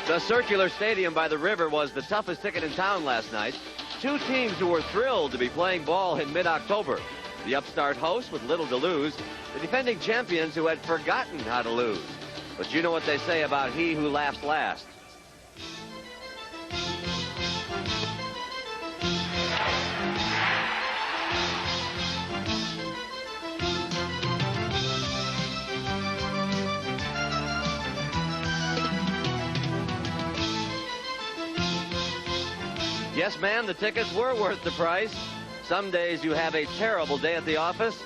The circular stadium by the river was the toughest ticket in town last night. Two teams who were thrilled to be playing ball in mid-October. The upstart hosts with little to lose, the defending champions who had forgotten how to lose. But you know what they say about he who laughs last. Yes, ma'am, the tickets were worth the price. Some days you have a terrible day at the office.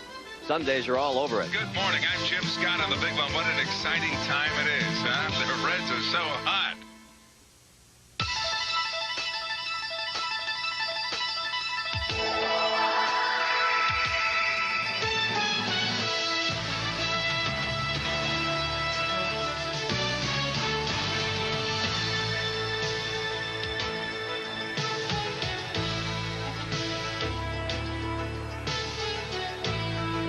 Some days you're all over it. Good morning. I'm Jim Scott on the Big One. What an exciting time it is, huh? The Reds are so hot.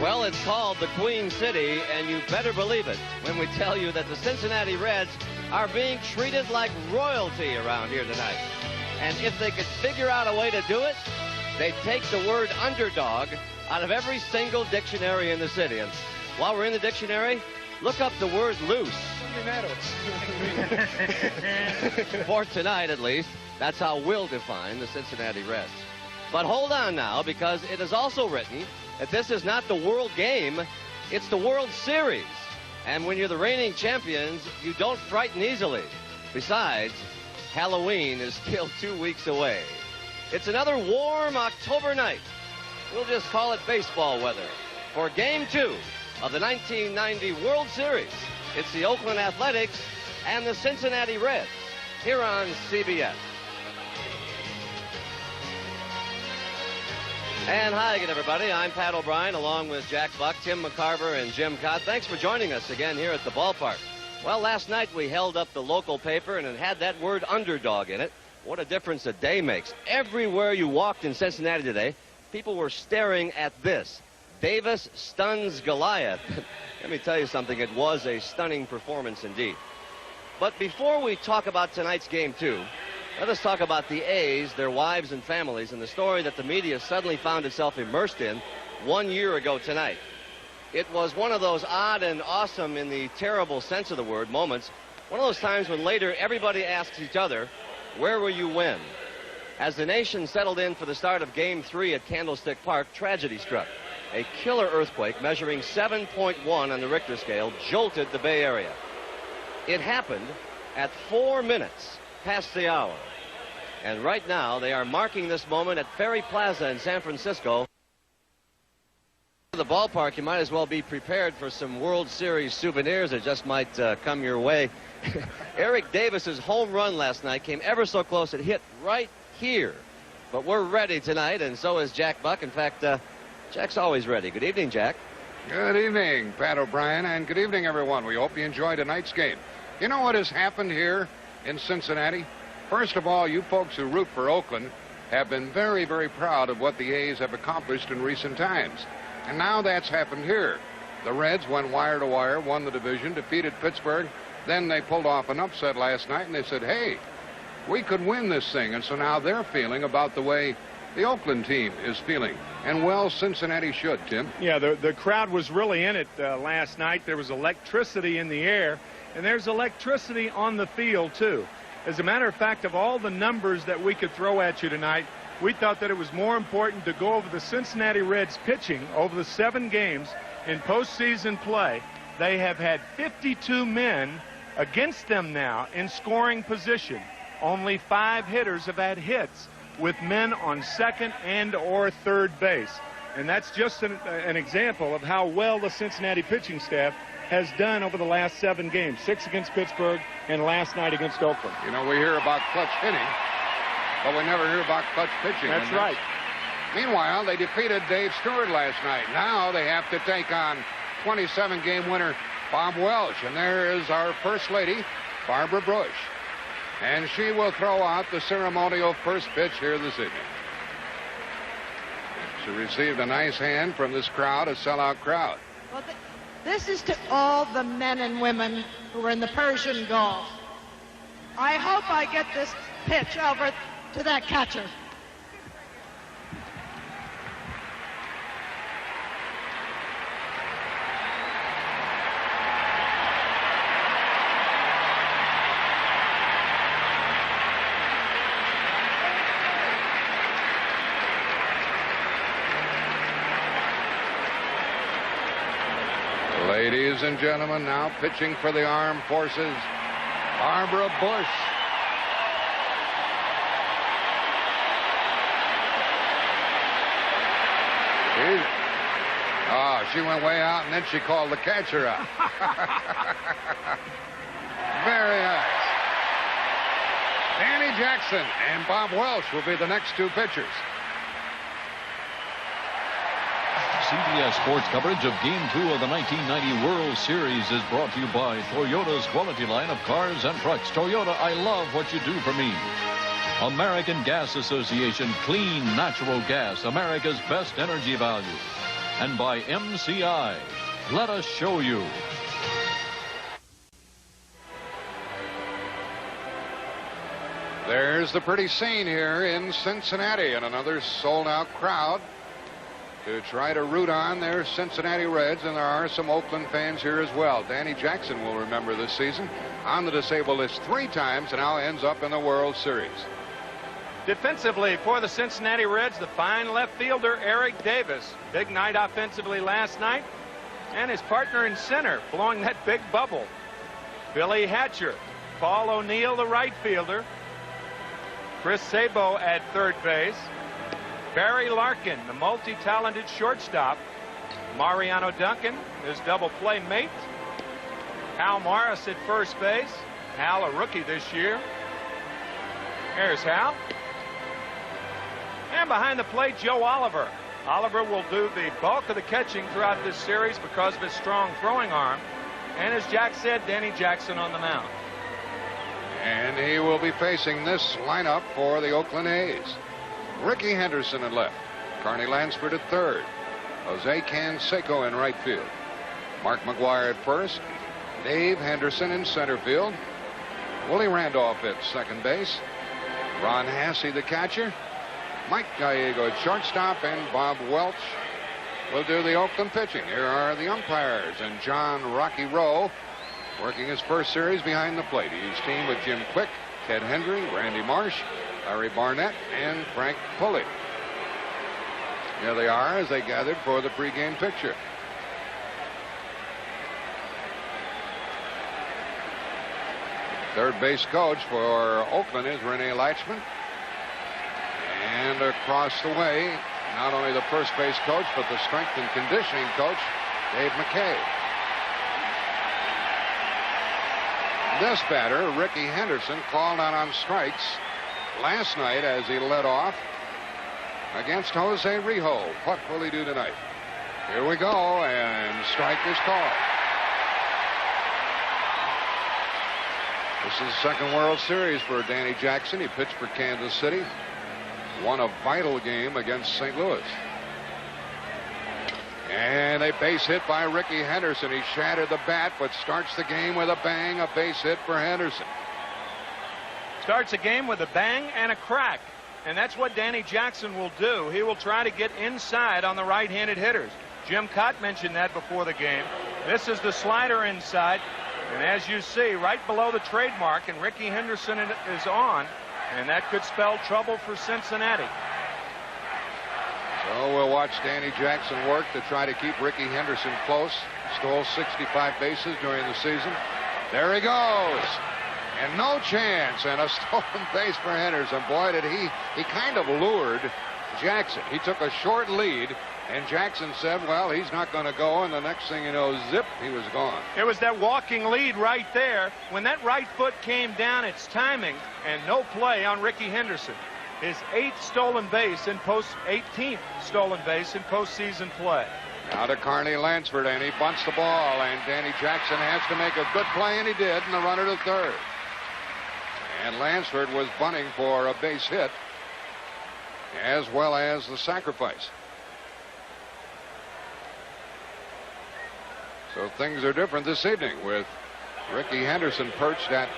Well, it's called the Queen City, and you better believe it when we tell you that the Cincinnati Reds are being treated like royalty around here tonight. And if they could figure out a way to do it, they'd take the word underdog out of every single dictionary in the city. And while we're in the dictionary, look up the word loose. For tonight, at least, that's how we'll define the Cincinnati Reds. But hold on now, because it is also written that this is not the World Game, it's the World Series. And when you're the reigning champions, you don't frighten easily. Besides, Halloween is still 2 weeks away. It's another warm October night. We'll just call it baseball weather for Game 2 of the 1990 World Series. It's the Oakland Athletics and the Cincinnati Reds here on CBS. And hi again, everybody. I'm Pat O'Brien, along with Jack Buck, Tim McCarver, and Jim Cott. Thanks for joining us again here at the ballpark. Well, last night we held up the local paper, and it had that word underdog in it. What a difference a day makes. Everywhere you walked in Cincinnati today, people were staring at this. Davis stuns Goliath. Let me tell you something. It was a stunning performance indeed. But before we talk about tonight's Game 2, let us talk about the A's, their wives and families, and the story that the media suddenly found itself immersed in 1 year ago tonight. It was one of those odd and awesome, in the terrible sense of the word, moments. One of those times when later everybody asks each other, where were you when? As the nation settled in for the start of Game 3 at Candlestick Park, tragedy struck. A killer earthquake measuring 7.1 on the Richter scale jolted the Bay Area. It happened at 4 minutes past the hour. And right now, they are marking this moment at Ferry Plaza in San Francisco. The ballpark, you might as well be prepared for some World Series souvenirs that just might come your way. Eric Davis's home run last night came ever so close. It hit right here. But we're ready tonight, and so is Jack Buck. In fact, Jack's always ready. Good evening, Jack. Good evening, Pat O'Brien, and good evening, everyone. We hope you enjoy tonight's game. You know what has happened here in Cincinnati? First of all, you folks who root for Oakland have been very, very proud of what the A's have accomplished in recent times. And now that's happened here. The Reds went wire to wire, won the division, defeated Pittsburgh. Then they pulled off an upset last night, and they said, hey, we could win this thing. And so now they're feeling about the way the Oakland team is feeling. And, well, Cincinnati should, Tim. Yeah, the crowd was really in it last night. There was electricity in the air, and there's electricity on the field, too. As a matter of fact, of all the numbers that we could throw at you tonight, we thought that it was more important to go over the Cincinnati Reds pitching over the 7 games in postseason play. They have had 52 men against them now in scoring position. Only 5 hitters have had hits with men on second and or third base. And that's just an example of how well the Cincinnati pitching staff has done over the last 7 games. 6 against Pittsburgh and last night against Oakland. You know, we hear about clutch hitting, but we never hear about clutch pitching. That's right. Meanwhile, they defeated Dave Stewart last night. Now they have to take on 27-game winner Bob Welch. And there is our First Lady, Barbara Bush. And she will throw out the ceremonial first pitch here this evening. She received a nice hand from this crowd, a sellout crowd. Well, this is to all the men and women who are in the Persian Gulf. I hope I get this pitch over to that catcher. Ladies and gentlemen, now pitching for the Armed Forces, Barbara Bush. She went way out, and then she called the catcher out. Very nice. Danny Jackson and Bob Welch will be the next two pitchers. CBS Sports coverage of Game 2 of the 1990 World Series is brought to you by Toyota's quality line of cars and trucks. Toyota, I love what you do for me. American Gas Association, clean natural gas, America's best energy value. And by MCI, let us show you. There's the pretty scene here in Cincinnati, and another sold-out crowd to try to root on their Cincinnati Reds, and there are some Oakland fans here as well. Danny Jackson will remember this season on the disabled list 3 times and now ends up in the World Series. Defensively for the Cincinnati Reds, the fine left fielder Eric Davis. Big night offensively last night, and his partner in center blowing that big bubble. Billy Hatcher, Paul O'Neill, the right fielder, Chris Sabo at third base, Barry Larkin, the multi-talented shortstop, Mariano Duncan, his double play mate, Hal Morris at first base. Hal, a rookie this year. Here's Hal. And behind the plate, Joe Oliver. Oliver will do the bulk of the catching throughout this series because of his strong throwing arm. And as Jack said, Danny Jackson on the mound. And he will be facing this lineup for the Oakland A's. Ricky Henderson at left. Carney Lansford at third. Jose Canseco in right field. Mark McGwire at first. Dave Henderson in center field. Willie Randolph at second base. Ron Hassey, the catcher. Mike Gallego at shortstop, and Bob Welch will do the Oakland pitching. Here are the umpires, and John Rocky Rowe working his first series behind the plate. He's teamed with Jim Quick, Ted Hendry, Randy Marsh, Larry Barnett, and Frank Pulley. Here they are as they gathered for the pregame picture. Third base coach for Oakland is Rene Latchman. And across the way, not only the first base coach, but the strength and conditioning coach, Dave McKay. This batter, Ricky Henderson, called out on strikes last night as he led off against Jose Rijo. What will he do tonight? Here we go, and strike is called. This is the second World Series for Danny Jackson. He pitched for Kansas City. Won a vital game against St. Louis. And a base hit by Ricky Henderson. He shattered the bat, but starts the game with a bang. A base hit for Henderson. Starts a game with a bang and a crack. And that's what Danny Jackson will do. He will try to get inside on the right-handed hitters. Jim Cott mentioned that before the game. This is the slider inside. And as you see, right below the trademark, and Ricky Henderson is on. And that could spell trouble for Cincinnati. So we'll watch Danny Jackson work to try to keep Ricky Henderson close. Stole 65 bases during the season. There he goes. And no chance. And a stolen base for Henderson. Boy, did he kind of lured Jackson. He took a short lead. And Jackson said, well, he's not going to go. And the next thing you know, zip, he was gone. It was that walking lead right there. When that right foot came down, it's timing and no play on Ricky Henderson. His 18th stolen base in postseason play. Now to Carney Lansford, and he bunts the ball. And Danny Jackson has to make a good play, and he did, and the runner to third. And Lansford was bunting for a base hit, as well as the sacrifice. So things are different this evening with Ricky Henderson perched at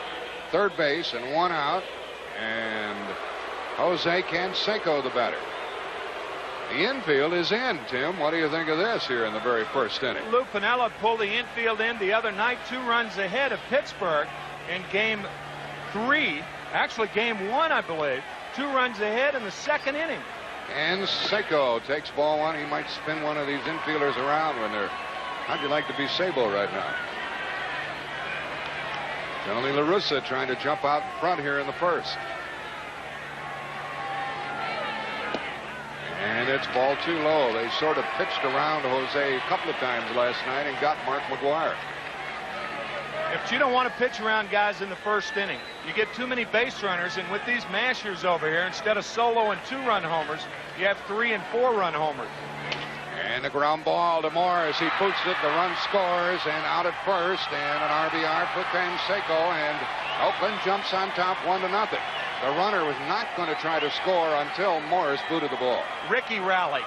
third base and 1 out. And Jose Canseco, the batter. The infield is in, Tim. What do you think of this here in the very first inning? Lou Piniella pulled the infield in the other night, 2 runs ahead of Pittsburgh in game 3. Actually, game 1, I believe. 2 runs ahead in the second inning. And Seiko takes ball 1. He might spin one of these infielders around when they're... How'd you like to be Sabo right now? Tony La Russa trying to jump out in front here in the first. And it's ball 2 low. They sort of pitched around Jose a couple of times last night and got Mark McGwire. If you don't want to pitch around guys in the first inning, you get too many base runners, and with these mashers over here, instead of solo and 2-run homers, you have 3- and 4-run homers. And the ground ball to Morris. He boots it. The run scores, and out at first, and an RBI for Canseco, and Oakland jumps on top 1-0. The runner was not going to try to score until Morris booted the ball. Ricky rally.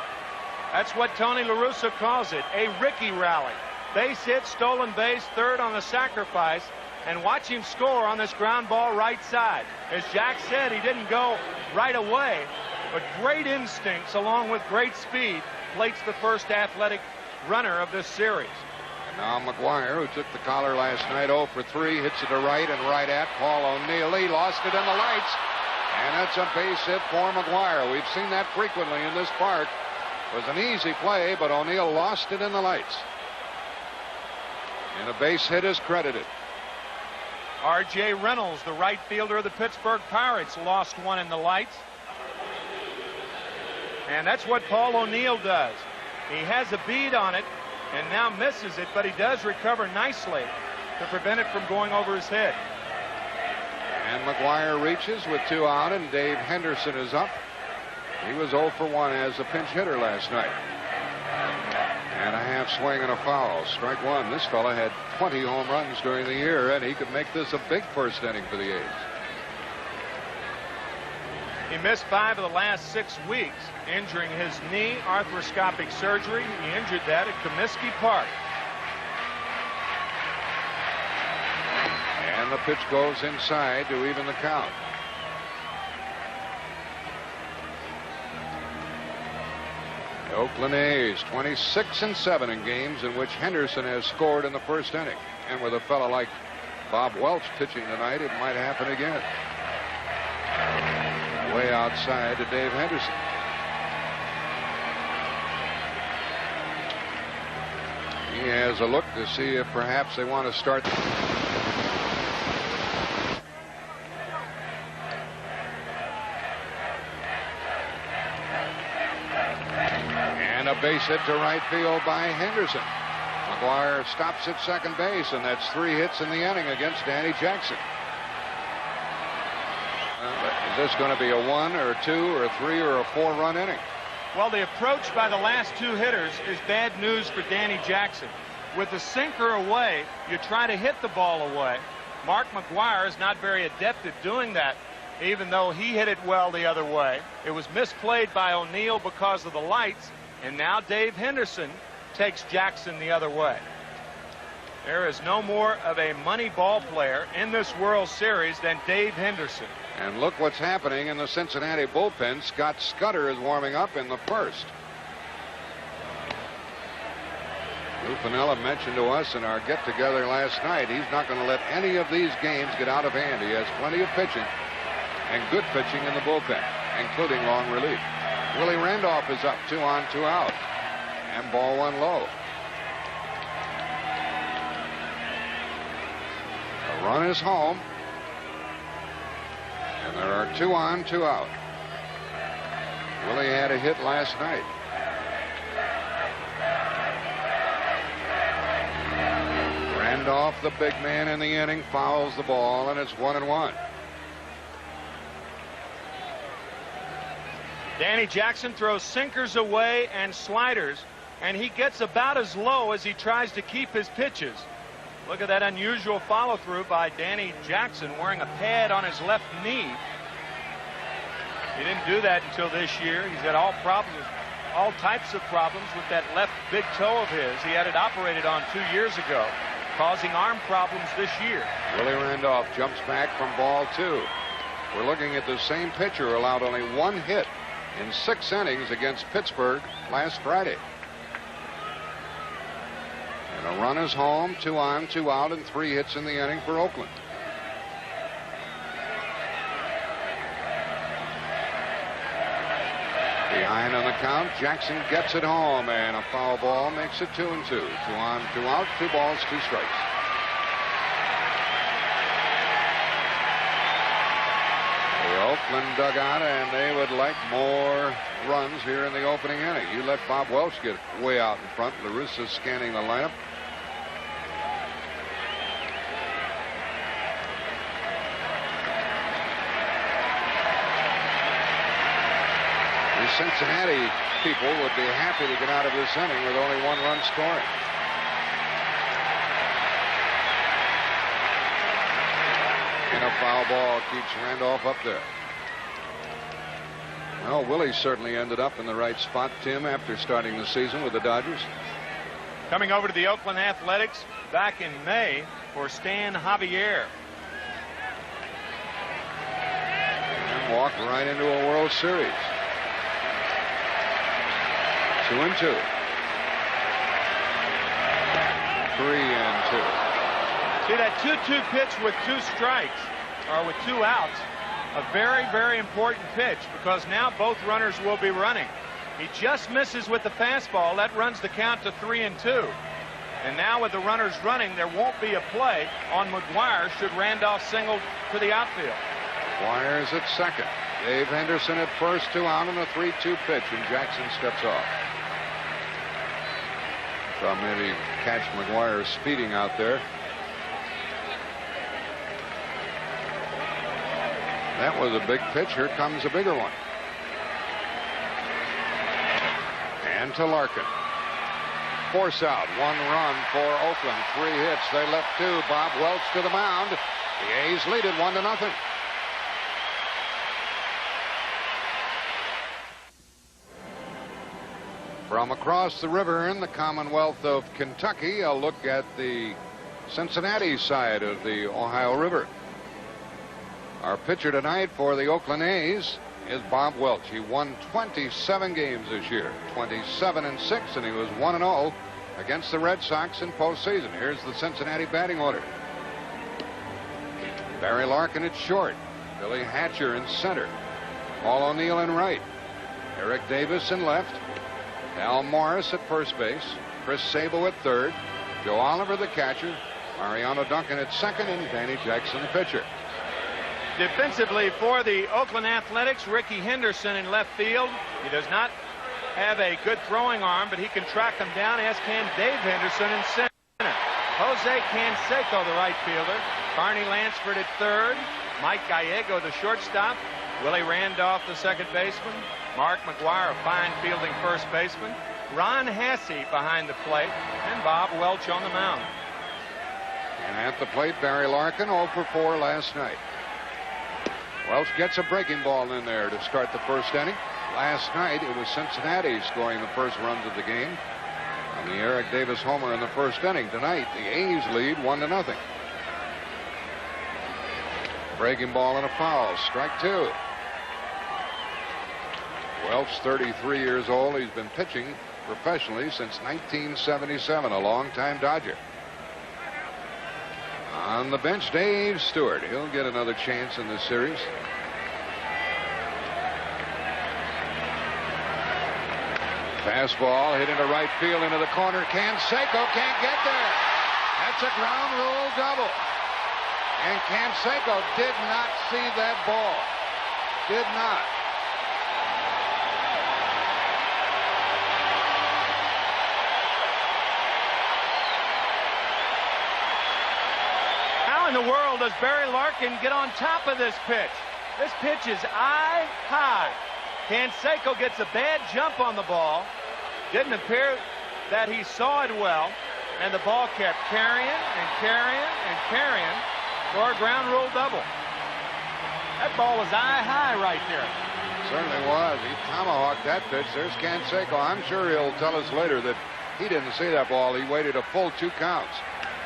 That's what Tony La Russa calls it, a Ricky rally. Base hit, stolen base, third on the sacrifice, and watch him score on this ground ball right side. As Jack said, he didn't go right away, but great instincts along with great speed plates the first athletic runner of this series. And now McGwire, who took the collar last night, 0 for 3, hits it to right and right at Paul O'Neill. He lost it in the lights, and that's a base hit for McGwire. We've seen that frequently in this park. It was an easy play, but O'Neill lost it in the lights. And a base hit is credited. R.J. Reynolds, the right fielder of the Pittsburgh Pirates, lost one in the lights. And that's what Paul O'Neill does. He has a bead on it and now misses it, but he does recover nicely to prevent it from going over his head. And McGwire reaches with 2 out, and Dave Henderson is up. He was 0 for 1 as a pinch hitter last night. And a half swing and a foul. Strike 1. This fella had 20 home runs during the year, and he could make this a big first inning for the A's. He missed 5 of the last 6 weeks, injuring his knee, arthroscopic surgery. He injured that at Comiskey Park. And the pitch goes inside to even the count. The Oakland A's 26-7 in games in which Henderson has scored in the first inning. And with a fellow like Bob Welch pitching tonight, it might happen again. Way outside to Dave Henderson. He has a look to see if perhaps they want to start. And a base hit to right field by Henderson. McGwire stops at second base, and that's 3 hits in the inning against Danny Jackson. Is this going to be a 1 or a 2 or a 3 or a 4-run inning? Well, the approach by the last 2 hitters is bad news for Danny Jackson. With the sinker away, you try to hit the ball away. Mark McGwire is not very adept at doing that, even though he hit it well the other way. It was misplayed by O'Neill because of the lights, and now Dave Henderson takes Jackson the other way. There is no more of a money ball player in this World Series than Dave Henderson. And look what's happening in the Cincinnati bullpen. Scott Scudder is warming up in the first. Lou Piniella mentioned to us in our get-together last night he's not going to let any of these games get out of hand. He has plenty of pitching and good pitching in the bullpen, including long relief. Willie Randolph is up, 2 on, 2 out. And ball 1 low. The run is home. And there are 2 on, 2 out. Willie had a hit last night. Randolph, the big man in the inning, fouls the ball, and it's 1-1. Danny Jackson throws sinkers away and sliders, and he gets about as low as he tries to keep his pitches. Look at that unusual follow-through by Danny Jackson, wearing a pad on his left knee. He didn't do that until this year. He's had all types of problems with that left big toe of his. He had it operated on 2 years ago. causing arm problems this year. Willie Randolph jumps back from ball 2. We're looking at the same pitcher allowed only 1 hit in 6 innings against Pittsburgh last Friday. And a run is home, 2 on, 2 out, and 3 hits in the inning for Oakland. Behind on the count, Jackson gets it home, and a foul ball makes it 2-2. 2 on, 2 out, 2 balls, 2 strikes. The Oakland dugout, and they would like more runs here in the opening inning. You let Bob Welch get way out in front. La Russa scanning the lineup. The Cincinnati people would be happy to get out of this inning with only 1 run scoring. And a foul ball keeps Randolph up there. Well, Willie certainly ended up in the right spot, Tim, after starting the season with the Dodgers. Coming over to the Oakland Athletics back in May for Stan Javier. And walked right into a World Series. 2-2. 3-2. See that 2-2 pitch with 2 strikes, or with 2 outs, a very, very important pitch, because now both runners will be running. He just misses with the fastball. That runs the count to 3-2. And now with the runners running, there won't be a play on McGuire should Randolph single to the outfield. McGuire's at second. Dave Henderson at first, 2 out on a 3-2 pitch, and Jackson steps off. So maybe catch McGuire speeding out there. That was a big pitch. Here comes a bigger one. And to Larkin. Force out. 1 run for Oakland. 3 hits. They left 2. Bob Welch to the mound. The A's lead it 1-0. From across the river in the Commonwealth of Kentucky, a look at the Cincinnati side of the Ohio River. Our pitcher tonight for the Oakland A's is Bob Welch. He won 27 games this year, 27-6, and he was 1-0 against the Red Sox in postseason. Here's the Cincinnati batting order. Barry Larkin at short. Billy Hatcher in center. Paul O'Neill in right. Eric Davis in left. Al Morris at first base. Chris Sabo at third. Joe Oliver the catcher. Mariano Duncan at second, and Danny Jackson the pitcher. Defensively for the Oakland Athletics, Ricky Henderson in left field. He does not have a good throwing arm, but he can track them down, as can Dave Henderson in center. Jose Canseco, the right fielder. Barney Lansford at third. Mike Gallego, the shortstop. Willie Randolph, the second baseman. Mark McGuire, a fine fielding first baseman. Ron Hasse behind the plate, and Bob Welch on the mound. And at the plate, Barry Larkin, 0 for 4 last night. Welch gets a breaking ball in there to start the first inning. Last night, it was Cincinnati scoring the first runs of the game on the Eric Davis homer in the first inning. Tonight, the A's lead 1-0. Breaking ball and a foul. Strike 2. Welch, 33 years old. He's been pitching professionally since 1977, a long-time Dodger. On the bench, Dave Stewart. He'll get another chance in this series. Fastball hit into right field, into the corner. Canseco can't get there. That's a ground rule double. And Canseco did not see that ball. Did not. How in the world does Barry Larkin get on top of this pitch? This pitch is eye high. Canseco gets a bad jump on the ball. Didn't appear that he saw it well. And the ball kept carrying and carrying and carrying for a ground rule double. That ball was eye high right there. Certainly was. He tomahawked that pitch. There's Canseco. I'm sure he'll tell us later that he didn't see that ball. He waited a full 2 counts.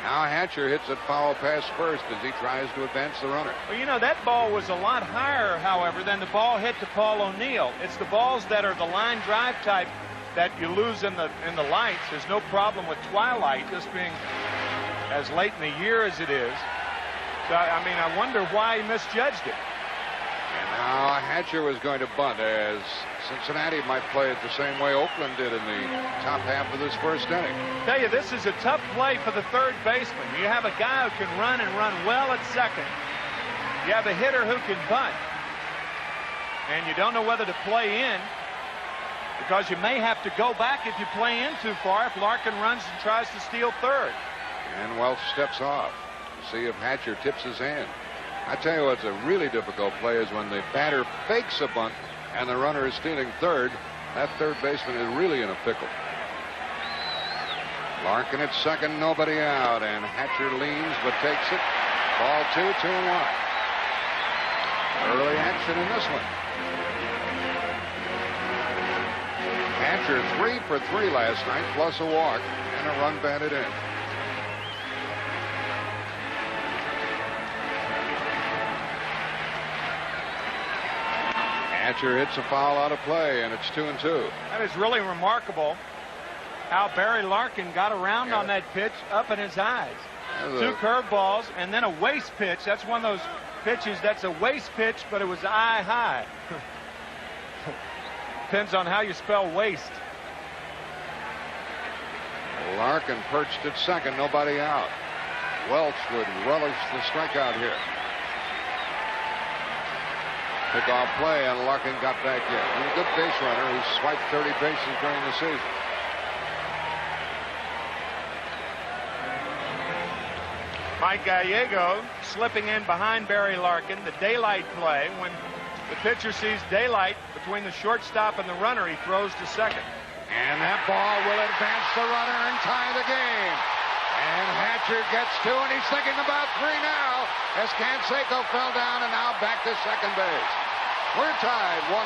Now Hatcher hits it foul past first as he tries to advance the runner. Well, you know, that ball was a lot higher, however, than the ball hit to Paul O'Neill. It's the balls that are the line drive type that you lose in the lights. There's no problem with twilight, this being as late in the year as it is. So, I mean, I wonder why he misjudged it. And now Hatcher was going to bunt, as Cincinnati might play it the same way Oakland did in the top half of this first inning. Tell you, this is a tough play for the third baseman. You have a guy who can run and run well at second. You have a hitter who can bunt. And you don't know whether to play in, because you may have to go back if you play in too far if Larkin runs and tries to steal third. And Welch steps off to see if Hatcher tips his hand. I tell you what's a really difficult play is when the batter fakes a bunt and the runner is stealing third. That third baseman is really in a pickle. Larkin at second, nobody out, and Hatcher leans but takes it. Ball 2, 2-1. Early action in this one. Hatcher 3 for 3 last night, plus a walk and a run batted in. Hatcher hits a foul out of play, and it's 2-2. That is really remarkable how Barry Larkin got around on that pitch, up in his eyes. 2 curveballs and then a waist pitch. That's one of those pitches that's a waist pitch, but it was eye high. Depends on how you spell waste. Larkin perched at second, nobody out. Welch would relish the strikeout here. Pick-off play, and Larkin got back in. He's a good base runner who swiped 30 bases during the season. Mike Gallego slipping in behind Barry Larkin. The daylight play. When the pitcher sees daylight between the shortstop and the runner, he throws to second. And that ball will advance the runner and tie the game. And Hatcher gets 2, and he's thinking about 3 now as Canseco fell down and now back to second base. We're tied 1-1.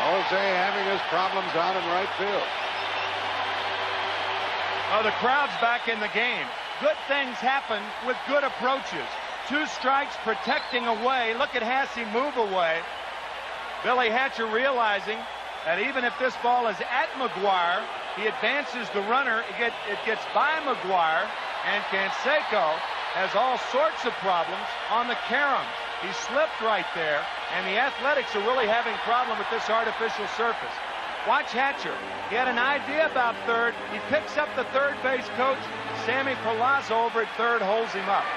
Jose having his problems out in right field. Oh, the crowd's back in the game. Good things happen with good approaches. 2 strikes, protecting away. Look at Hasse move away. Billy Hatcher realizing that even if this ball is at McGuire, he advances the runner. It gets by McGuire, and Canseco has all sorts of problems on the carom. He slipped right there, and the Athletics are really having a problem with this artificial surface. Watch Hatcher. He had an idea about third. He picks up the third base coach. Sammy Palazzo over at third holds him up.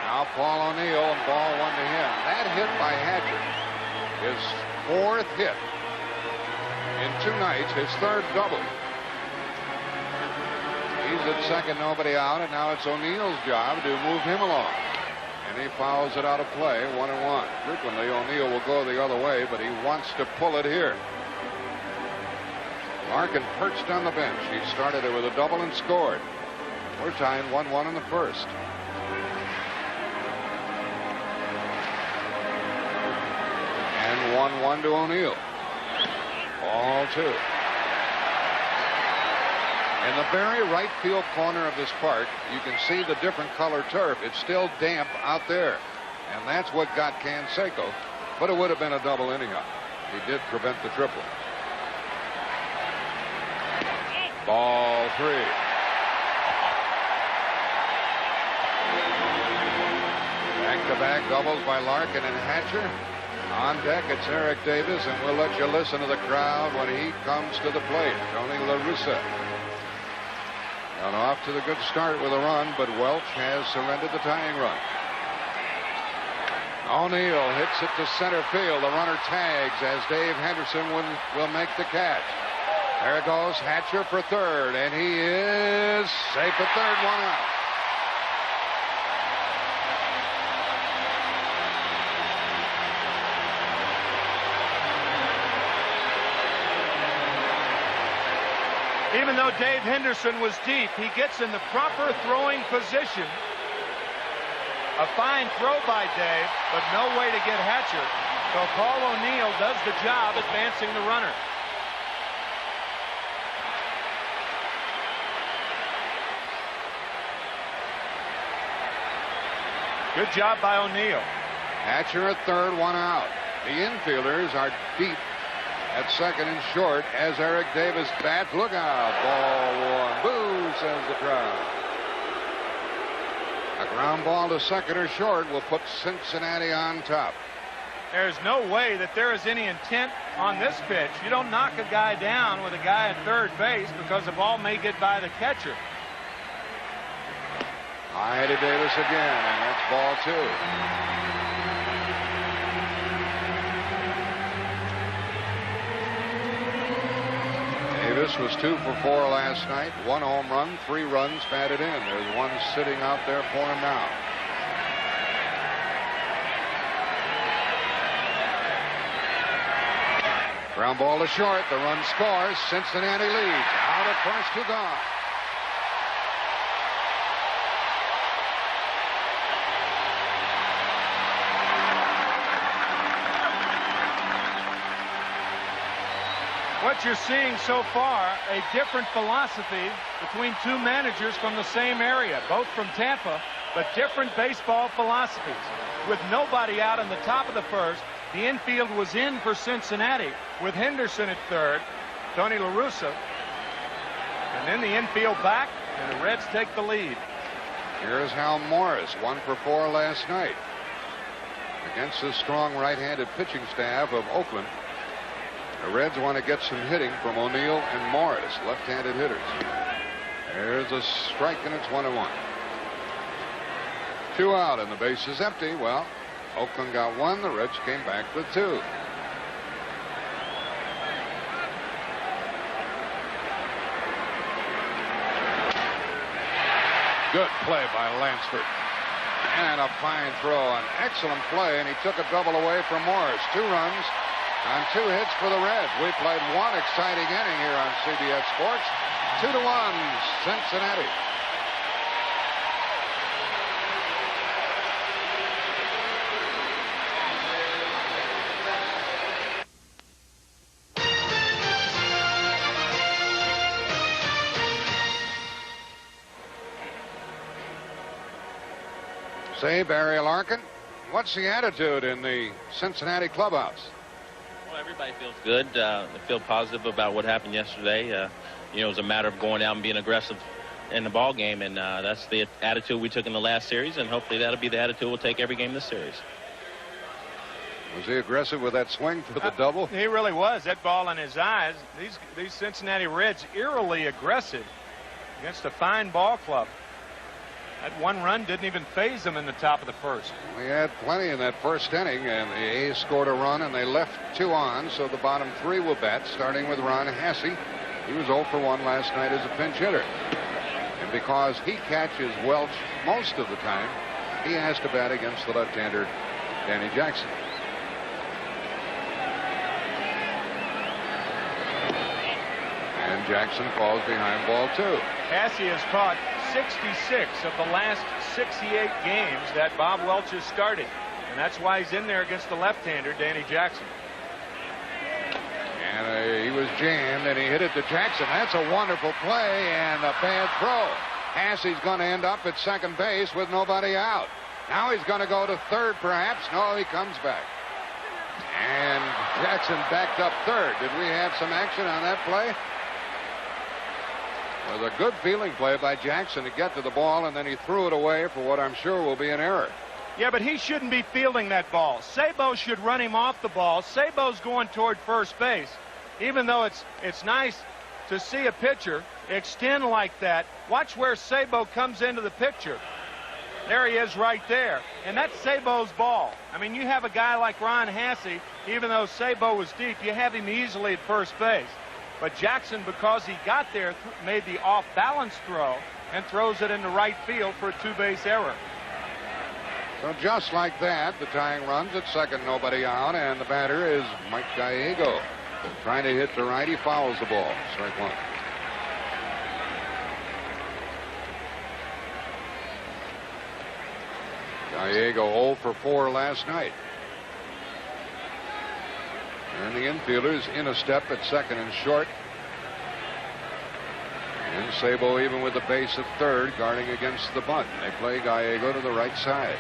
Now Paul O'Neill, and ball 1 to him. That hit by Hatcher, his 4th hit in 2 nights, his 3rd double. He's at second, nobody out, and now it's O'Neill's job to move him along. And he fouls it out of play, 1-1. Frequently O'Neill will go the other way, but he wants to pull it here. Larkin perched on the bench. He started it with a double and scored. We're tied 1-1 in the first. And 1-1 to O'Neill. Ball 2. In the very right field corner of this park, you can see the different color turf. It's still damp out there. And that's what got Canseco. But it would have been a double anyhow. He did prevent the triple. Ball 3. Back-to-back doubles by Larkin and Hatcher. On deck, it's Eric Davis, and we'll let you listen to the crowd when he comes to the plate. Tony La Russa. Got off to the good start with a run, but Welch has surrendered the tying run. O'Neill hits it to center field. The runner tags as Dave Henderson will make the catch. There goes Hatcher for third, and he is safe at third, 1 out. Even though Dave Henderson was deep, he gets in the proper throwing position. A fine throw by Dave, but no way to get Hatcher. So Paul O'Neill does the job advancing the runner. Good job by O'Neill. Hatcher at third, one out. The infielders are deep at second and short as Eric Davis bats. Look out. Ball one. Boo, says the crowd. A ground ball to second or short will put Cincinnati on top. There's no way that there is any intent on this pitch. You don't knock a guy down with a guy at third base because the ball may get by the catcher. High to Davis again, and that's ball two. Davis was 2 for 4 last night. 1 home run, 3 runs batted in. There's one sitting out there for him now. Ground ball to short. The run scores. Cincinnati leads. Out at first, 2 gone. What you're seeing so far, a different philosophy between 2 managers from the same area, both from Tampa, but different baseball philosophies. With nobody out in the top of the first, the infield was in for Cincinnati with Henderson at third, Tony La Russa, and then the infield back, and the Reds take the lead. Here's Hal Morris, 1 for 4 last night against the strong right-handed pitching staff of Oakland. The Reds want to get some hitting from O'Neill and Morris, left-handed hitters. There's a strike, and it's 1-1. 2 out, and the base is empty. Well, Oakland got 1. The Reds came back with 2. Good play by Lansford. And a fine throw. An excellent play, and he took a double away from Morris. 2 runs on 2 hits for the Reds. We played 1 exciting inning here on CBS Sports. 2-1, Cincinnati. Say, Barry Larkin, what's the attitude in the Cincinnati clubhouse? Well, everybody feels good. They feel positive about what happened yesterday. You know, it was a matter of going out and being aggressive in the ball game, and that's the attitude we took in the last series, and hopefully that'll be the attitude we'll take every game this series. Was he aggressive with that swing for the double? He really was. That ball in his eyes. These Cincinnati Reds eerily aggressive against a fine ball club. That 1 run didn't even phase them in the top of the first. We had plenty in that first inning, and the A's scored a run, and they left 2 on, so the bottom 3 will bat, starting with Ron Hasse. He was 0 for 1 last night as a pinch hitter. And because he catches Welch most of the time, he has to bat against the left-hander, Danny Jackson. And Jackson falls behind ball 2. Hasse has caught 66 of the last 68 games that Bob Welch has started. And that's why he's in there against the left-hander, Danny Jackson. And he was jammed, and he hit it to Jackson. That's a wonderful play, and a bad throw. Hasse's going to end up at second base with nobody out. Now he's going to go to third, perhaps. No, he comes back. And Jackson backed up third. Did we have some action on that play? It was a good feeling play by Jackson to get to the ball, and then he threw it away for what I'm sure will be an error. Yeah, but he shouldn't be fielding that ball. Sabo should run him off the ball. Sabo's going toward first base. Even though it's nice to see a pitcher extend like that, watch where Sabo comes into the picture. There he is right there. And that's Sabo's ball. I mean, you have a guy like Ron Hasse, even though Sabo was deep, you have him easily at first base. But Jackson, because he got there, made the off-balance throw and throws it into right field for a 2-base error. So just like that, the tying runs at second, nobody out, and the batter is Mike Gallego. Trying to hit the right, he fouls the ball. Strike 1. Gallego 0 for 4 last night. And the infielders in a step at second and short. And Sabo even with the base at third, guarding against the bunt. They play Gallego to the right side.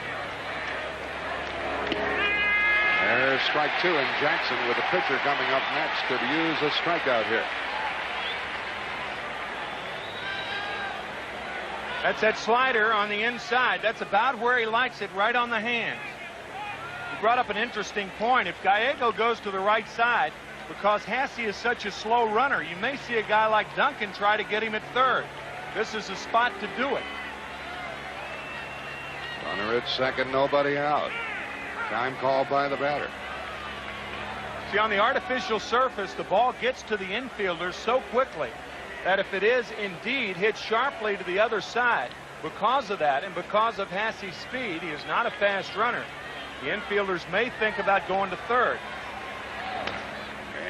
There's strike two, and Jackson with the pitcher coming up next could use a strikeout here. That's that slider on the inside. That's about where he likes it, right on the hands. You brought up an interesting point. If Gallego goes to the right side, because Hasse is such a slow runner, you may see a guy like Duncan try to get him at third. This is the spot to do it. Runner at second, nobody out. Time called by the batter. See, on the artificial surface, the ball gets to the infielders so quickly that if it is indeed hit sharply to the other side, because of that and because of Hasse's speed, he is not a fast runner. The infielders may think about going to third.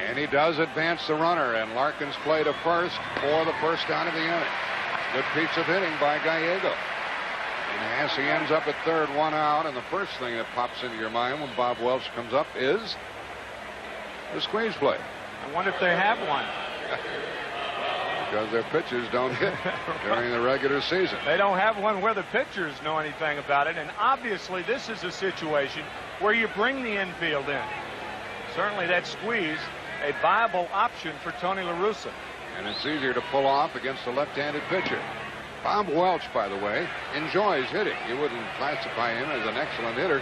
And he does advance the runner, and Larkins play to first for the first down of the inning. Good piece of hitting by Gallego. And Hasse ends up at third, one out, and the first thing that pops into your mind when Bob Welch comes up is the squeeze play. I wonder if they have one. Because their pitchers don't hit during the regular season. They don't have one where the pitchers know anything about it, and obviously this is a situation where you bring the infield in. Certainly that squeeze, a viable option for Tony La Russa. And it's easier to pull off against a left-handed pitcher. Bob Welch, by the way, enjoys hitting. You wouldn't classify him as an excellent hitter.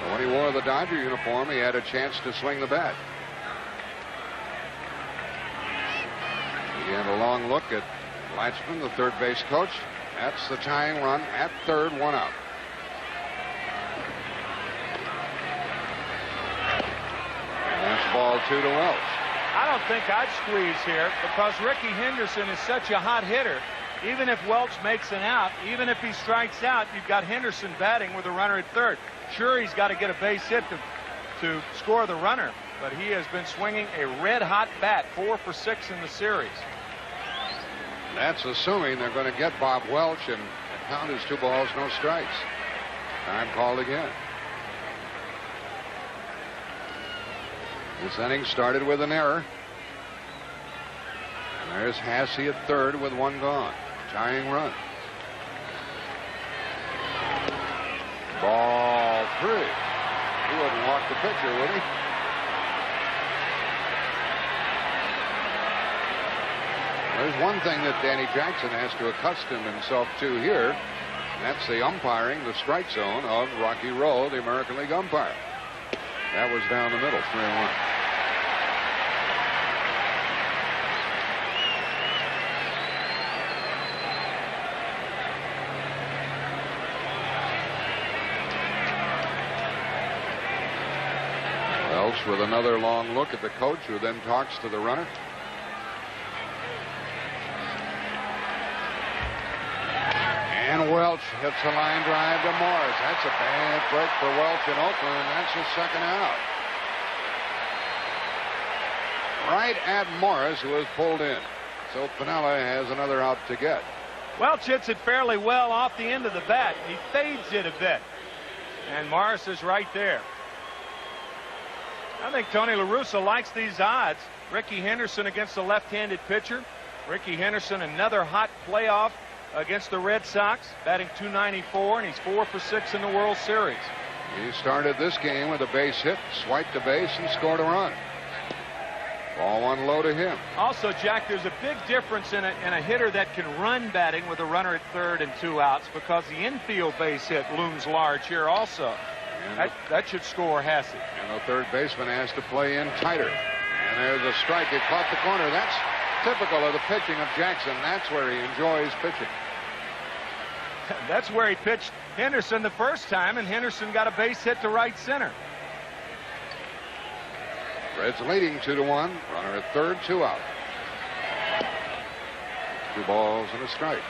But when he wore the Dodger uniform, he had a chance to swing the bat. He had a long look at Latchman, the third base coach. That's the tying run at third, one out. And that's ball two to Welch. I don't think I'd squeeze here because Ricky Henderson is such a hot hitter. Even if Welch makes an out, even if he strikes out, you've got Henderson batting with a runner at third. Sure, he's got to get a base hit to score the runner, but he has been swinging a red-hot bat, 4 for 6 in the series. That's assuming they're going to get Bob Welch, and the count is 2 balls, no strikes. Time called again. This inning started with an error. And there's Hasse at third with 1 gone. Tying run. Ball 3. He wouldn't walk the pitcher, would he? There's one thing that Danny Jackson has to accustom himself to here. That's the umpiring, the strike zone of Rocky Rowe, the American League umpire. That was down the middle, 3-1. Welch with another long look at the coach, who then talks to the runner. And Welch hits a line drive to Morris. That's a bad break for Welch in Oakland, and that's his second out. Right at Morris, who was pulled in. So Piniella has another out to get. Welch hits it fairly well off the end of the bat. He fades it a bit. And Morris is right there. I think Tony La Russa likes these odds. Ricky Henderson against a left-handed pitcher. Ricky Henderson, another hot playoff against the Red Sox, batting .294, and he's 4 for 6 in the World Series. He started this game with a base hit, swiped a base, and scored a run. Ball 1 low to him. Also, Jack, there's a big difference in a hitter that can run batting with a runner at third and 2 outs, because the infield base hit looms large here also. That should score Hasse. And the third baseman has to play in tighter. And there's a strike. It caught the corner. That's typical of the pitching of Jackson. That's where he enjoys pitching. That's where he pitched Henderson the first time, and Henderson got a base hit to right center. Reds leading 2-1. Runner at third, 2 out. 2 balls and a strike.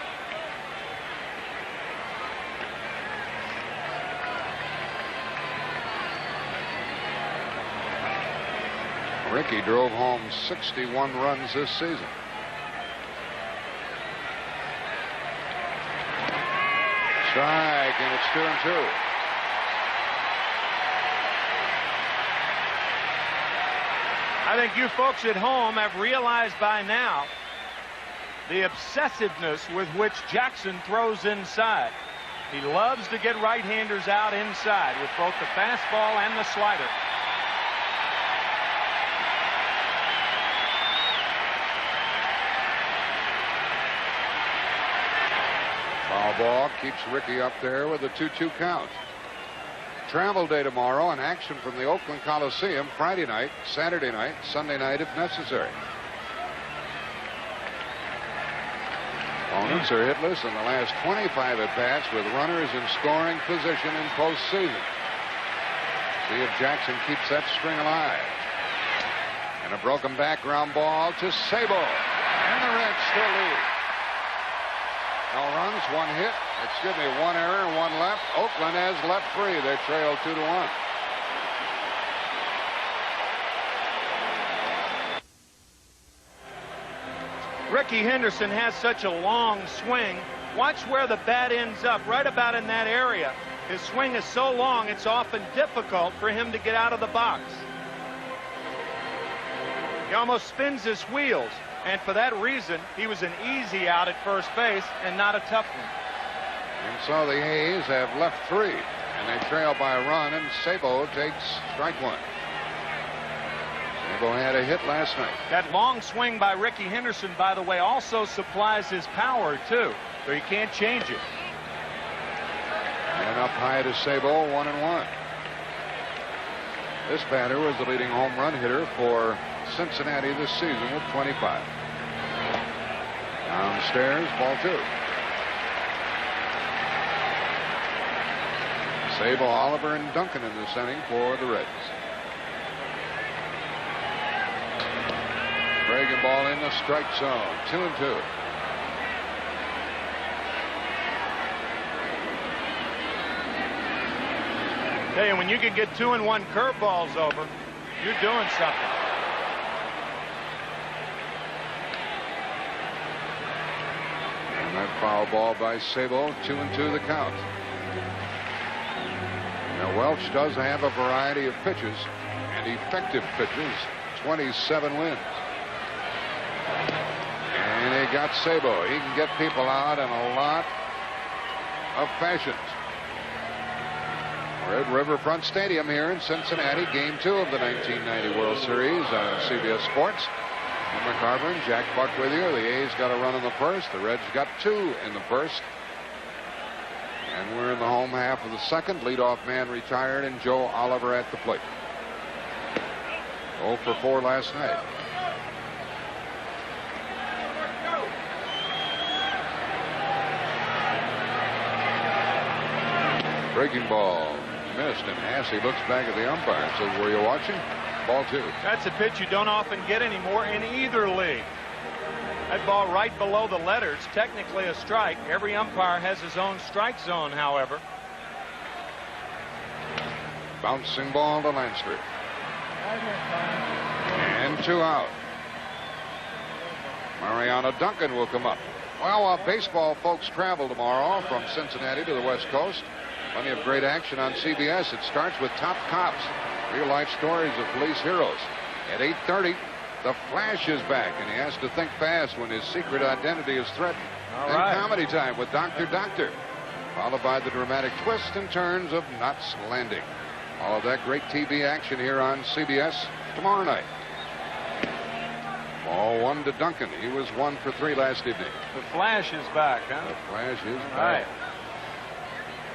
Ricky drove home 61 runs this season. Strike, and it's 2-2. I think you folks at home have realized by now the obsessiveness with which Jackson throws inside. He loves to get right-handers out inside with both the fastball and the slider. Foul ball keeps Rickey up there with a 2-2 count. Travel day tomorrow and action from the Oakland Coliseum Friday night, Saturday night, Sunday night if necessary. Opponents are hitless in the last 25 at-bats with runners in scoring position in postseason. See if Jackson keeps that string alive. And a broken back ground ball to Sabo. And the Reds still lead. No runs, one hit. One error and one left. Oakland has left free. They trail 2-1. Rickey Henderson has such a long swing. Watch where the bat ends up, right about in that area. His swing is so long, it's often difficult for him to get out of the box. He almost spins his wheels, and for that reason, he was an easy out at first base and not a tough one. And so the A's have left three, and they trail by a run, and Sabo takes strike one. Sabo had a hit last night. That long swing by Rickey Henderson, by the way, also supplies his power, too, so he can't change it. And up high to Sabo, 1-1. This batter was the leading home run hitter for Cincinnati this season with 25. Downstairs, ball 2. Sabo, Oliver, and Duncan in this inning for the Reds. Breaking ball in the strike zone, 2-2. Tell you, when you can get 2-1 curveballs over, you're doing something. And that foul ball by Sabo, 2-2 the count. Now Welch does have a variety of pitches and effective pitches, 27 wins. And he got Sabo. He can get people out in a lot of fashions. We're at Riverfront Stadium here in Cincinnati, Game 2 of the 1990 World Series on CBS Sports. Tim McCarver and Jack Buck with you. The A's got a run in the first. The Reds got 2 in the first. And we're in the home half of the second. Leadoff man retired, and Joe Oliver at the plate. 0 for 4 last night. Breaking ball missed, and Hasse looks back at the umpire and says, "Were you watching?" Ball 2. That's a pitch you don't often get anymore in either league. That ball right below the letters, technically a strike. Every umpire has his own strike zone, however. Bouncing ball to Lansford. And 2 out. Mariano Duncan will come up. Well, baseball folks travel tomorrow from Cincinnati to the West Coast. Plenty of great action on CBS. It starts with Top Cops, real-life stories of police heroes. At 8:30, The Flash is back, and he has to think fast when his secret identity is threatened. All right. Comedy Time with Dr. Doctor, followed by the dramatic twists and turns of Knots Landing. All of that great TV action here on CBS tomorrow night. Ball 1 to Duncan. He was 1 for 3 last evening. The Flash is back, huh? The Flash is All back. right.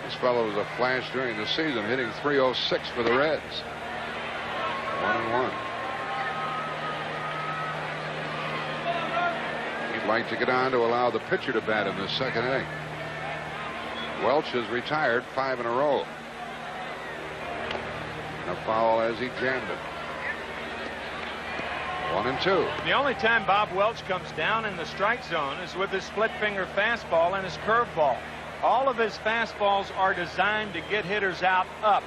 This fellow was a flash during the season, hitting .306 for the Reds. 1-1. He'd like to get on to allow the pitcher to bat in the second inning. Welch has retired 5 in a row. And a foul as he jammed it. 1-2. The only time Bob Welch comes down in the strike zone is with his split finger fastball and his curveball. All of his fastballs are designed to get hitters out up.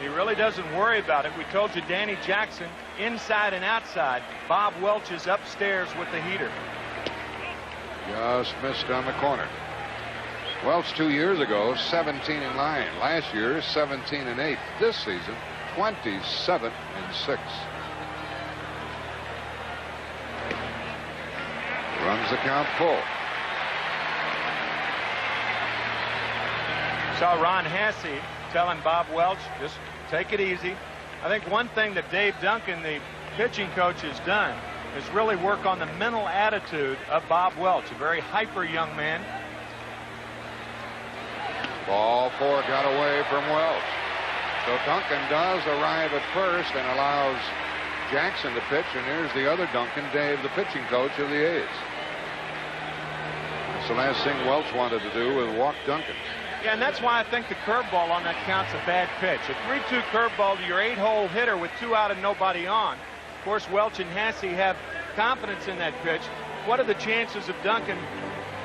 He really doesn't worry about it. We told you Danny Jackson, inside and outside. Bob Welch is upstairs with the heater. Just missed on the corner. Welch 2 years ago, 17-9. Last year, 17-8. This season, 27-6. the count full. Saw Ron Hassey telling Bob Welch, just take it easy. I think one thing that Dave Duncan, the pitching coach, has done is really work on the mental attitude of Bob Welch, a very hyper young man. Ball 4 got away from Welch. So Duncan does arrive at first and allows Jackson to pitch, and here's the other Duncan, Dave, the pitching coach of the A's. That's the last thing Welch wanted to do, was walk Duncan. Yeah, and that's why I think the curveball on that count's a bad pitch. A 3-2 curveball to your 8-hole hitter with 2 out and nobody on. Of course, Welch and Hassey have confidence in that pitch. What are the chances of Duncan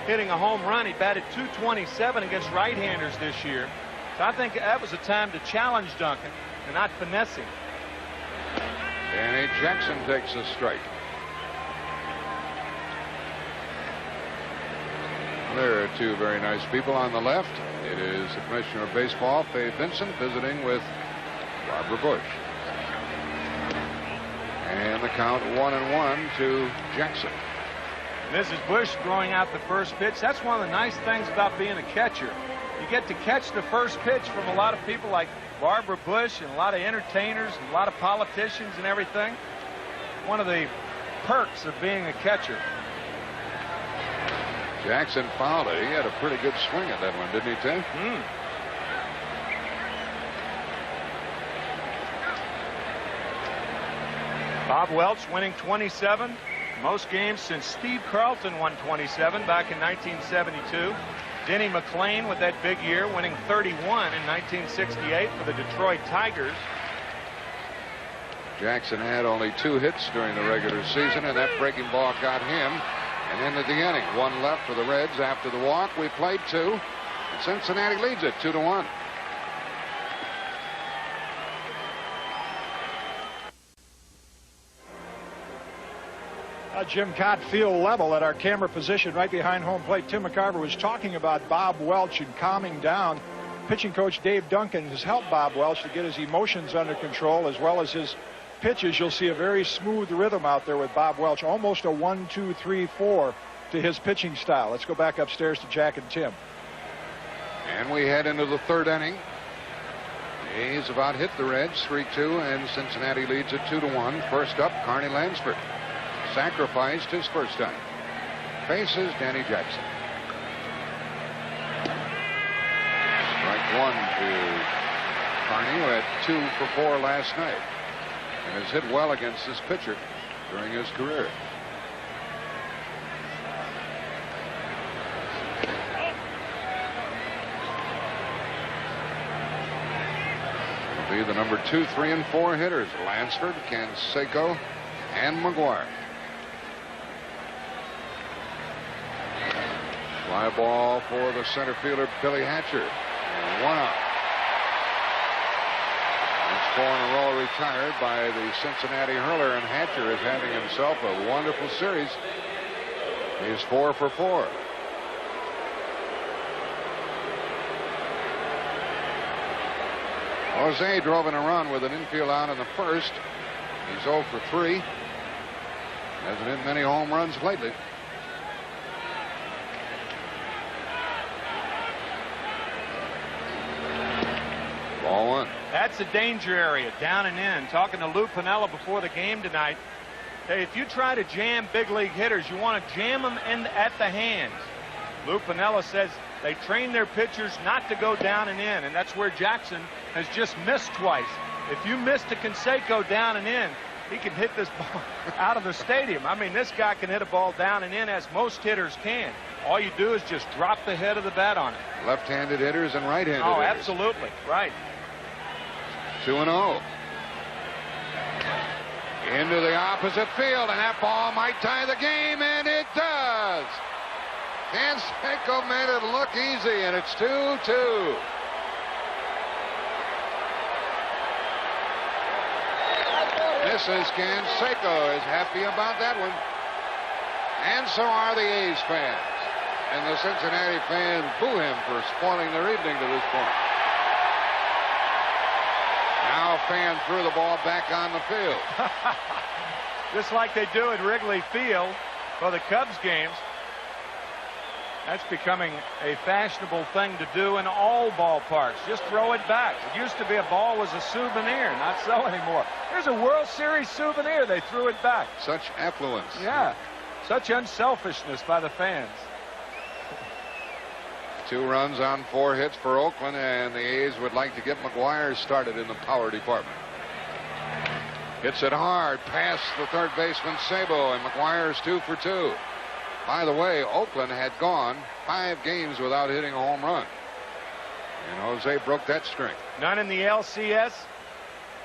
hitting a home run? He batted .227 against right-handers this year. So I think that was a time to challenge Duncan and not finesse him. Danny Jackson takes a strike. There are 2 very nice people on the left. It is the Commissioner of Baseball, Fay Vincent, visiting with Barbara Bush. And the count 1-1 to Jackson. Mrs. Bush throwing out the first pitch. That's one of the nice things about being a catcher. You get to catch the first pitch from a lot of people like Barbara Bush and a lot of entertainers and a lot of politicians and everything. One of the perks of being a catcher. Jackson fouled it. He had a pretty good swing at that one, didn't he, Tim? Bob Welch winning 27. Most games since Steve Carlton won 27 back in 1972. Denny McLain with that big year, winning 31 in 1968 for the Detroit Tigers. Jackson had only 2 hits during the regular season, and that breaking ball got him. And into the inning, 1 left for the Reds after the walk. We played 2, and Cincinnati leads it 2-1. Jim Cott field level at our camera position right behind home plate. Tim McCarver was talking about Bob Welch and calming down. Pitching coach Dave Duncan has helped Bob Welch to get his emotions under control as well as his pitches. You'll see a very smooth rhythm out there with Bob Welch, almost a 1-2-3-4 to his pitching style. Let's go back upstairs to Jack and Tim. And we head into the 3rd inning. The A's about hit the Reds 3-2, and Cincinnati leads it 2-1. First up, Carney Lansford. Sacrificed his first time. Faces Danny Jackson. Strike 1 to Carney, who had 2 for 4 last night, and has hit well against this pitcher during his career. It'll be the number 2, 3, and 4 hitters: Lansford, Canseco, and McGuire. Fly ball for the center fielder, Billy Hatcher. 1 out. That's 4 in a row retired by the Cincinnati hurler, and Hatcher is having himself a wonderful series. He's 4 for 4. Jose drove in a run with an infield out in the first. He's 0 for 3. Hasn't hit many home runs lately. Ball 1. That's a danger area, down and in. Talking to Lou Piniella before the game tonight. Hey, if you try to jam big league hitters, you want to jam them in at the hands. Lou Piniella says they train their pitchers not to go down and in, and that's where Jackson has just missed twice. If you miss to Canseco down and in, he can hit this ball out of the stadium. I mean, this guy can hit a ball down and in, as most hitters can. All you do is just drop the head of the bat on it. Left-handed hitters and right-handed hitters. Oh, absolutely. Right. 2-0. Into the opposite field, and that ball might tie the game, and it does. Canseco made it look easy, and it's 2-2. Mrs. Canseco is happy about that one. And so are the A's fans. And the Cincinnati fans boo him for spoiling their evening to this point. Now fan threw the ball back on the field. Just like they do at Wrigley Field for the Cubs games. That's becoming a fashionable thing to do in all ballparks. Just throw it back. It used to be a ball was a souvenir, not so anymore. Here's a World Series souvenir. They threw it back. Such affluence. Yeah, such unselfishness by the fans. 2 runs on 4 hits for Oakland, and the A's would like to get McGuire started in the power department. Hits it hard past the third baseman Sabo, and McGuire's 2 for 2. By the way, Oakland had gone 5 games without hitting a home run, and Jose broke that streak. None in the LCS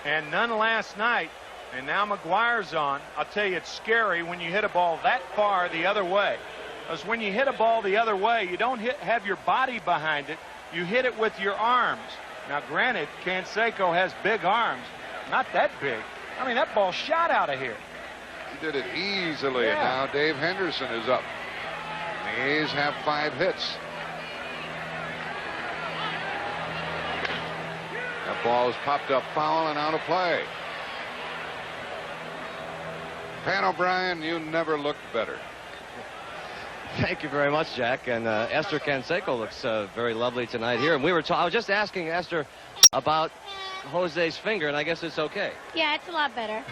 and none last night, and now McGuire's on. I'll tell you, it's scary when you hit a ball that far the other way, because when you hit a ball the other way, you don't have your body behind it, you hit it with your arms. Now granted, Canseco has big arms, not that big. I mean, that ball shot out of here. He did it easily, and now Dave Henderson is up. The A's have 5 hits. That ball is popped up foul and out of play. Pat O'Brien, you never looked better. Thank you very much, Jack. And Esther Canseco looks very lovely tonight here. And I was just asking Esther about Jose's finger, and I guess it's okay. Yeah, it's a lot better.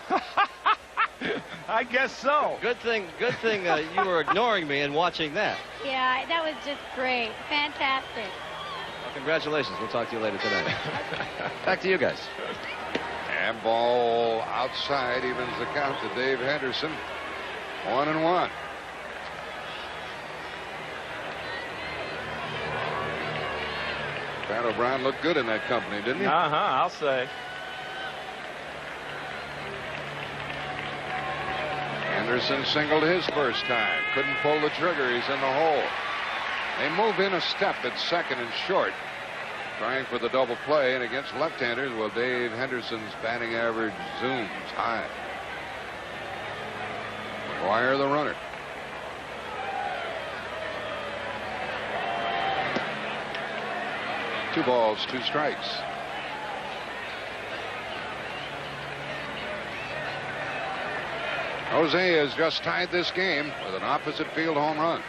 I guess so. Good thing you were ignoring me and watching that. Yeah, that was just great. Fantastic. Well, congratulations. We'll talk to you later tonight. Back to you guys. And ball outside evens the count to Dave Henderson. 1-1. Pat O'Brien looked good in that company, didn't he? I'll say. Anderson singled his first time. Couldn't pull the trigger. He's in the hole. They move in a step at second and short, trying for the double play, and against left-handers, well, Dave Henderson's batting average zooms high. McGuire the runner. Two balls, 2 strikes. Jose has just tied this game with an opposite field home run.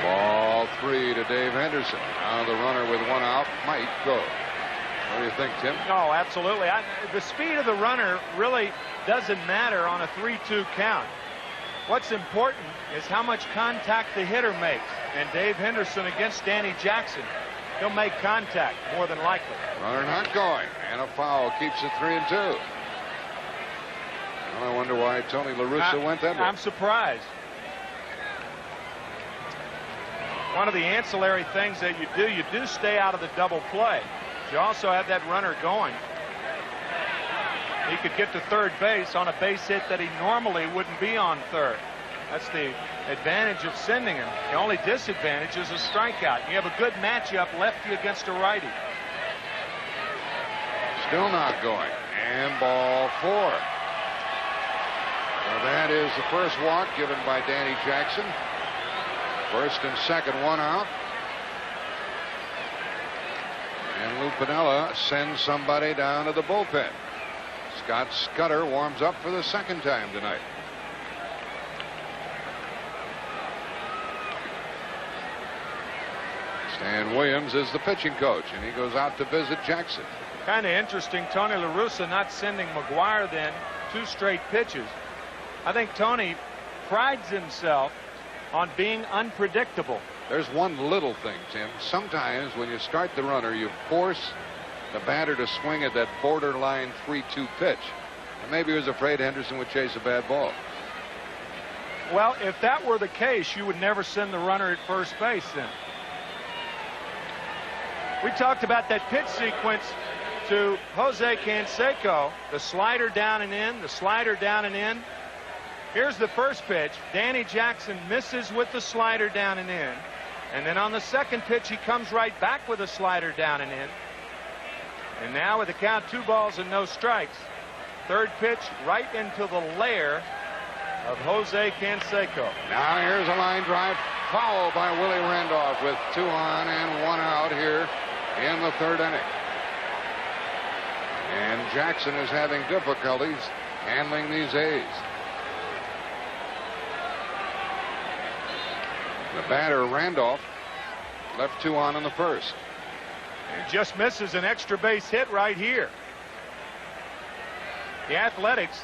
Ball 3 to Dave Henderson. Now the runner with 1 out might go. What do you think, Tim? No, absolutely. The speed of the runner really doesn't matter on a 3-2 count. What's important is how much contact the hitter makes. And Dave Henderson against Danny Jackson, he'll make contact more than likely. Runner not going, and a foul keeps it 3-2. Well, I wonder why Tony La Russa went that way. I'm surprised. One of the ancillary things that you do stay out of the double play. You also have that runner going. He could get to third base on a base hit that he normally wouldn't be on third. That's the advantage of sending him. The only disadvantage is a strikeout. You have a good matchup, lefty against a righty. Still not going. And ball 4. Well, that is the first walk given by Danny Jackson. First and second, 1 out. And Lou Piniella sends somebody down to the bullpen. Scott Scudder warms up for the second time tonight. Stan Williams is the pitching coach, and he goes out to visit Jackson. Kind of interesting, Tony La Russa not sending McGuire then 2 straight pitches. I think Tony prides himself on being unpredictable. There's one little thing, Tim. Sometimes when you start the runner, you force the batter to swing at that borderline 3-2 pitch. And maybe he was afraid Henderson would chase a bad ball. Well, if that were the case, you would never send the runner at first base then. We talked about that pitch sequence to Jose Canseco. The slider down and in, the slider down and in. Here's the first pitch. Danny Jackson misses with the slider down and in. And then on the second pitch, he comes right back with a slider down and in. And now with the count 2 balls and no strikes, third pitch right into the lair of Jose Canseco. Now here's a line drive foul by Willie Randolph with 2 on and 1 out here in the third inning. And Jackson is having difficulties handling these A's. The batter, Randolph, left 2 on in the first. And just misses an extra base hit right here. The Athletics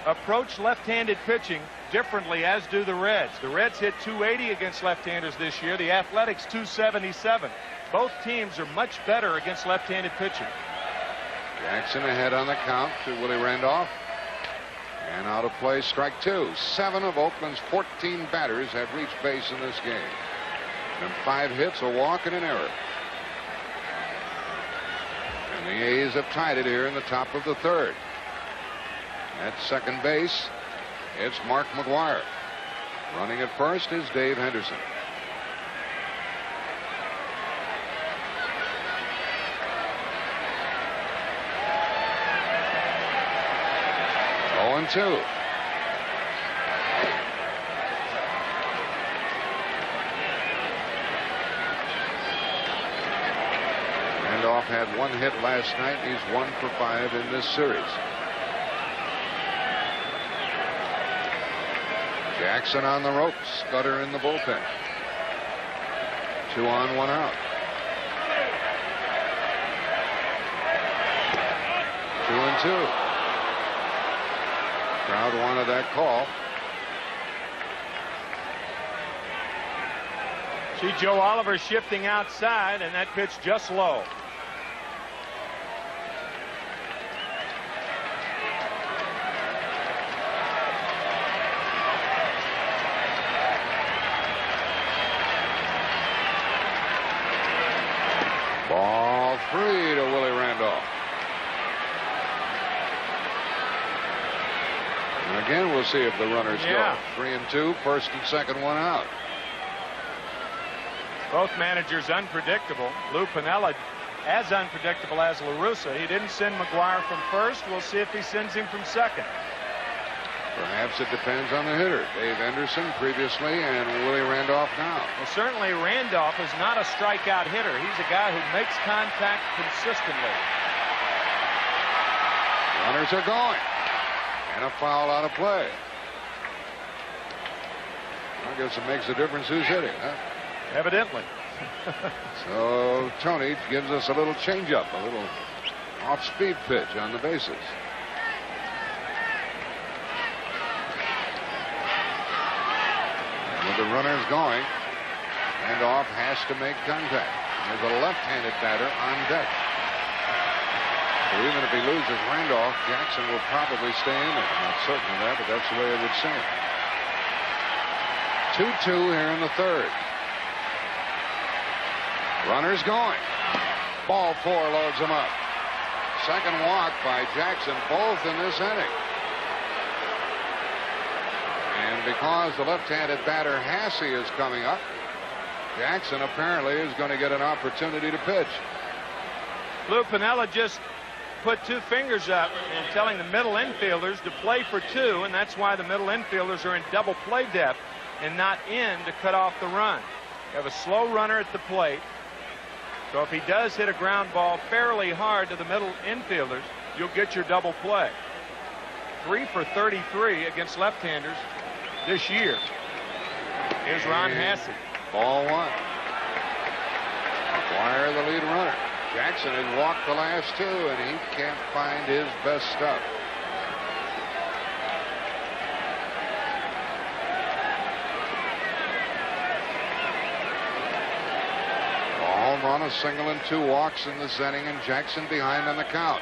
approach left-handed pitching differently, as do the Reds. The Reds hit .280 against left-handers this year. The Athletics .277. Both teams are much better against left-handed pitching. Jackson ahead on the count to Willie Randolph. And out of play, strike 2. 7 of Oakland's 14 batters have reached base in this game. And 5 hits, a walk, and an error. And the A's have tied it here in the top of the third. At second base, it's Mark McGwire. Running at first is Dave Henderson. And 2. Randolph had 1 hit last night. He's 1 for 5 in this series. Jackson on the ropes. Scudder in the bullpen. 2 on, 1 out. 2 and 2. Crowd wanted that call. See Joe Oliver shifting outside, and that pitch just low. Ball 3 to Willie Randolph. And again, we'll see if the runners go. 3 and 2, first and second, 1 out. Both managers unpredictable. Lou Piniella as unpredictable as La Russa. He didn't send McGwire from first. We'll see if he sends him from second. Perhaps it depends on the hitter. Dave Henderson previously and Willie Randolph now. Well, certainly Randolph is not a strikeout hitter. He's a guy who makes contact consistently. Runners are going. And a foul out of play. I guess it makes a difference who's hitting, huh? Evidently. So Tony gives us a little changeup, a little off-speed pitch on the bases. And with the runners going, Randolph has to make contact. There's a left-handed batter on deck. So even if he loses Randolph, Jackson will probably stay in it. I'm not certain of that, but that's the way it would seem. 2-2 here in the third. Runners going. Ball 4 loads him up. Second walk by Jackson, both in this inning. And because the left-handed batter Hasse is coming up, Jackson apparently is going to get an opportunity to pitch. Lou Piniella just put 2 fingers up and telling the middle infielders to play for 2, and that's why the middle infielders are in double play depth and not in to cut off the run. You have a slow runner at the plate, so if he does hit a ground ball fairly hard to the middle infielders, you'll get your double play. 3 for 33 against left-handers this year. Here's Ron Hasse. Ball 1. McGwire the lead runner. Jackson has walked the last 2, and he can't find his best stuff. A home run, a single, and 2 walks in this inning, and Jackson behind on the count.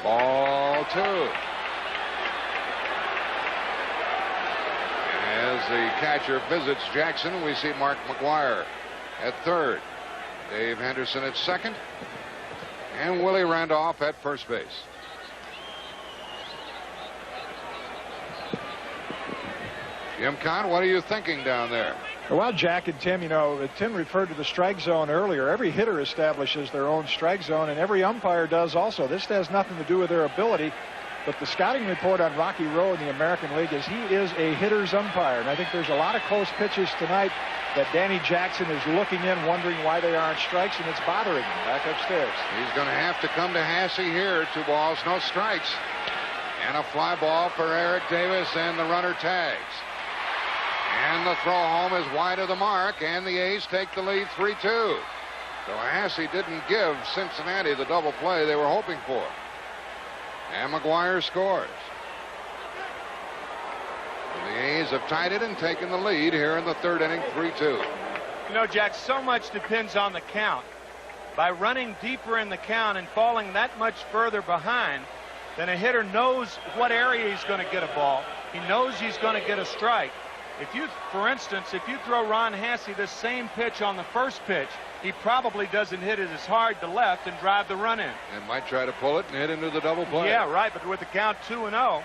Ball 2. As the catcher visits Jackson, we see Mark McGwire at third. Dave Henderson at second, and Willie Randolph at first base. Jim Kahn, what are you thinking down there? Well, Jack and Tim, you know, Tim referred to the strike zone earlier. Every hitter establishes their own strike zone, and every umpire does also. This has nothing to do with their ability, but the scouting report on Rocky Rowe in the American League is he is a hitter's umpire, and I think there's a lot of close pitches tonight that Danny Jackson is looking in, wondering why they aren't strikes, and it's bothering him back upstairs. He's going to have to come to Hasse here. 2 balls, no strikes. And a fly ball for Eric Davis, and the runner tags. And the throw home is wide of the mark, and the A's take the lead 3-2. So Hasse didn't give Cincinnati the double play they were hoping for. And McGuire scores. And the A's have tied it and taken the lead here in the third inning, 3-2. You know, Jack, so much depends on the count. By running deeper in the count and falling that much further behind, then a hitter knows what area he's going to get a ball. He knows he's going to get a strike. If you, for instance, if you throw Ron Hasse this same pitch on the first pitch, he probably doesn't hit it as hard to left and drive the run in. And might try to pull it and hit into the double play. Yeah, right. But with the count 2-0,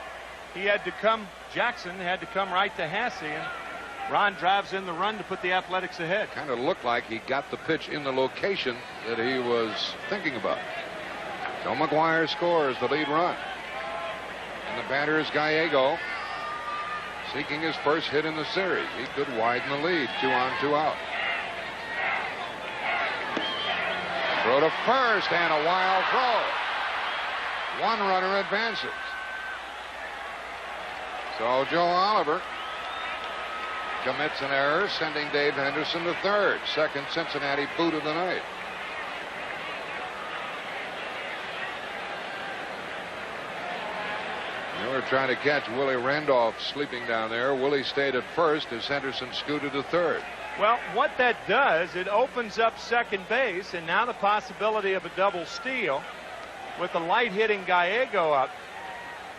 he had to come, Jackson had to come right to Hasse, and Ron drives in the run to put the Athletics ahead. Kind of looked like he got the pitch in the location that he was thinking about. So McGuire scores the lead run. And the batter is Gallego, seeking his first hit in the series. He could widen the lead, 2 on, 2 out. Throw to first, and a wild throw. One runner advances. So Joe Oliver commits an error, sending Dave Henderson to third. Second Cincinnati boot of the night. They were trying to catch Willie Randolph sleeping down there. Willie stayed at first as Henderson scooted to third. Well, what that does, it opens up second base, and now the possibility of a double steal with the light hitting Gallego up.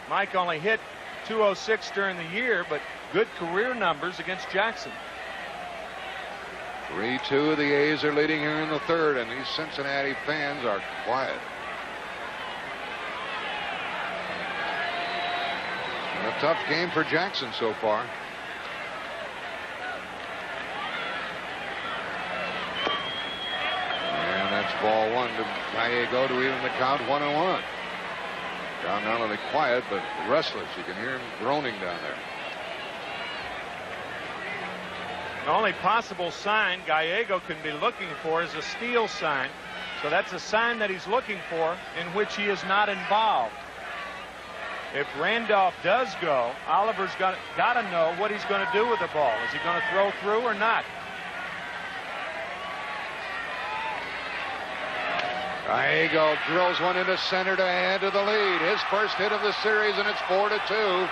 Mike only hit .206 during the year, but good career numbers against Jackson. 3-2, the A's are leading here in the third, and these Cincinnati fans are quiet. And a tough game for Jackson so far. And that's ball one to Gallego to even the count, 1-1. Down not only quiet, but restless. You can hear him groaning down there. The only possible sign Gallego can be looking for is a steal sign. So that's a sign that he's looking for in which he is not involved. If Randolph does go, Oliver's got to know what he's going to do with the ball. Is he going to throw through or not? Gallego drills one into center to add to the lead. His first hit of the series, and it's 4-2.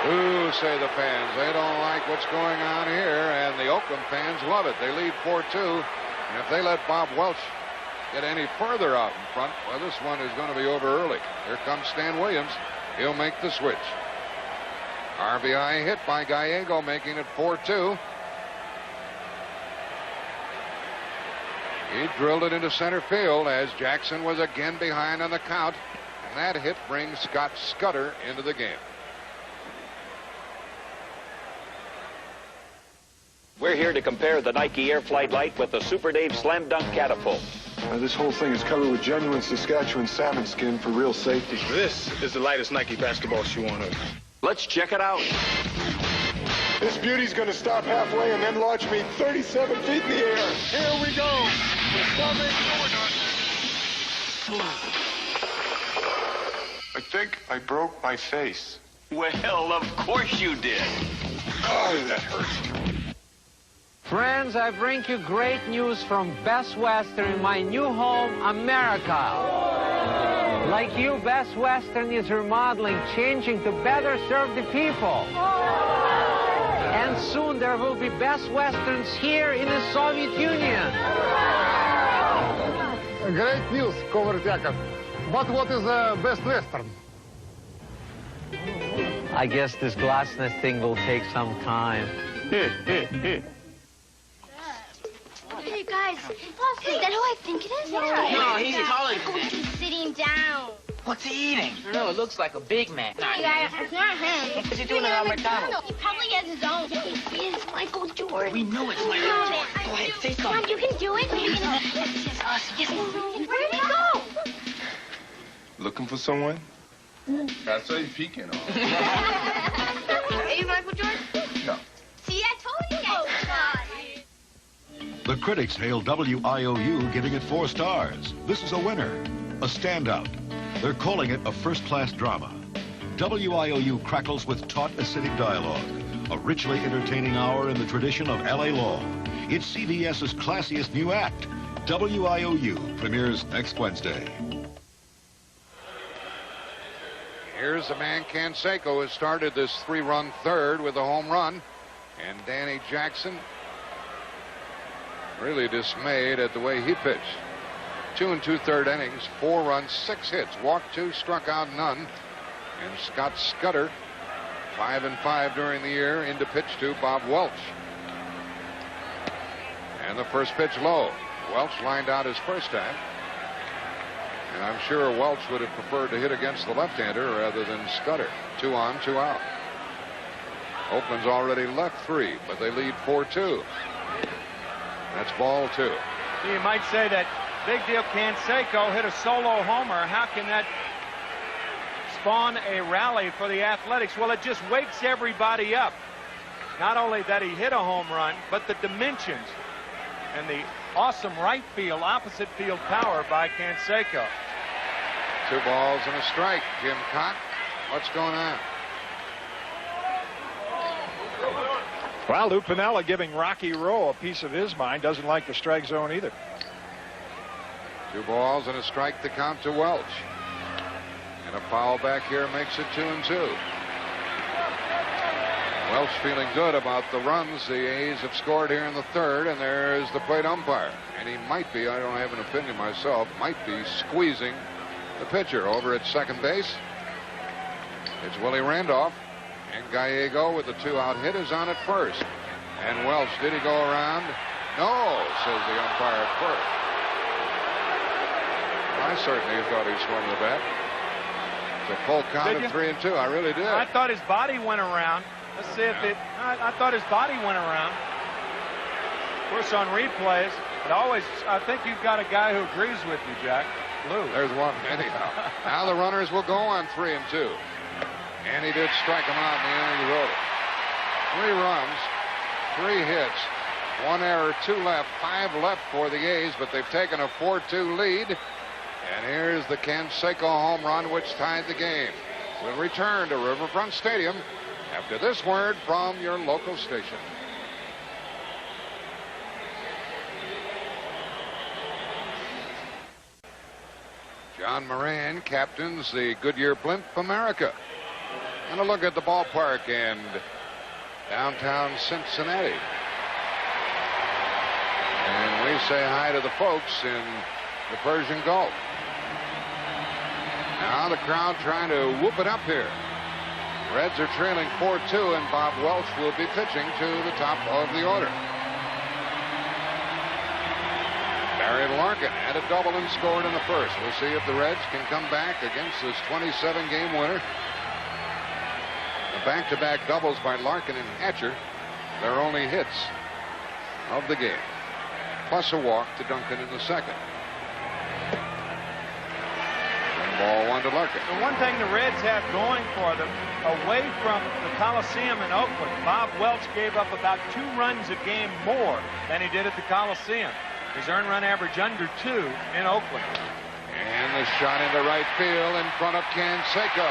Ooh, say the fans. They don't like what's going on here, and the Oakland fans love it. They lead 4-2, and if they let Bob Welch get any further out in front, well, this one is going to be over early. Here comes Stan Williams. He'll make the switch. RBI hit by Gallego, making it 4-2. He drilled it into center field as Jackson was again behind on the count, and that hit brings Scott Scudder into the game. We're here to compare the Nike Air Flight Lite with the Super Dave Slam Dunk Catapult. This whole thing is covered with genuine Saskatchewan salmon skin for real safety. This is the lightest Nike basketball shoe on earth. Let's check it out. This beauty's going to stop halfway and then launch me 37 feet in the air. Here we go. I think I broke my face. Well, of course you did. Oh, that hurts. Friends, I bring you great news from Best Western in my new home, America. Like you, Best Western is remodeling, changing to better serve the people. And soon there will be Best Westerns here in the Soviet Union. Great news, Comrade Yakov. But what is Best Western? I guess this Glasnost thing will take some time. Hey, guys, is that who I think it is? No, he's taller than that. He's sitting down. What's he eating? I don't know, it looks like a Big Mac. Hey, guys, it's not him. What's he doing at McDonald's? He probably has his own. It's Michael Jordan. We know it's Michael Jordan. Go ahead, say something. Come on, you can do it. Yes, us. Yes. Where did he go? Looking for someone? I saw you peeking on. Are you Michael Jordan? No. See, I told you guys. Oh, God. The critics hail WIOU, giving it 4 stars. This is a winner, a standout. They're calling it a first-class drama. WIOU crackles with taut, acidic dialogue, a richly entertaining hour in the tradition of L.A. Law. It's CBS's classiest new act. WIOU premieres next Wednesday. Here's the man Canseco has started this 3-run third with a home run. And Danny Jackson really dismayed at the way he pitched. 2 2/3 innings, 4 runs, 6 hits, walked 2, struck out none. And Scott Scudder, 5 5 during the year, into pitch to Bob Welch. And the first pitch low. Welch lined out his first time. And I'm sure Welch would have preferred to hit against the left-hander rather than Scudder. 2 on, 2 out. Oakland's already left 3, but they lead 4-2. That's ball 2. You might say that big deal Canseco hit a solo homer. How can that spawn a rally for the Athletics? Well, it just wakes everybody up. Not only that he hit a home run, but the dimensions and the awesome right field, opposite field power by Canseco. 2 balls and a strike. Jim Cott, what's going on? Well, Lou Piniella giving Rocky Rowe a piece of his mind. Doesn't like the strike zone either. 2 balls and a strike to count to Welch. And a foul back here makes it 2-2. Welch feeling good about the runs the A's have scored here in the third, and there's the plate umpire. And he might be, I don't have an opinion myself, might be squeezing the pitcher over at second base. It's Willie Randolph. And Gallego with the 2-out hit is on at first. And Welch, did he go around? No, says the umpire at first. I certainly thought he swung the bat. It's a full count of 3-2. I really did. I thought his body went around. Let's see if it. I thought his body went around. Of course, on replays, it always. I think you've got a guy who agrees with you, Jack. Lou. There's one. Anyhow, now the runners will go on 3-2. And he did strike him out in the end of the order. 3 runs, 3 hits, 1 error, 2 left, 5 left for the A's, but they've taken a 4-2 lead. And here's the Canseco home run, which tied the game. We'll return to Riverfront Stadium after this word from your local station. John Moran captains the Goodyear Blimp America. And a look at the ballpark and downtown Cincinnati. And we say hi to the folks in the Persian Gulf. Now the crowd trying to whoop it up here. Reds are trailing 4-2, and Bob Welch will be pitching to the top of the order. Barry Larkin had a double and scored in the first. We'll see if the Reds can come back against this 27-game winner. The back-to-back doubles by Larkin and Hatcher, their only hits of the game, plus a walk to Duncan in the second. And ball 1 to Larkin. The one thing the Reds have going for them, away from the Coliseum in Oakland, Bob Welch gave up about 2 runs a game more than he did at the Coliseum. His earned run average under 2 in Oakland. And the shot into right field in front of Canseco.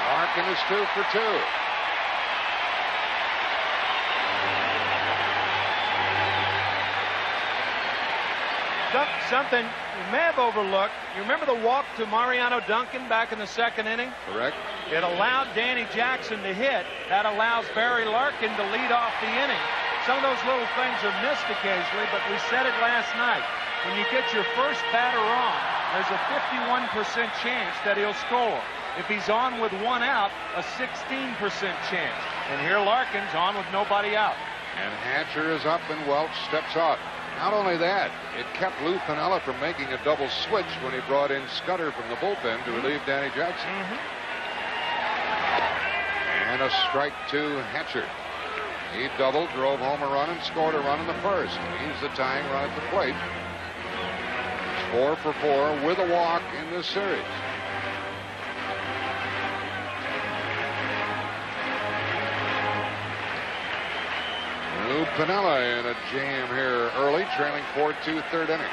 Larkin is 2 for 2. Something you may have overlooked. You remember the walk to Mariano Duncan back in the second inning? Correct. It allowed Danny Jackson to hit. That allows Barry Larkin to lead off the inning. Some of those little things are missed occasionally, but we said it last night. When you get your first batter on, there's a 51% chance that he'll score. If he's on with 1 out, a 16% chance. And here Larkin's on with nobody out. And Hatcher is up and Welch steps out. Not only that, it kept Lou Piniella from making a double switch when he brought in Scudder from the bullpen to relieve Danny Jackson. And a strike to Hatcher. He doubled, drove home a run, and scored a run in the first. He's the tying run at the plate. 4 for 4 with a walk in this series. Lou Piniella in a jam here early, trailing 4-2 third inning.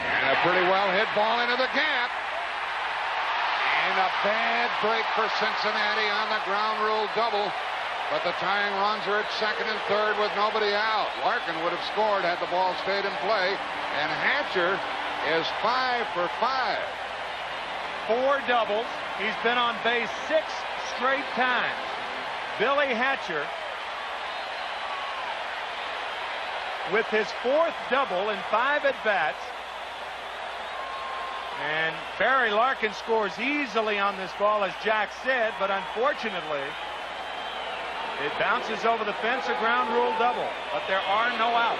And a pretty well hit ball into the gap. And a bad break for Cincinnati on the ground rule double. But the tying runs are at second and third with nobody out. Larkin would have scored had the ball stayed in play. And Hatcher is 5 for 5. 4 doubles. He's been on base 6 straight times. Billy Hatcher with his 4th double in 5 at-bats. And Barry Larkin scores easily on this ball, as Jack said, but unfortunately, it bounces over the fence, a ground rule double, but there are no outs.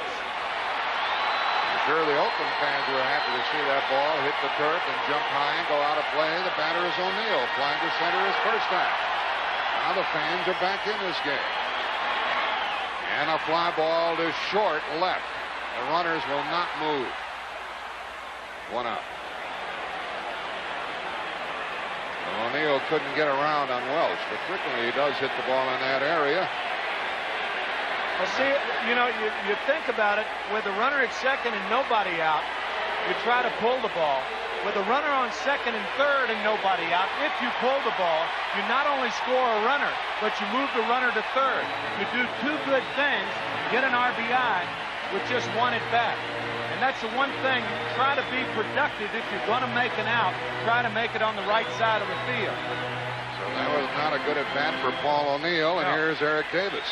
I'm sure the Oakland fans were happy to see that ball hit the turf and jump high and go out of play. The batter is O'Neill, flying to center his first time. Now the fans are back in this game. And a fly ball to short left. The runners will not move. 1 out. O'Neill couldn't get around on Welch, but frequently he does hit the ball in that area. Well, see, you know, you think about it, with a runner at second and nobody out, you try to pull the ball. With a runner on second and third and nobody out, if you pull the ball, you not only score a runner, but you move the runner to third. You do 2 good things, get an RBI with just 1 at bat. And that's the one thing, try to be productive. If you're going to make an out, try to make it on the right side of the field. So that was not a good at bat for Paul O'Neill, and here's Eric Davis.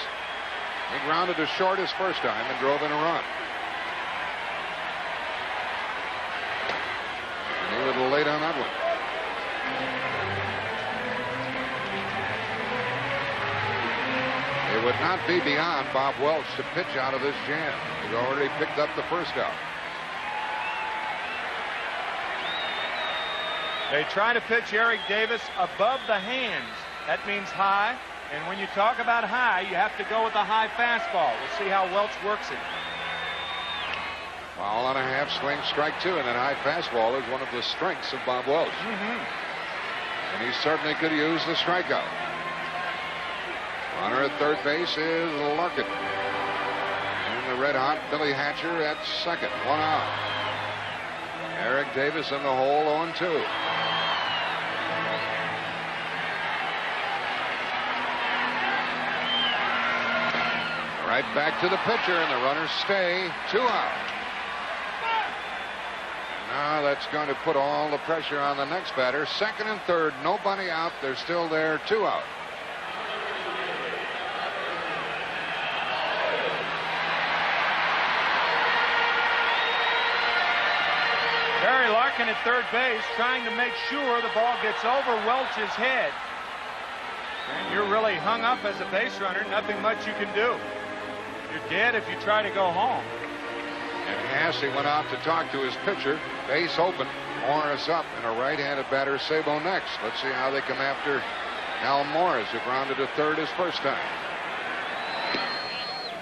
He grounded to short his first time and drove in a run. And he was a little late on that one. It would not be beyond Bob Welch to pitch out of this jam. He's already picked up the first out. They try to pitch Eric Davis above the hands. That means high. And when you talk about high, you have to go with a high fastball. We'll see how Welch works it. Foul on a half swing, strike 2, and that high fastball is one of the strengths of Bob Welch. And he certainly could use the strikeout. Runner at third base is Larkin. And the red-hot Billy Hatcher at second. 1 out. Eric Davis in the hole, 0-2. Right back to the pitcher, and the runners stay. 2 out. Now that's going to put all the pressure on the next batter. Second and third, nobody out. They're still there, 2 out. Barry Larkin at third base, trying to make sure the ball gets over Welch's head. And you're really hung up as a base runner. Nothing much you can do. You're dead if you try to go home. And Hasse went out to talk to his pitcher. Base open. Morris up, and a right-handed batter, Sabo next. Let's see how they come after Al Morris, who grounded to third his first time.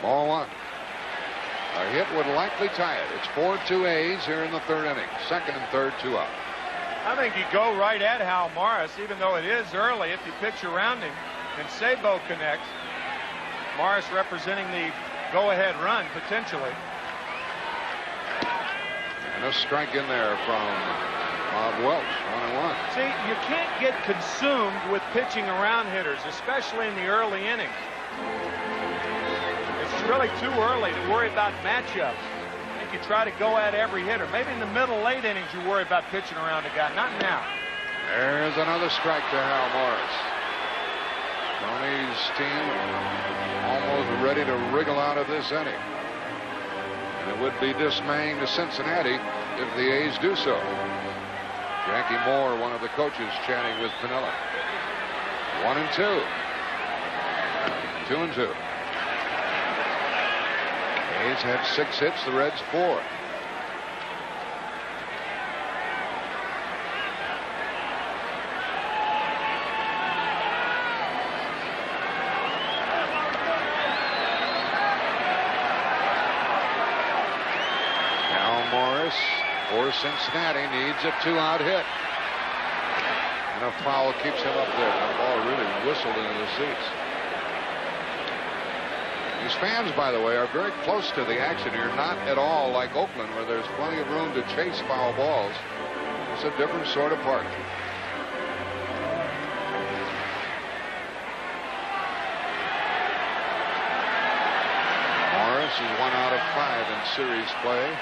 Ball 1. A hit would likely tie it. It's 4-2 A's here in the third inning. Second and third, 2 out. I think you go right at Hal Morris, even though it is early, if you pitch around him and Sabo connects. Morris representing the go-ahead run, potentially. And a strike in there from Bob Welch, 1-1. See, you can't get consumed with pitching around hitters, especially in the early innings. It's really too early to worry about matchups. I think you try to go at every hitter. Maybe in the middle, late innings, you worry about pitching around a guy. Not now. There's another strike to Hal Morris. Tony's team almost ready to wriggle out of this inning. And it would be dismaying to Cincinnati if the A's do so. Jackie Moore, one of the coaches, chatting with Piniella. 1-2. 2-2. A's had 6 hits, the Reds 4. For Cincinnati needs a 2-out hit. And a foul keeps him up there. That ball really whistled into the seats. These fans, by the way, are very close to the action here. Not at all like Oakland, where there's plenty of room to chase foul balls. It's a different sort of park. Morris is 1 out of 5 in series play.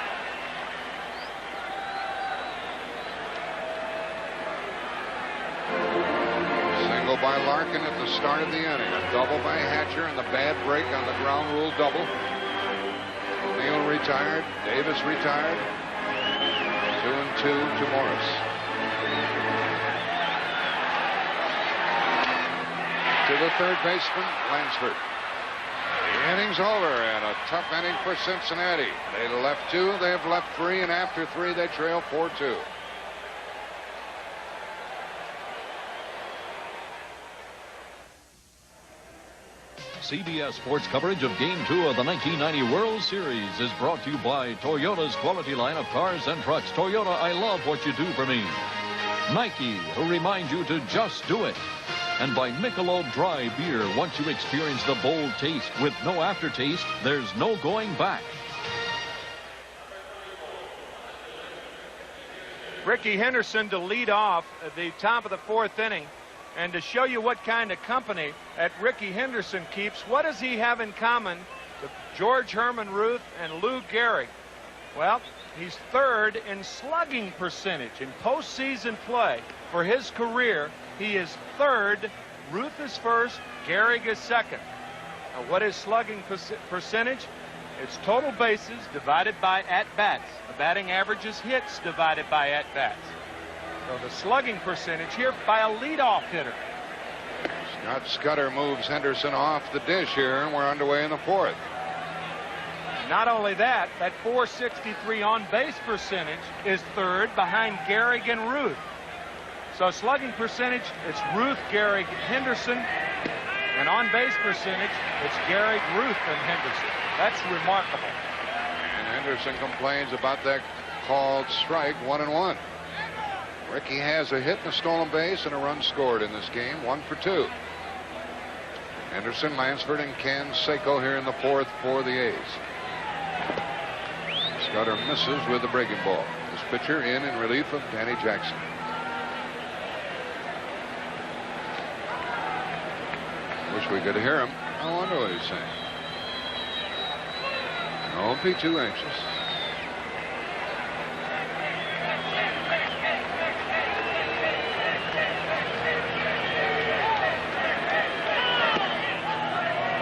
Single by Larkin at the start of the inning. A double by Hatcher and the bad break on the ground rule double. Neal retired. Davis retired. 2-2 to Morris. To the third baseman, Lansford. The inning's over, and a tough inning for Cincinnati. They left 2, they have left 3, and after 3 they trail 4-2. CBS Sports coverage of Game 2 of the 1990 World Series is brought to you by Toyota's quality line of cars and trucks. Toyota, I love what you do for me. Nike, who reminds you to just do it. And by Michelob Dry Beer. Once you experience the bold taste with no aftertaste, there's no going back. Rickey Henderson to lead off at the top of the 4th inning. And to show you what kind of company that Rickey Henderson keeps, what does he have in common with George Herman Ruth and Lou Gehrig? Well, he's 3rd in slugging percentage in postseason play. For his career, he is 3rd. Ruth is 1st. Gehrig is 2nd. Now, what is slugging percentage? It's total bases divided by at-bats. The batting average is hits divided by at-bats. So the slugging percentage here by a leadoff hitter. Scott Scudder moves Henderson off the dish here, and we're underway in the 4th. Not only that, that .463 on-base percentage is 3rd behind Gehrig and Ruth. So slugging percentage, it's Ruth, Gehrig, Henderson. And on-base percentage, it's Gehrig, Ruth, and Henderson. That's remarkable. And Henderson complains about that called strike, 1-1. Rickey has a hit and a stolen base and a run scored in this game, 1 for 2. Henderson, Lansford, and Canseco here in the 4th for the A's. Scudder misses with the breaking ball. This pitcher in relief of Danny Jackson. Wish we could hear him. I wonder what he's saying. Don't be too anxious.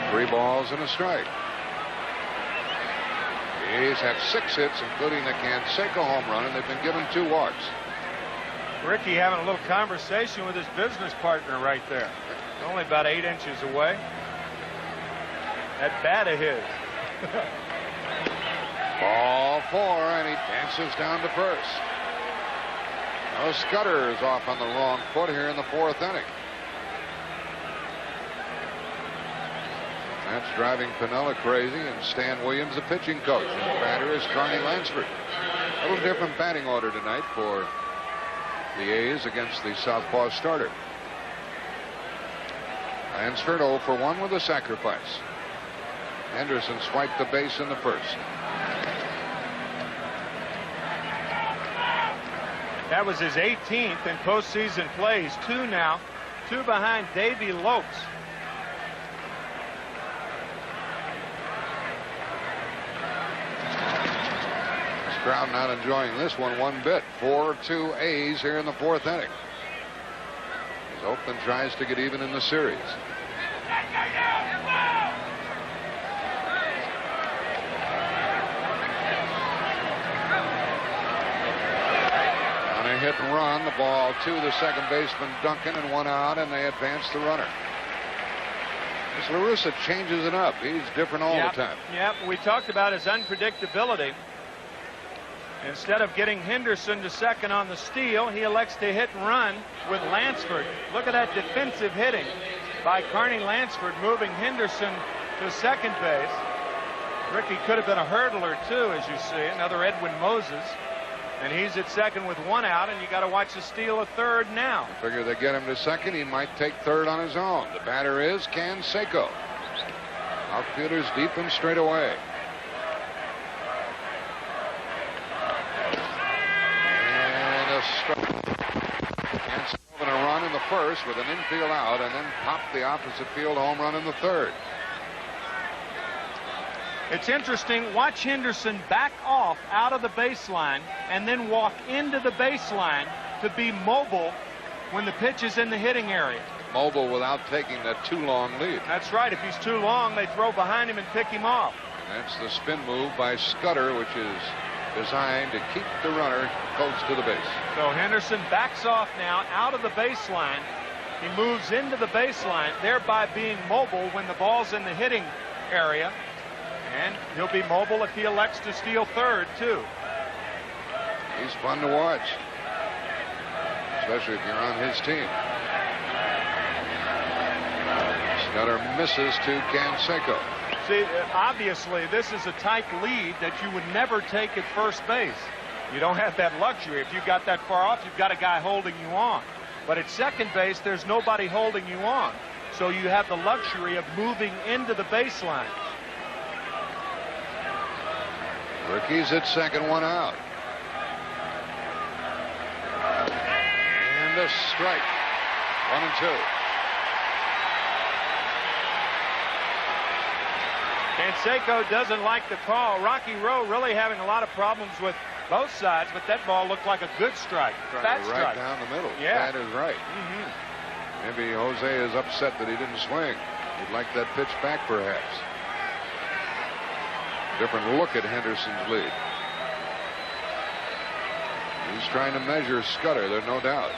Three balls and a strike. The A's have 6 hits, including the Canseco home run, and they've been given 2 walks. Rickey having a little conversation with his business partner right there. Only about 8 inches away. That bat of his. Ball 4, and he dances down to first. Now Scudder is off on the wrong foot here in the 4th inning. That's driving Piniella crazy, and Stan Williams, the pitching coach. And the batter is Carney Lansford. A little different batting order tonight for the A's against the southpaw starter. Lansford 0 for 1 with a sacrifice. Henderson swiped the base in the 1st. That was his 18th in postseason play. He's 2 now, 2 behind Davey Lopes. Crowd not enjoying this one bit. 4-2 A's here in the 4th inning. As Oakland tries to get even in the series. On a hit and run, the ball to the second baseman Duncan, and 1 out, and they advance the runner. As La Russa changes it up, he's different all the time. Yep, we talked about his unpredictability. Instead of getting Henderson to second on the steal, he elects to hit and run with Lansford. Look at that defensive hitting by Carney Lansford, moving Henderson to second base. Rickey could have been a hurdler too, as you see. Another Edwin Moses. And he's at second with 1 out, and you got to watch the steal of third now. I figure they get him to second. He might take third on his own. The batter is Canseco. Outfielders deep and straight away. And a strike. Canseco going to run in the first with an infield out, and then pop the opposite field home run in the third. It's interesting. Watch Henderson back off out of the baseline and then walk into the baseline to be mobile when the pitch is in the hitting area. Mobile without taking that too long lead. That's right. If he's too long, they throw behind him and pick him off. And that's the spin move by Scudder, which is designed to keep the runner close to the base. So Henderson backs off now out of the baseline. He moves into the baseline, thereby being mobile when the ball's in the hitting area. And he'll be mobile if he elects to steal third, too. He's fun to watch, especially if you're on his team. Scudder misses to Canseco. See, obviously, this is a tight lead that you would never take at first base. You don't have that luxury. If you got that far off, you've got a guy holding you on. But at second base, there's nobody holding you on. So you have the luxury of moving into the baseline. Ricky's at second, 1 out. And a strike. 1 and 2. Canseco doesn't like the call. Rocky Rowe really having a lot of problems with both sides, but that ball looked like a good strike. Fat Right strike. down the middle. Yeah. That is right. Maybe Jose is upset that he didn't swing. He'd like that pitch back, perhaps. Different look at Henderson's lead. He's trying to measure Scudder, there's no doubt.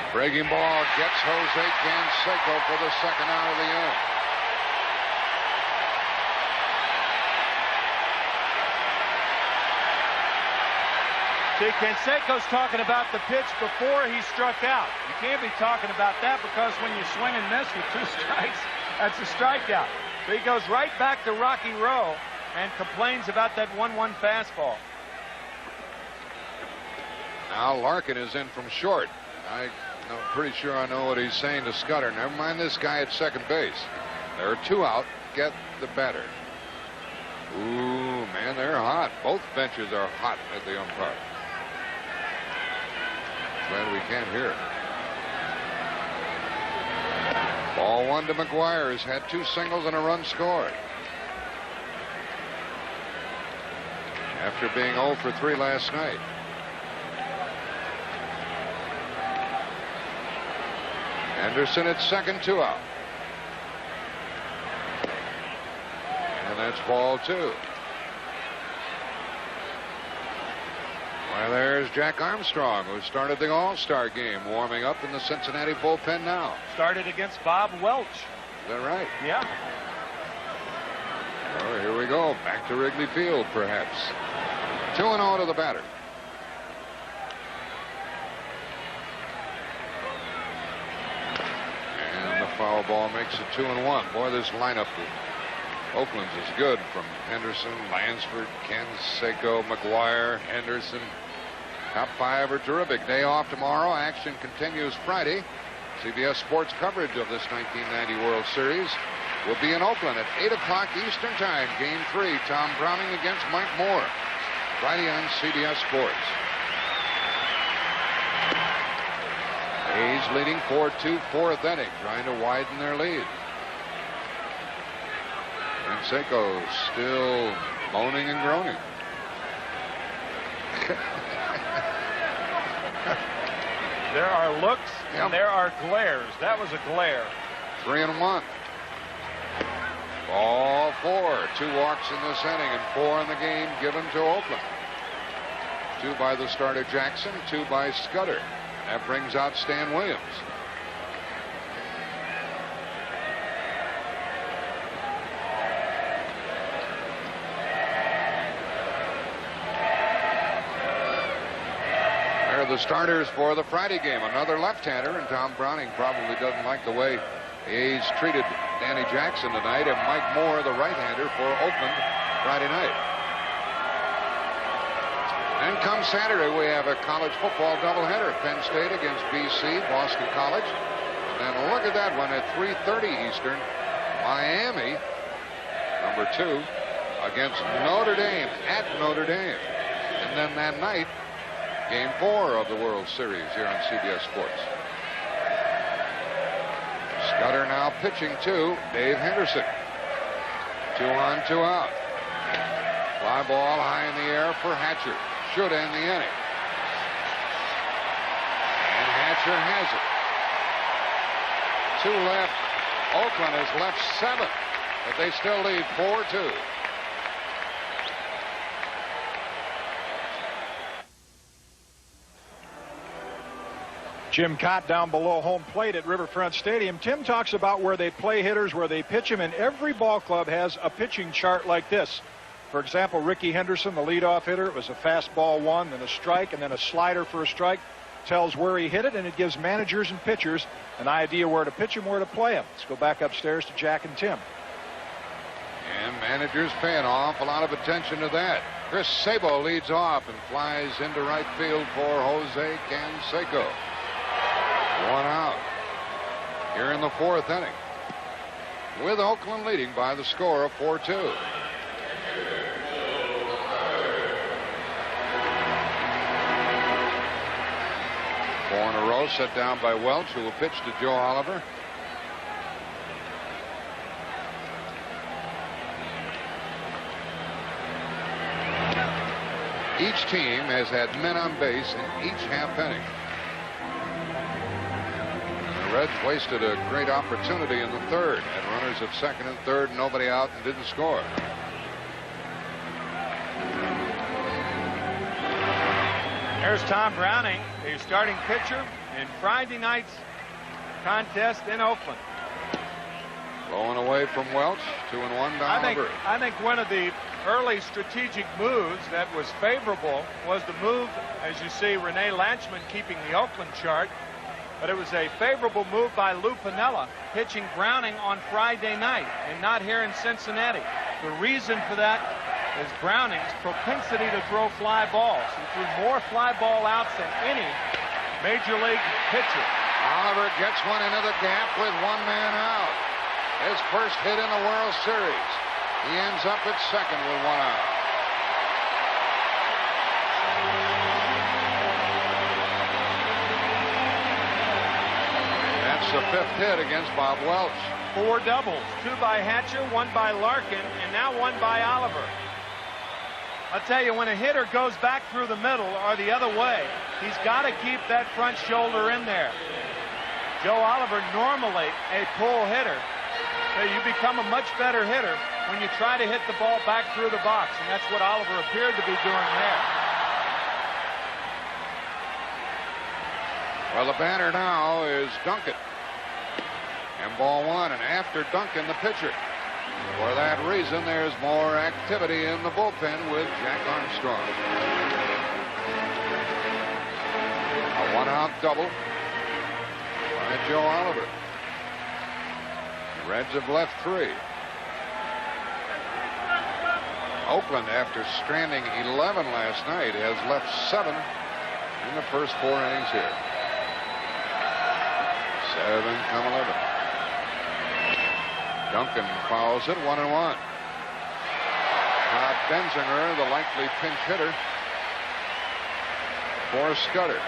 Breaking ball gets Jose Canseco for the second out of the inning. See, Canseco's talking about the pitch before he struck out. You can't be talking about that because when you swing and miss with 2 strikes, that's a strikeout. So he goes right back to Rocky Rowe and complains about that 1-1 fastball. Now Larkin is in from short. I'm pretty sure I know what he's saying to Scudder. Never mind this guy at second base. There are 2 out. Get the batter. Ooh, man, they're hot. Both benches are hot at the umpire. Glad we can't hear it. Ball 1 to McGuire, has had 2 singles and a run scored. After being 0 for 3 last night. Anderson at second, 2 out. And that's ball 2. Well, there's Jack Armstrong, who started the All-Star game, warming up in the Cincinnati bullpen now. Started against Bob Welch. Is that right? Yeah. Well, here we go. Back to Wrigley Field, perhaps. 2-0 to the batter. And the foul ball makes it 2-1. Boy, this lineup of Oakland's is good, from Henderson, Lansford, Canseco, McGuire, Henderson. Top 5 are terrific. Day off tomorrow. Action continues Friday. CBS Sports coverage of this 1990 World Series will be in Oakland at 8 o'clock Eastern Time. Game 3, Tom Browning against Mike Moore. Friday on CBS Sports. A's leading 4-2, 4th inning, trying to widen their lead. Canseco still moaning and groaning. There are looks and there are glares. That was a glare. 3-1. Ball 4. 2 walks in this inning and 4 in the game given to Oakland. 2 by the starter Jackson, 2 by Scudder. That brings out Stan Williams. The starters for the Friday game. Another left-hander, and Tom Browning probably doesn't like the way the A's treated Danny Jackson tonight, and Mike Moore, the right-hander for Oakland Friday night. And come Saturday, we have a college football doubleheader. Penn State against BC, Boston College. And then look at that one at 3:30 Eastern. Miami, number 2, against Notre Dame at Notre Dame. And then that night, Game 4 of the World Series here on CBS Sports. Scudder now pitching to Dave Henderson. 2 on, 2 out. Fly ball high in the air for Hatcher. Should end the inning. And Hatcher has it. 2 left. Oakland has left 7, but they still lead 4-2. Jim Cott down below home plate at Riverfront Stadium. Tim talks about where they play hitters, where they pitch them, and every ball club has a pitching chart like this. For example, Ricky Henderson, the leadoff hitter, it was a fastball 1, then a strike, and then a slider for a strike. Tells where he hit it, and it gives managers and pitchers an idea where to pitch him, where to play him. Let's go back upstairs to Jack and Tim. And managers pay an awful lot of attention to that. Chris Sabo leads off and flies into right field for Jose Canseco. 1 out here in the 4th inning, with Oakland leading by the score of 4-2. Four in a row set down by Welch, who will pitch to Joe Oliver. Each team has had men on base in each half inning. The Reds wasted a great opportunity in the 3rd. Had runners at 2nd and 3rd, nobody out, and didn't score. There's Tom Browning, the starting pitcher in Friday night's contest in Oakland. Blowing away from Welch, 2-1 to Oliver. I think one of the early strategic moves that was favorable was the move, as you see, Rene Lanchman keeping the Oakland chart. But it was a favorable move by Lou Piniella, pitching Browning on Friday night and not here in Cincinnati. The reason for that is Browning's propensity to throw fly balls. He threw more fly ball outs than any major league pitcher. Oliver gets one into the gap with 1 man out. His first hit in the World Series. He ends up at 2nd with 1 out. The 5th hit against Bob Welch. 4 doubles, 2 by Hatcher, 1 by Larkin, and now 1 by Oliver. I'll tell you, when a hitter goes back through the middle or the other way, he's got to keep that front shoulder in there. Joe Oliver, normally a pull hitter. So you become a much better hitter when you try to hit the ball back through the box, and that's what Oliver appeared to be doing there. Well, the batter now is Duncan. And ball 1, and after Duncan, the pitcher. For that reason, there's more activity in the bullpen with Jack Armstrong. A 1-out double by Joe Oliver. The Reds have left 3. Oakland, after stranding 11 last night, has left 7 in the first 4 innings here. 7 come 11. Duncan fouls it, 1-1. Todd Benzinger, the likely pinch hitter for Scudder.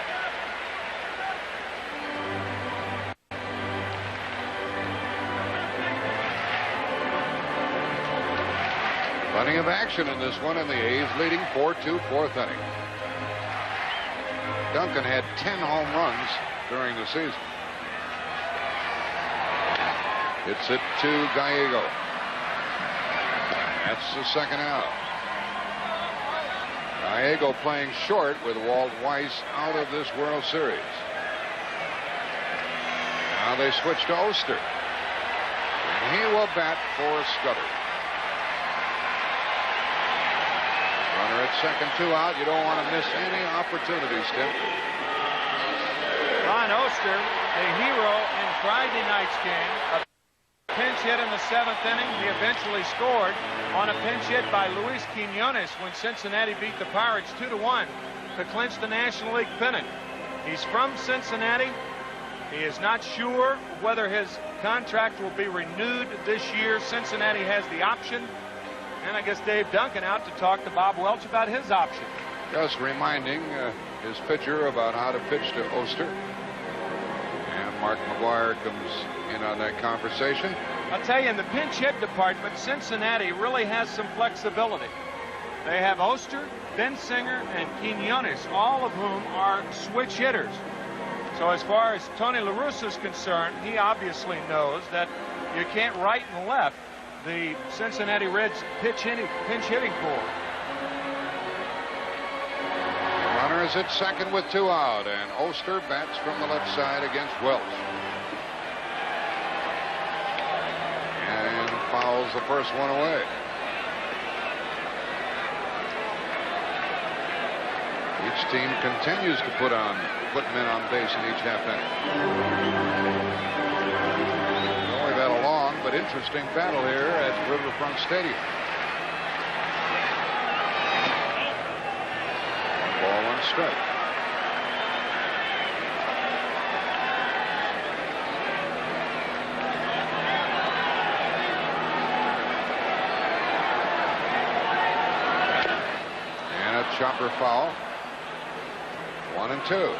Plenty of action in this one, and the A's leading 4-2, 4th inning. Duncan had 10 home runs during the season. It's it to Gallego. That's the 2nd out. Gallego playing short with Walt Weiss out of this World Series. Now they switch to Oster. And he will bat for Scudder. Runner at 2nd, 2 out. You don't want to miss any opportunities, Tim. Ron Oster, a hero in Friday night's game. pinch hit in the 7th inning. He eventually scored on a pinch hit by Luis Quiñones when Cincinnati beat the Pirates 2-1 to clinch the National League pennant. He's from Cincinnati. He is not sure whether his contract will be renewed this year. Cincinnati has the option. And I guess Dave Duncan out to talk to Bob Welch about his option. Just reminding his pitcher about how to pitch to Oster. And Mark McGuire comes in on that conversation. I'll tell you, in the pinch hit department, Cincinnati really has some flexibility. They have Oster, Bensinger, and Quiñones, all of whom are switch hitters. So as far as Tony La Russa is concerned, he obviously knows that you can't right and left the Cincinnati Reds pinch hitting core. Runner is at second with 2 out, and Oster bats from the left side against Welch. And fouls the first one away. Each team continues to put men on base in each half inning. Well, we've had a long but interesting battle here at Riverfront Stadium. 1 strike. And a chopper foul. 1-2.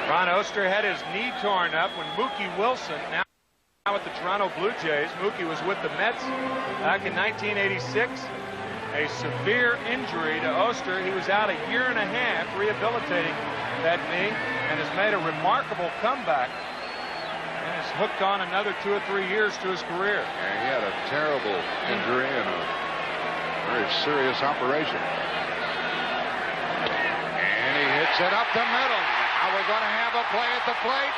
Ron Oster had his knee torn up when Mookie Wilson, now with the Toronto Blue Jays. Mookie was with the Mets back in 1986. A severe injury to Oster. He was out a year and a half rehabilitating that knee and has made a remarkable comeback and has hooked on another 2 or 3 years to his career. And he had a terrible injury and a very serious operation. And he hits it up the middle. Now we're going to have a play at the plate.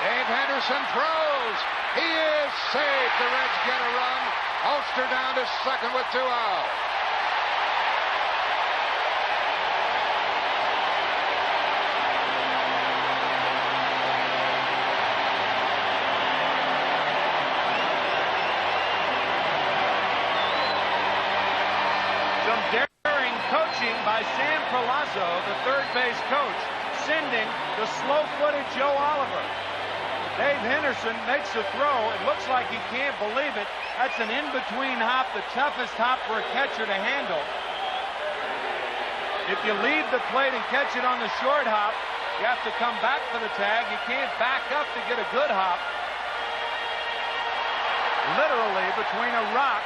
Dave Henderson throws. He is safe. The Reds get a run. Oster down to second with 2 out. Some daring coaching by Sam Palazzo, the third base coach, sending the slow-footed Joe Oliver. Dave Henderson makes a throw. It looks like he can't believe it. That's an in-between hop, the toughest hop for a catcher to handle. If you leave the plate and catch it on the short hop, you have to come back for the tag. You can't back up to get a good hop. Literally between a rock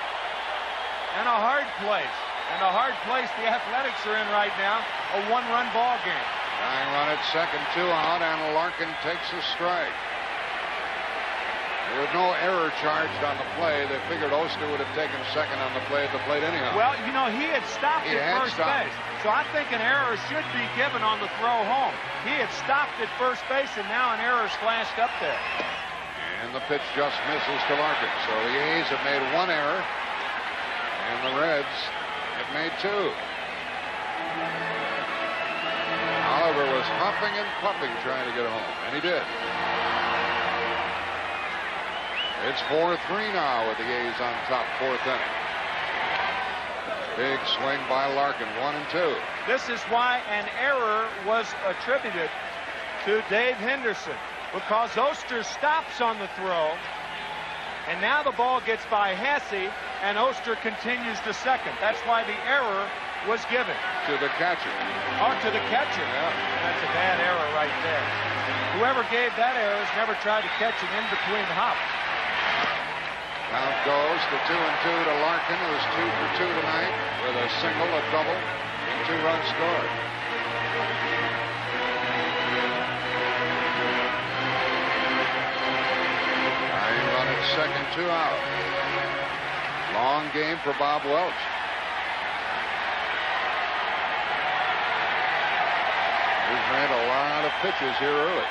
and a hard place. And the hard place the Athletics are in right now, a 1-run ball game. Tying run at second, 2 out, and Larkin takes a strike. There was no error charged on the play. They figured Oster would have taken second on the play at the plate anyhow. Well, you know, he had stopped at first base. So I think an error should be given on the throw home. He had stopped at first base, and now an error is flashed up there. And the pitch just misses to Larkin. So the A's have made 1 error, and the Reds have made 2. Oliver was huffing and puffing trying to get home, and he did. It's 4-3 now with the A's on top, 4th inning. Big swing by Larkin, 1-2. This is why an error was attributed to Dave Henderson, because Oster stops on the throw, and now the ball gets by Hesse, and Oster continues to second. That's why the error was given. To the catcher. Oh, to the catcher. Yeah. That's a bad error right there. Whoever gave that error has never tried to catch an in-between hop. Count goes to 2-2 to Larkin, who's 2 for 2 tonight with a single, a double, and 2 runs scored. Tying run at second, 2 out. Long game for Bob Welch. He's made a lot of pitches here early.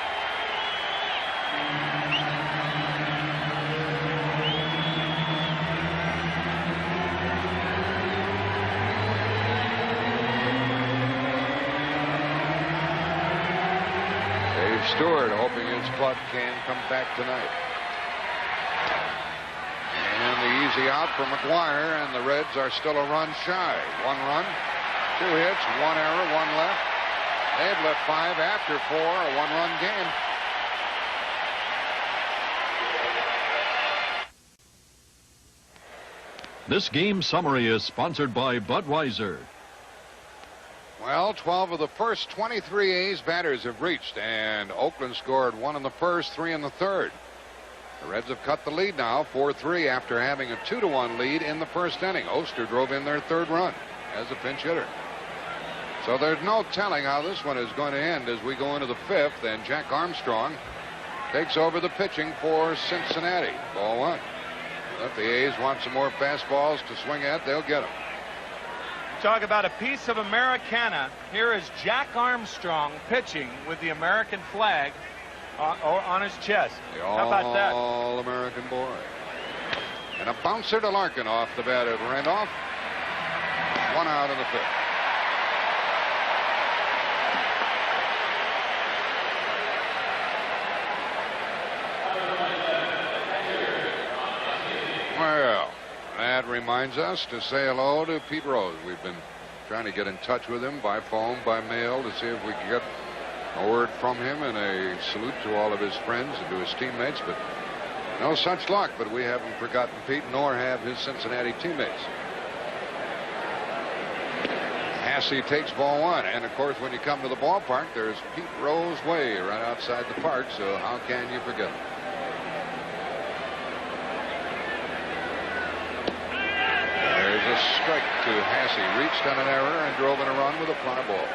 Stewart hoping his club can come back tonight. And the easy out for McGuire, and the Reds are still a run shy. 1 run, 2 hits, 1 error, 1 left. They've left 5 after 4, a 1-run game. This game summary is sponsored by Budweiser. Well, 12 of the first 23 A's batters have reached, and Oakland scored 1 in the first, 3 in the third. The Reds have cut the lead now, 4-3, after having a 2-1 lead in the first inning. Oster drove in their 3rd run as a pinch hitter. So there's no telling how this one is going to end as we go into the 5th, and Jack Armstrong takes over the pitching for Cincinnati. Ball 1. If the A's want some more fastballs to swing at, they'll get them. Talk about a piece of Americana. Here is Jack Armstrong pitching with the American flag on his chest. How about that? All-American boy. And a bouncer to Larkin off the bat of Randolph. 1 out in the 5th. Well, that reminds us to say hello to Pete Rose. We've been trying to get in touch with him by phone, by mail, to see if we can get a word from him and a salute to all of his friends and to his teammates, but no such luck. But we haven't forgotten Pete, nor have his Cincinnati teammates. Hasse takes ball 1, and of course when you come to the ballpark, there's Pete Rose Way right outside the park, so how can you forget him? There's a strike to Hasse. Reached on an error and drove in a run with a fly ball.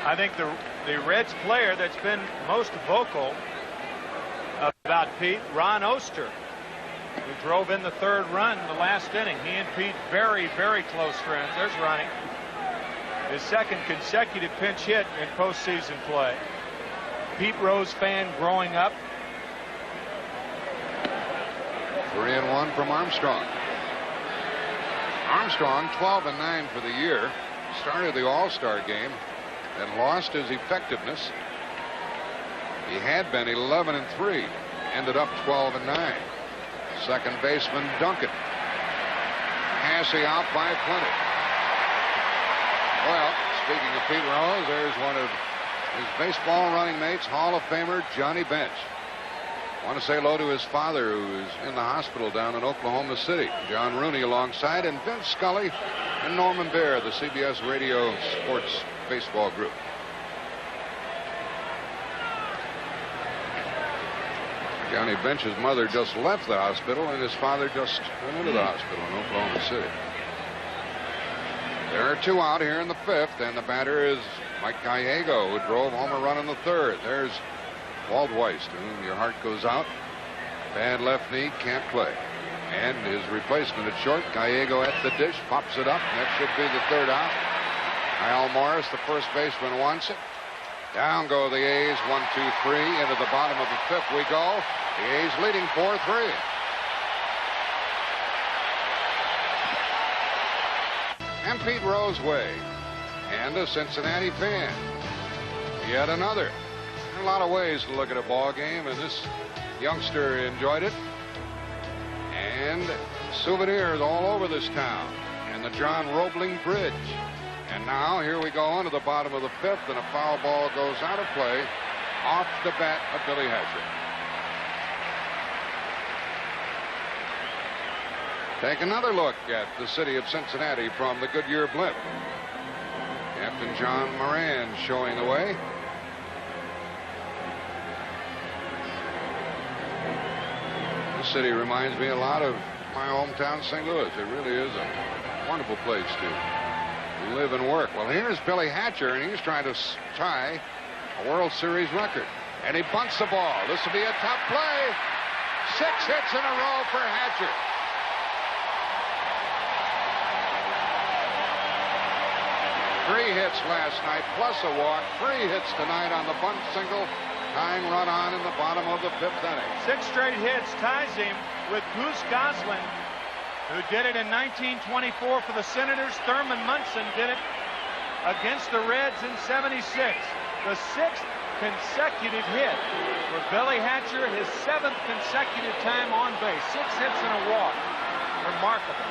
I think the Reds player that's been most vocal about Pete, Ron Oster, who drove in the 3rd run in the last inning. He and Pete very, very close friends. There's Ronnie. His 2nd consecutive pinch hit in postseason play. Pete Rose fan growing up. 3-1 from Armstrong. Armstrong 12-9 for the year. Started the All-Star game and lost his effectiveness. He had been 11-3, ended up 12-9. Second baseman Duncan. Hasse out by plenty. Well, speaking of Pete Rose, there's one of his baseball running mates, Hall of Famer Johnny Bench. I want to say hello to his father, who is in the hospital down in Oklahoma City. John Rooney alongside, and Vince Scully and Norman Baer, the CBS Radio Sports Baseball Group. Johnny Bench's mother just left the hospital, and his father just went into the hospital in Oklahoma City. There are 2 out here in the 5th, and the batter is Mike Gallego, who drove home a run in the 3rd. There's Walt Weiss, to whom your heart goes out. Bad left knee, can't play. And his replacement at short, Gallego at the dish, pops it up. That should be the 3rd out. Al Morris, the first baseman, wants it. Down go the A's, 1, 2, 3. Into the bottom of the 5th we go. The A's leading 4-3. And Pete Rose Way. And a Cincinnati fan. Yet another. There are a lot of ways to look at a ball game, and this youngster enjoyed it. And souvenirs all over this town. And the John Roebling Bridge. And now here we go into the bottom of the 5th, and a foul ball goes out of play off the bat of Billy Hatcher. Take another look at the city of Cincinnati from the Goodyear blimp. Captain John Moran showing the way. This city reminds me a lot of my hometown, St. Louis. It really is a wonderful place to live and work. Well, here's Billy Hatcher, and he's trying to tie a World Series record. And he bunts the ball. This will be a tough play. 6 hits in a row for Hatcher. Three hits last night, plus a walk. 3 hits tonight on the bunt single. Tying run on in the bottom of the 5th inning. 6 straight hits ties him with Goose Goslin, who did it in 1924 for the Senators. Thurman Munson did it against the Reds in '76. The 6th consecutive hit for Billy Hatcher, his 7th consecutive time on base. 6 hits and a walk. Remarkable.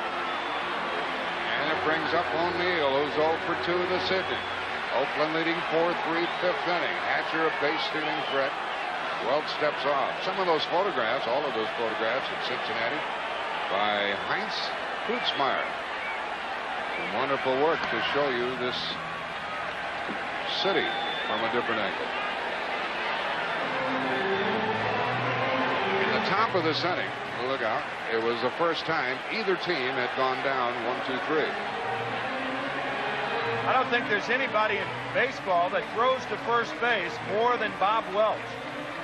And it brings up O'Neill, who's 0 for 2 this inning. Oakland leading 4-3, 5th inning. Hatcher a base-stealing threat. Welch steps off. Some of those photographs, all of those photographs at Cincinnati by Heinz Klutzmeyer. Some wonderful work to show you this city from a different angle. In the top of this inning, look out, it was the first time either team had gone down 1-2-3. I don't think there's anybody in baseball that throws to first base more than Bob Welch.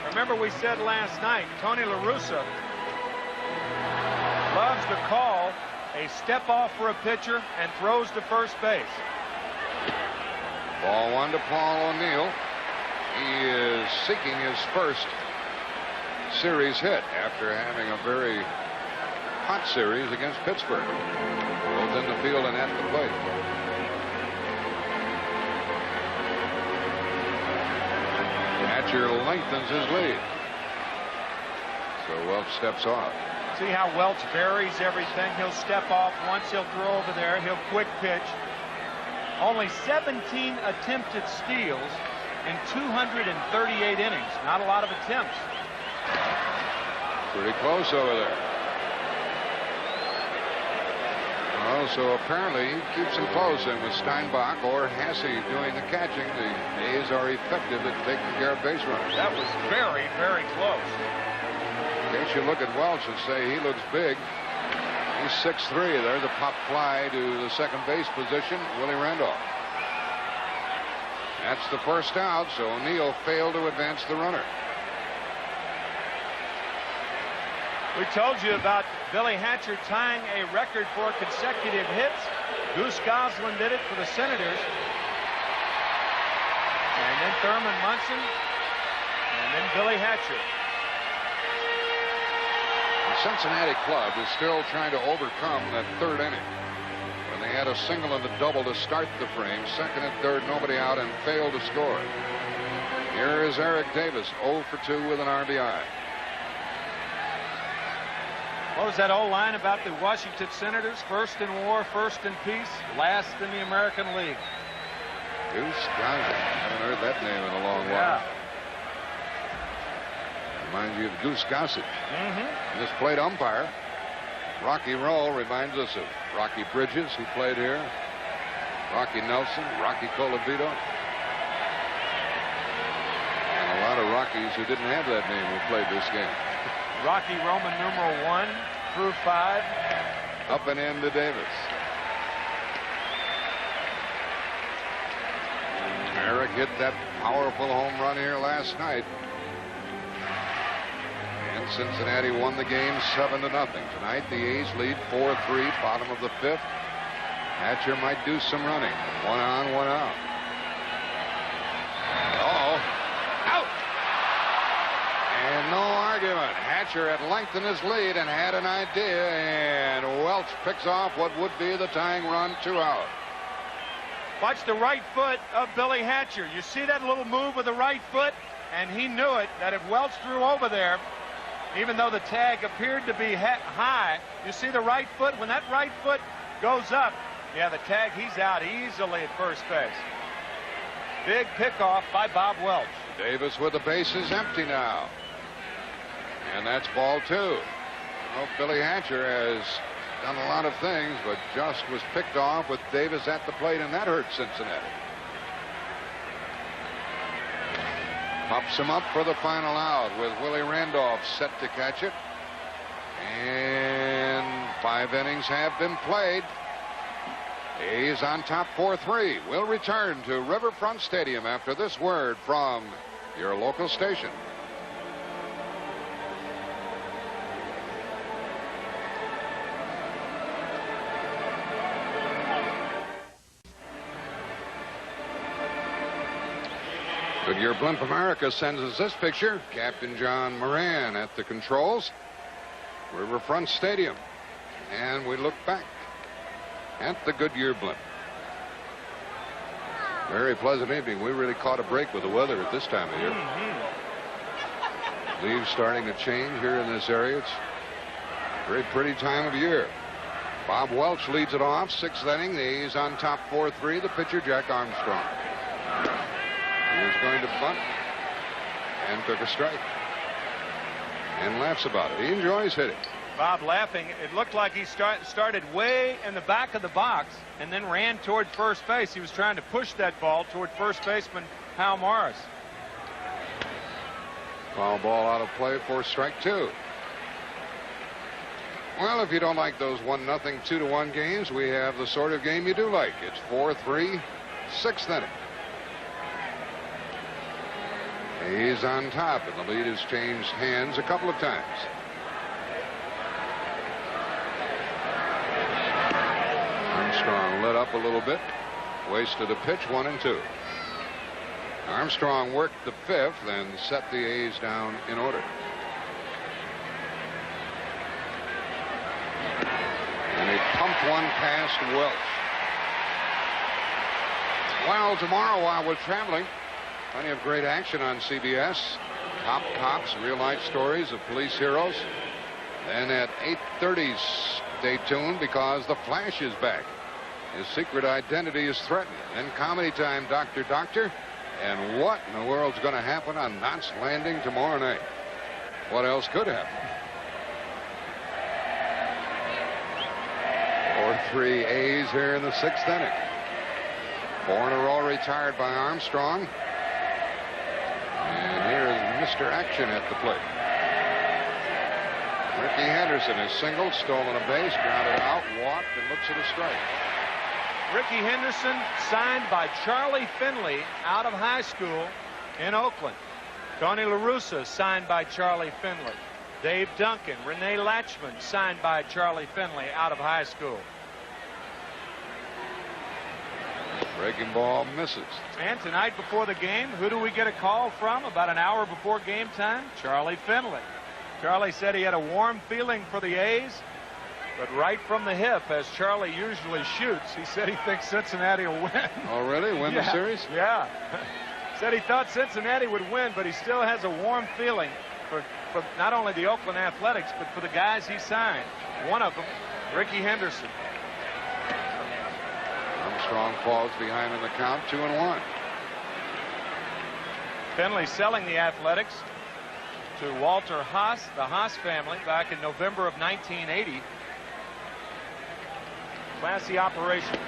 Remember, we said last night, Tony La Russa loves to call a step off for a pitcher and throws to first base. Ball 1 to Paul O'Neill. He is seeking his first series hit after having a very hot series against Pittsburgh, both in the field and at the plate. Hatcher lengthens his lead. So Welch steps off. See how Welch varies everything. He'll step off once, he'll throw over there, he'll quick pitch. Only 17 attempted steals in 238 innings. Not a lot of attempts. Pretty close over there. Well, so apparently he keeps him close, and with Steinbach or Hasse doing the catching, the A's are effective at taking care of base runners. That was very, very close. In case you look at Welch and say he looks big, he's 6'3". There's a pop fly to the second base position, Willie Randolph. That's the first out, so O'Neill failed to advance the runner. We told you about Billy Hatcher tying a record for consecutive hits. Goose Goslin did it for the Senators. And then Thurman Munson. And then Billy Hatcher. The Cincinnati club is still trying to overcome that third inning, when they had a single and a double to start the frame, second and third, nobody out, and failed to score. Here is Eric Davis, 0 for 2 with an RBI. What was that old line about the Washington Senators? First in war, first in peace, last in the American League. Goose Goslin. Haven't heard that name in a long while. Reminds you of Goose Gossett. This plate umpire, Rocky Roll, reminds us of Rocky Bridges, who played here, Rocky Nelson, Rocky Colavito, and a lot of Rockies who didn't have that name who played this game. Rocky Roman numeral 1 through 5. Up and in to Davis. Eric hit that powerful home run here last night. And Cincinnati won the game 7-0. Tonight the A's lead 4-3, bottom of the 5th. Hatcher might do some running. 1 on, 1 out. Uh-oh. Out! And no argument. Hatcher had lengthened his lead and had an idea, and Welch picks off what would be the tying run, 2 out. Watch the right foot of Billy Hatcher. You see that little move with the right foot? And he knew it, that if Welch threw over there, even though the tag appeared to be high, you see the right foot? When that right foot goes up, yeah, the tag, he's out easily at first base. Big pickoff by Bob Welch. Davis with the bases empty now. And that's ball 2. Well, Billy Hatcher has done a lot of things, but just was picked off with Davis at the plate, and that hurt Cincinnati. Pops him up for the final out with Willie Randolph set to catch it. And 5 innings have been played. A's on top 4-3. We'll return to Riverfront Stadium after this word from your local station. Goodyear Blimp America sends us this picture. Captain John Moran at the controls. Riverfront Stadium. And we look back at the Goodyear Blimp. Very pleasant evening. We really caught a break with the weather at this time of year. Leaves starting to change here in this area. It's a very pretty time of year. Bob Welch leads it off. 6th inning. The A's on top 4-3. The pitcher, Jack Armstrong. He was going to bunt and took a strike. And laughs about it. He enjoys hitting. Bob laughing. It looked like he started way in the back of the box and then ran toward first base. He was trying to push that ball toward first baseman Hal Morris. Foul ball out of play for strike 2. Well, if you don't like those 1-0, 2-1 games, we have the sort of game you do like. It's 4-3, 6th inning. He's on top, and the lead has changed hands a couple of times. Armstrong lit up a little bit. Wasted a pitch, 1-2. Armstrong worked the 5th and set the A's down in order. And he pumped one past Welch. Well, tomorrow while we're traveling, plenty of great action on CBS. Top Cops, real-life stories of police heroes. Then at 8:30, stay tuned because The Flash is back. His secret identity is threatened. Then Comedy Time, Dr. Doctor. And what in the world's going to happen on Knots Landing tomorrow night? What else could happen? 4-3 A's here in the 6th inning. 4 in a row retired by Armstrong. And here is Mr. Action at the plate. Ricky Henderson is singled, stolen a base, grounded out, walked, and looks at a strike. Ricky Henderson signed by Charlie Finley out of high school in Oakland. Tony La Russa signed by Charlie Finley. Dave Duncan, Renee Latchman signed by Charlie Finley out of high school. Breaking ball misses. And tonight before the game, who do we get a call from about an hour before game time? Charlie Finley. Charlie said he had a warm feeling for the A's, but right from the hip, as Charlie usually shoots, he said he thinks Cincinnati will win. Oh, really? Win the series? Yeah. Said he thought Cincinnati would win, but he still has a warm feeling for not only the Oakland Athletics, but for the guys he signed. One of them, Ricky Henderson. Armstrong falls behind in the count, 2-1. Finley selling the Athletics to Walter Haas, the Haas family, back in November of 1980. Classy operation.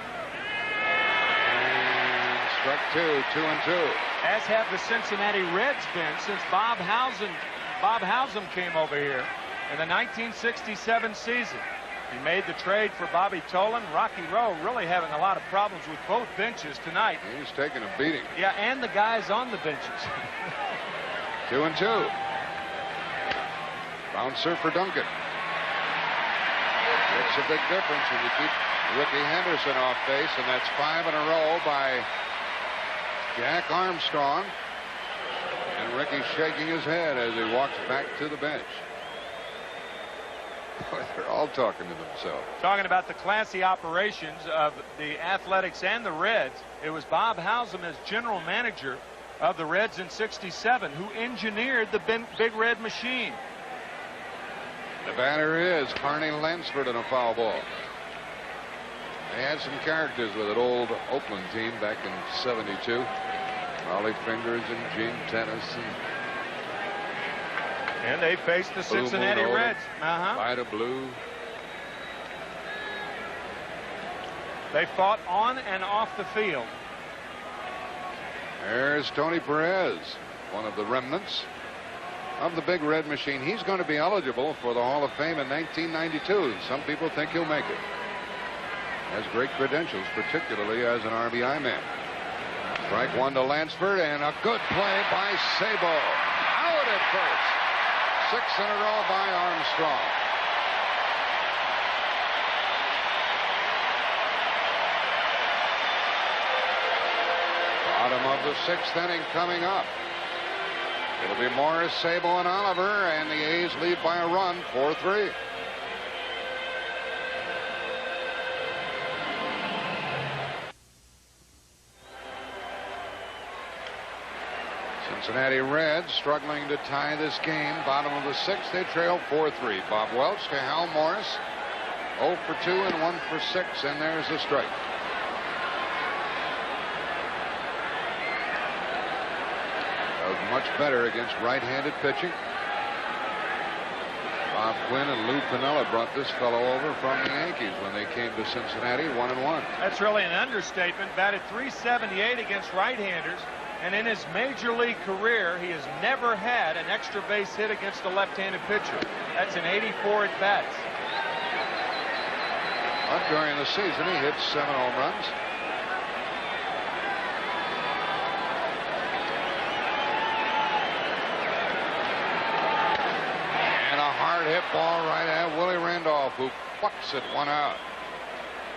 And struck 2, 2-2. As have the Cincinnati Reds been since Bob Howsam came over here in the 1967 season. He made the trade for Bobby Tolan. Rocky Rowe really having a lot of problems with both benches tonight. He's taking a beating. Yeah, and the guys on the benches. 2-2. Bouncer for Duncan. Makes a big difference when you keep Ricky Henderson off base, and that's 5 in a row by Jack Armstrong. And Ricky shaking his head as he walks back to the bench. Boy, they're all talking to themselves. Talking about the classy operations of the Athletics and the Reds. It was Bob Howsam as general manager of the Reds in '67 who engineered the Big Red Machine. The batter is Carney Lansford in a foul ball. They had some characters with an old Oakland team back in '72. Raleigh Fingers and Gene Tennis. And they faced the Cincinnati Reds. Vida Blue. They fought on and off the field. There's Tony Perez, one of the remnants of the Big Red Machine. He's going to be eligible for the Hall of Fame in 1992. Some people think he'll make it. Has great credentials, particularly as an RBI man. Strike 1 to Lansford, and a good play by Sabo. Out at first. 6 in a row by Armstrong. Bottom of the 6th inning coming up. It'll be Morris, Sabo, and Oliver, and the A's lead by a run, 4-3. Cincinnati Reds struggling to tie this game. Bottom of the sixth, they trail 4-3. Bob Welch to Hal Morris. 0 for 2 and 1 for 6, and there's a strike. That was much better against right-handed pitching. Bob Quinn and Lou Piniella brought this fellow over from the Yankees when they came to Cincinnati, 1-1. That's really an understatement. Batted .378 against right-handers, and in his major league career, he has never had an extra base hit against a left-handed pitcher. That's in 84 at-bats. But during the season, he hit 7 home runs. Hit ball right at Willie Randolph, who plucks it 1 out.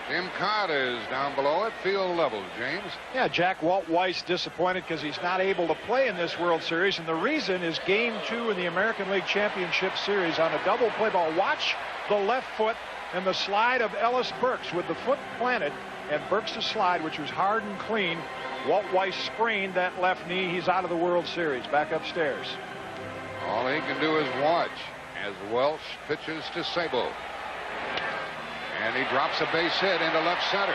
Jim Cott is down below at field level. James? Yeah, Jack, Walt Weiss disappointed because he's not able to play in this World Series, and the reason is Game 2 in the American League Championship Series on a double play ball. Watch the left foot and the slide of Ellis Burks with the foot planted, and Burks' slide, which was hard and clean. Walt Weiss sprained that left knee. He's out of the World Series. Back upstairs. All he can do is watch as Welch pitches to Sabo. And he drops a base hit into left center.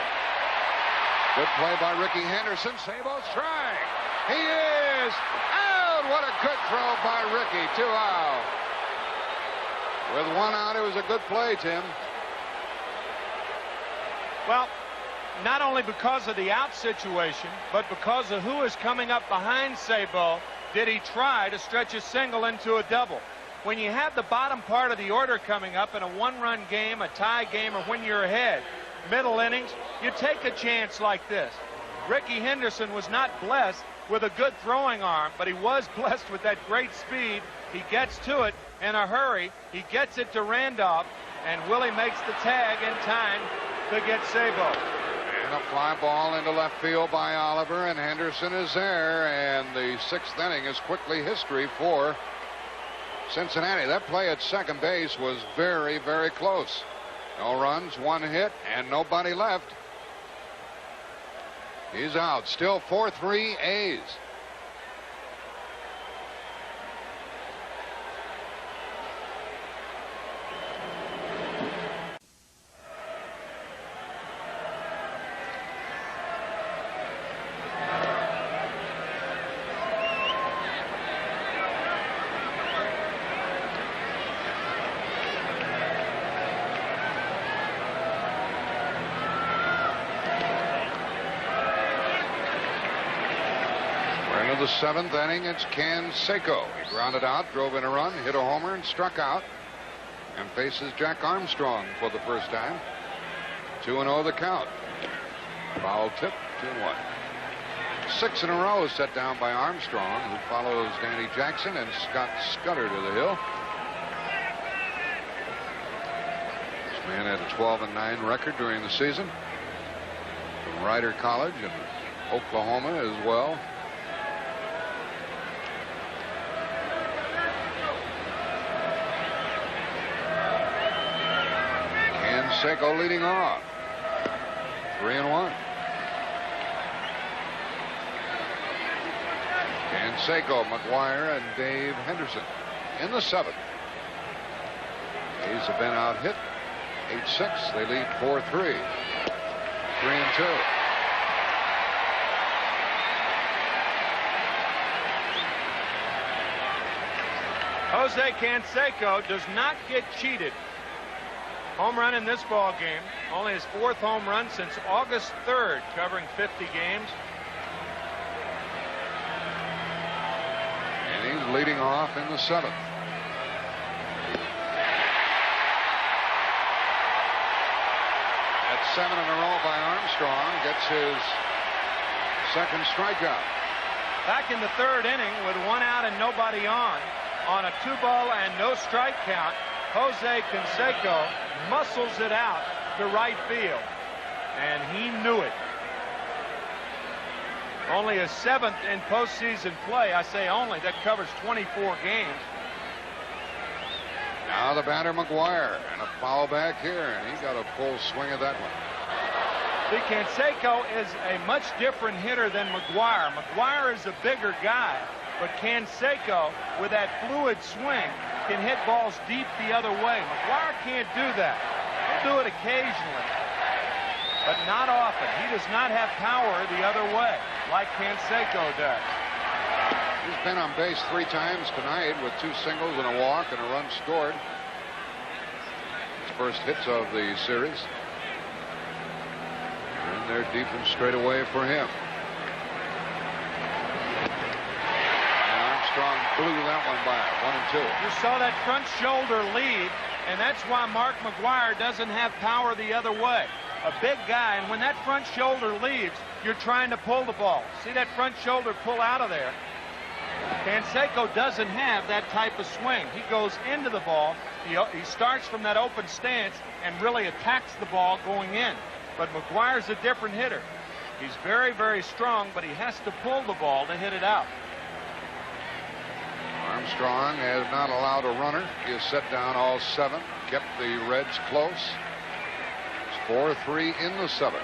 Good play by Ricky Henderson. Sabo strike. He is out. What a good throw by Ricky. 2 out. With 1 out, it was a good play, Tim. Well, not only because of the out situation, but because of who is coming up behind Sabo, did he try to stretch a single into a double. When you have the bottom part of the order coming up in a 1-run game, a tie game, or when you're ahead, middle innings, you take a chance like this. Ricky Henderson was not blessed with a good throwing arm, but he was blessed with that great speed. He gets to it in a hurry. He gets it to Randolph, and Willie makes the tag in time to get Sabo. And a fly ball into left field by Oliver, and Henderson is there, and the 6th inning is quickly history for Cincinnati. That play at second base was very, very close. No runs, 1 hit, and nobody left. He's out. Still 4-3 A's. The 7th inning, it's Canseco. He grounded out, drove in a run, hit a homer, and struck out, and faces Jack Armstrong for the first time. 2-0 the count. Foul tip, 2-1. 6 in a row set down by Armstrong, who follows Danny Jackson and Scott Scudder to the hill. This man had a 12-9 record during the season from Rider College in Oklahoma as well. Canseco leading off. 3-1. Canseco, McGuire, and Dave Henderson in the 7th. A's have been out hit 8-6. They lead 4-3. 3-2. Jose Canseco does not get cheated. Home run in this ball game. Only his 4th home run since August 3rd, covering 50 games. And he's leading off in the 7th. That's 7 in a row by Armstrong. Gets his 2nd strikeout. Back in the 3rd inning with 1 out and nobody on a 2-ball and no strike count, Jose Canseco muscles it out to right field, and he knew it. Only a 7th in postseason play. I say only. That covers 24 games. Now the batter, McGuire, and a foul back here, and he got a full swing at that one. See, Canseco is a much different hitter than McGuire. McGuire is a bigger guy. but Canseco, with that fluid swing, can hit balls deep the other way. McGuire can't do that. He'll do it occasionally, but not often. He does not have power the other way like Canseco does. He's been on base 3 times tonight with 2 singles and a walk and a run scored. His first hits of the series. And they're deep and straight away for him. And Armstrong blew that one by 1-2. You saw that front shoulder lead, and that's why Mark McGuire doesn't have power the other way. A big guy, and when that front shoulder leaves, you're trying to pull the ball. See that front shoulder pull out of there? Canseco doesn't have that type of swing. He goes into the ball. He starts from that open stance and really attacks the ball going in. But McGuire's a different hitter. He's very, very strong, but he has to pull the ball to hit it out. Armstrong has not allowed a runner. He has set down all 7, kept the Reds close. It's 4-3 in the 7th.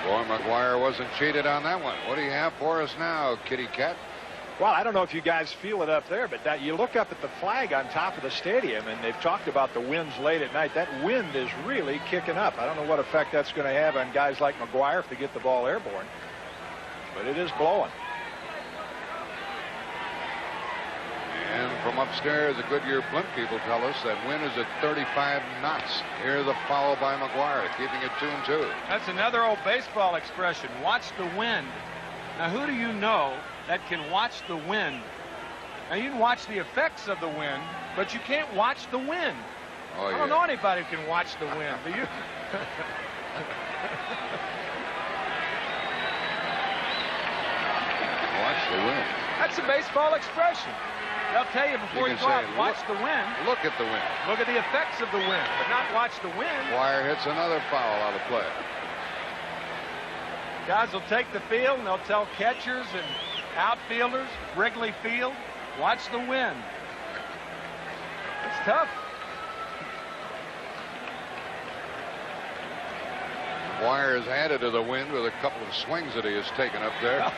Boy, McGuire wasn't cheated on that one. What do you have for us now, Kitty Cat? Well, I don't know if you guys feel it up there, but that you look up at the flag on top of the stadium, and they've talked about the winds late at night. That wind is really kicking up. I don't know what effect that's going to have on guys like McGuire if they get the ball airborne, but it is blowing. And from upstairs, the Goodyear Blimp people tell us that wind is at 35 knots. Here's the foul by McGuire, keeping it 2-2. That's another old baseball expression, watch the wind. Now, who do you know that can watch the wind? Now, you can watch the effects of the wind, but you can't watch the wind. Oh, I don't know anybody who can watch the wind, do you? Watch the wind. That's a baseball expression. They'll tell you before you go out, watch the wind. Look at the wind. Look at the effects of the wind, but not watch the wind. McGuire hits another foul out of play. Guys will take the field and they'll tell catchers and outfielders, Wrigley Field, watch the wind. It's tough. McGuire has added to the wind with a couple of swings that he has taken up there.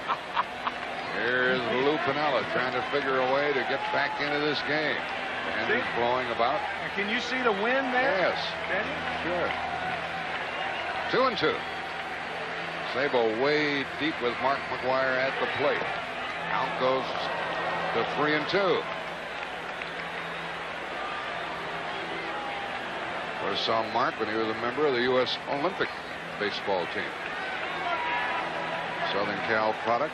Here's Lou Piniella trying to figure a way to get back into this game. And he's blowing about. Can you see the wind there? Yes. Sure. 2-2. Sabo way deep with Mark McGuire at the plate. Count goes to 3-2. First saw Mark when he was a member of the U.S. Olympic baseball team. Southern Cal product.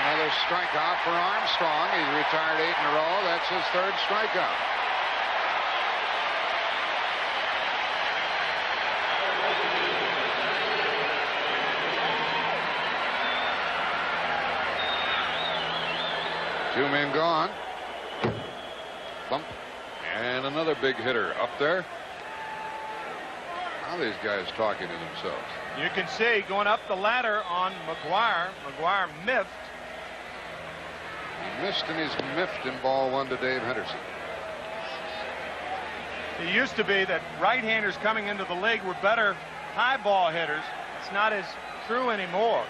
Another strikeout for Armstrong. He's retired 8 in a row. That's his 3rd strikeout. Two men gone. Bump. And another big hitter up there. How are these guys talking to themselves? You can see going up the ladder on McGuire. McGuire miffed. He missed and he's miffed in ball 1 to Dave Henderson. It used to be that right-handers coming into the league were better high ball hitters. It's not as true anymore.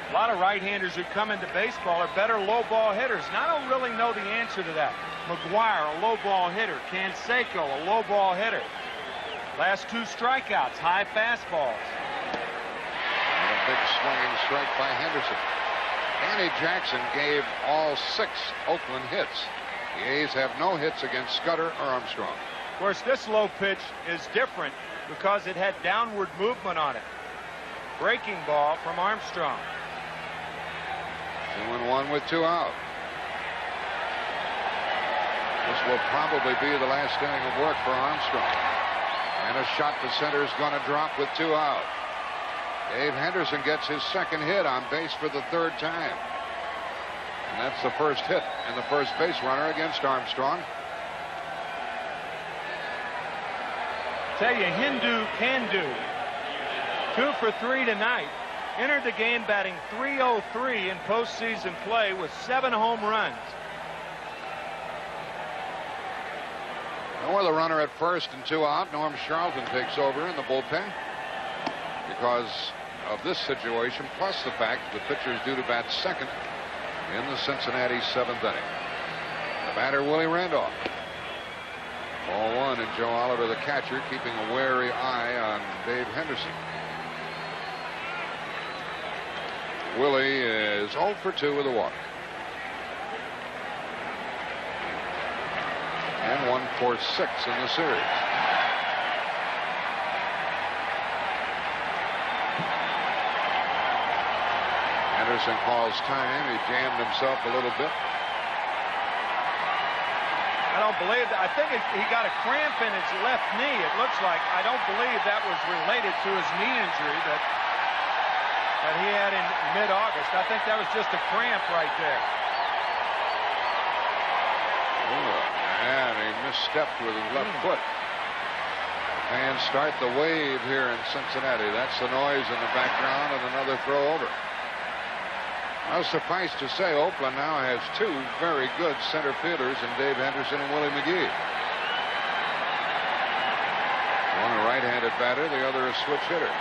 A lot of right-handers who come into baseball are better low ball hitters. And I don't really know the answer to that. McGuire, a low ball hitter. Canseco, a low ball hitter. Last 2 strikeouts, high fastballs. And a big swinging strike by Henderson. Danny Jackson gave all 6 Oakland hits. The A's have no hits against Scudder or Armstrong. Of course, this low pitch is different because it had downward movement on it. Breaking ball from Armstrong. 2-1 with 2 out. This will probably be the last inning of work for Armstrong. And a shot to center is going to drop with 2 out. Dave Henderson gets his 2nd hit on base for the 3rd time. And that's the first hit and the first base runner against Armstrong. Tell you, Hindu can do. 2 for 3 tonight. Entered the game batting .303 in postseason play with 7 home runs. With a runner at first and 2 out, Norm Charlton takes over in the bullpen because of this situation, plus the fact the pitcher is due to bat second in the Cincinnati 7th inning. The batter, Willie Randolph. Ball 1, and Joe Oliver, the catcher, keeping a wary eye on Dave Henderson. Willie is 0 for 2 with a walk. And 1 for 6 in the series. Henderson calls time. He jammed himself a little bit. I don't believe that. I think he got a cramp in his left knee, it looks like. I don't believe that was related to his knee injury that he had in mid-August. I think that was just a cramp right there. And he misstepped with his left foot. Fans start the wave here in Cincinnati. That's the noise in the background of another throw over. Well, suffice to say, Oakland now has 2 very good center fielders in Dave Henderson and Willie McGee. One a right-handed batter, the other a switch hitter.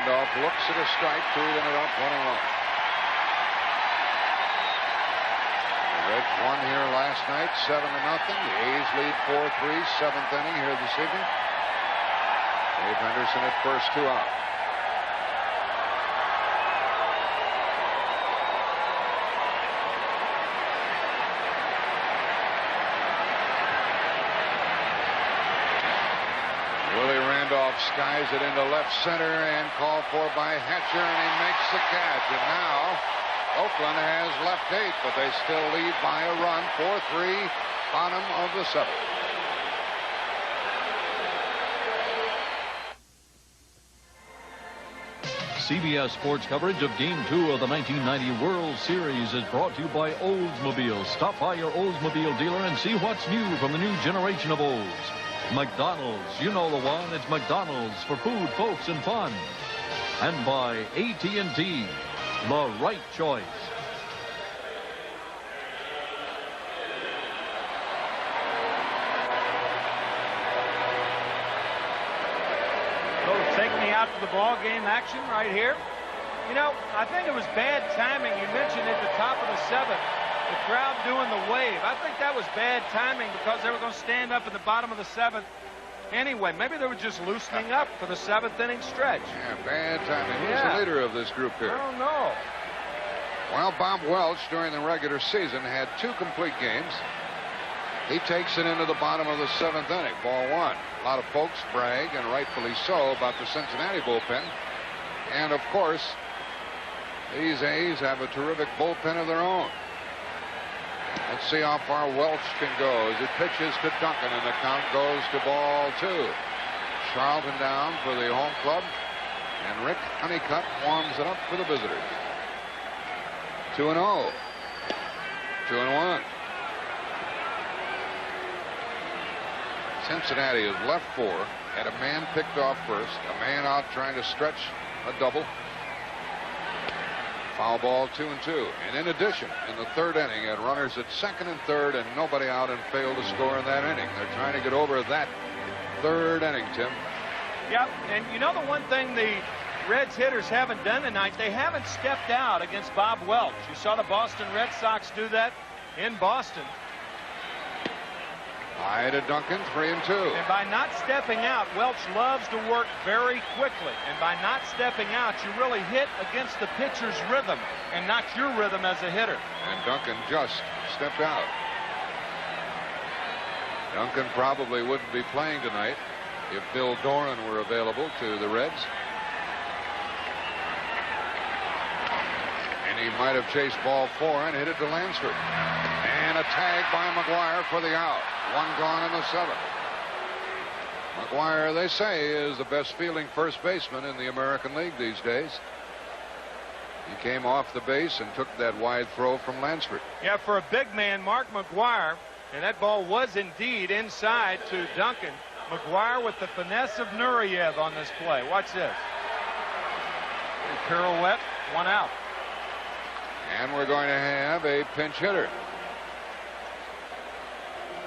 Randolph looks at a strike, 2 it up, 1-1. The Reds won here last night, 7-0. The A's lead 4-3, 7th inning here this evening. Dave Henderson at first, 2 out. Willie Randolph skies it into left center and called for by Hatcher, and he makes the catch. And now Oakland has left 8, but they still lead by a run, 4-3, bottom of the 7th. CBS Sports coverage of Game 2 of the 1990 World Series is brought to you by Oldsmobile. Stop by your Oldsmobile dealer and see what's new from the new generation of Olds. McDonald's, you know the one. It's McDonald's for food, folks, and fun. And by AT&T, the right choice. Take me out to the ball game action right here. You know, I think it was bad timing. You mentioned at the top of the 7th, the crowd doing the wave. I think that was bad timing because they were going to stand up at the bottom of the 7th anyway. Maybe they were just loosening up for the 7th inning stretch. Yeah, bad timing. Who's the leader of this group here? I don't know. Well, Bob Welch during the regular season had 2 complete games. He takes it into the bottom of the 7th inning, ball 1. A lot of folks brag, and rightfully so, about the Cincinnati bullpen. And, of course, these A's have a terrific bullpen of their own. Let's see how far Welch can go as he pitches to Duncan, and the count goes to ball 2. Charlton down for the home club, and Rick Honeycutt warms it up for the visitors. 2-0. 2-1. Cincinnati is left 4, had a man picked off first, a man out trying to stretch a double. Foul ball, 2-2. And in addition, in the 3rd inning, had runners at 2nd and 3rd and nobody out, and failed to score in that inning. They're trying to get over that 3rd inning, Tim. Yep, and you know the one thing the Reds hitters haven't done tonight, they haven't stepped out against Bob Welch. You saw the Boston Red Sox do that in Boston. High to Duncan, 3-2. And by not stepping out, Welch loves to work very quickly. And by not stepping out, you really hit against the pitcher's rhythm and not your rhythm as a hitter. And Duncan just stepped out. Duncan probably wouldn't be playing tonight if Bill Doran were available to the Reds. And he might have chased ball 4 and hit it to Lansford. And a tag by McGuire for the out. 1 gone in the 7th. McGuire, they say, is the best fielding first baseman in the American League these days. He came off the base and took that wide throw from Lansford. Yeah, for a big man, Mark McGuire, and that ball was indeed inside to Duncan. McGuire with the finesse of Nureyev on this play. Watch this. A pirouette, 1 out. And we're going to have a pinch hitter.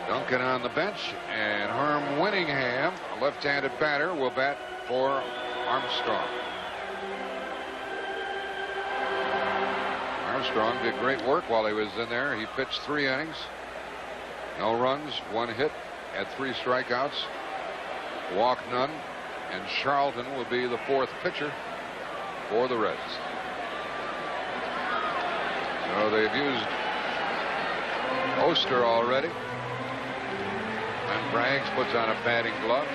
Duncan on the bench, and Herm Winningham, a left-handed batter, will bat for Armstrong. Armstrong did great work while he was in there. He pitched 3 innings. No runs, 1 hit, had 3 strikeouts, walked none, and Charlton will be the 4th pitcher for the Reds. So they've used Oster already. And Braggs puts on a batting glove.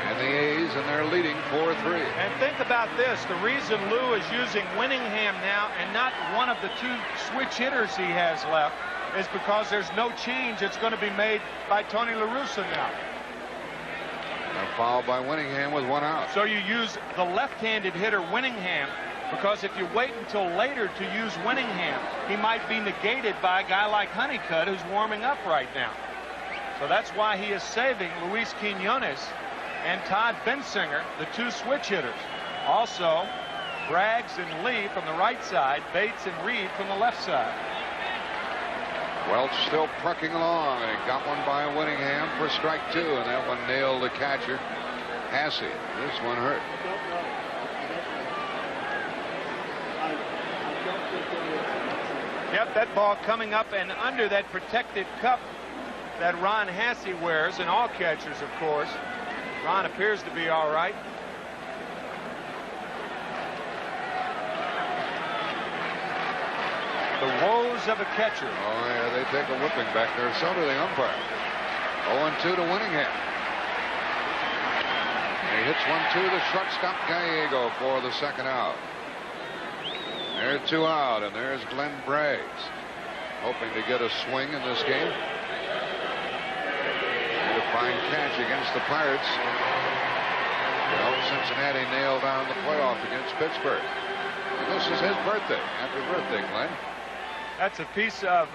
And the A's, and they're leading 4-3. And think about this. The reason Lou is using Winningham now and not one of the 2 switch hitters he has left is because there's no change that's going to be made by Tony La Russa now. And fouled by Winningham with 1 out. So you use the left-handed hitter Winningham, because if you wait until later to use Winningham, he might be negated by a guy like Honeycutt, who's warming up right now. So that's why he is saving Luis Quinones and Todd Bensinger, the 2 switch hitters. Also, Braggs and Lee from the right side, Bates and Reed from the left side. Welch still trucking along, and he got one by Winningham for strike 2, and that one nailed the catcher, Hasse. This one hurt. Yep, that ball coming up and under that protected cup that Ron Hasse wears, and all catchers, of course. Ron appears to be all right. The woes of a catcher. Oh, yeah, they take a whipping back there. So do the umpire. 0-2 to Winningham. He hits 1-2 to shortstop Gallego for the 2nd out. There's 2 out, and there's Glenn Braggs, hoping to get a swing in this game. And a fine catch against the Pirates to help Cincinnati nail down the playoff against Pittsburgh. And this is his birthday. Happy birthday, Glenn. That's a piece of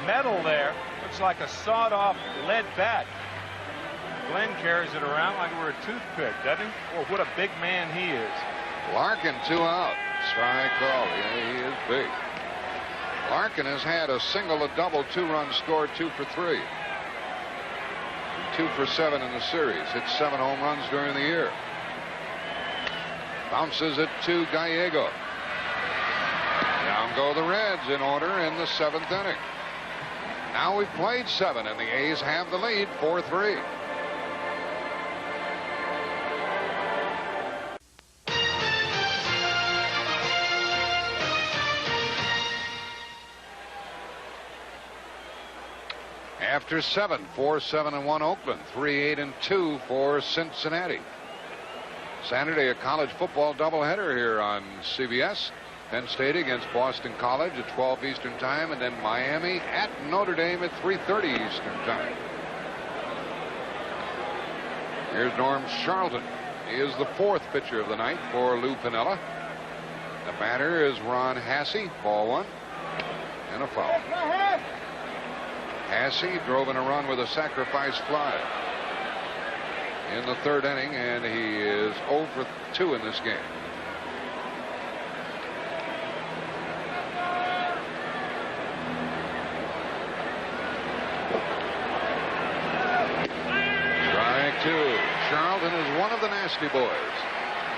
metal there. Looks like a sawed-off lead bat. Glenn carries it around like we're a toothpick, doesn't he? Well, what a big man he is. Larkin 2 out. Strike call. Yeah, he is big. Larkin has had a single, a double, 2 runs scored, 2 for 3. 2 for 7 in the series. Hit 7 home runs during the year. Bounces it to Gallego. Down go the Reds in order in the 7th inning. Now we've played 7, and the A's have the lead 4-3. After 7, 4-7-1 Oakland, 3-8-2 for Cincinnati. Saturday, a college football doubleheader here on CBS. Penn State against Boston College at 12 Eastern Time, and then Miami at Notre Dame at 3:30 Eastern Time. Here's Norm Charlton. He is the 4th pitcher of the night for Lou Piniella. The batter is Ron Hasse. Ball 1 and a foul. Hasse drove in a run with a sacrifice fly in the 3rd inning, and he is 0 for 2 in this game. Strike 2. Charlton is one of the nasty boys.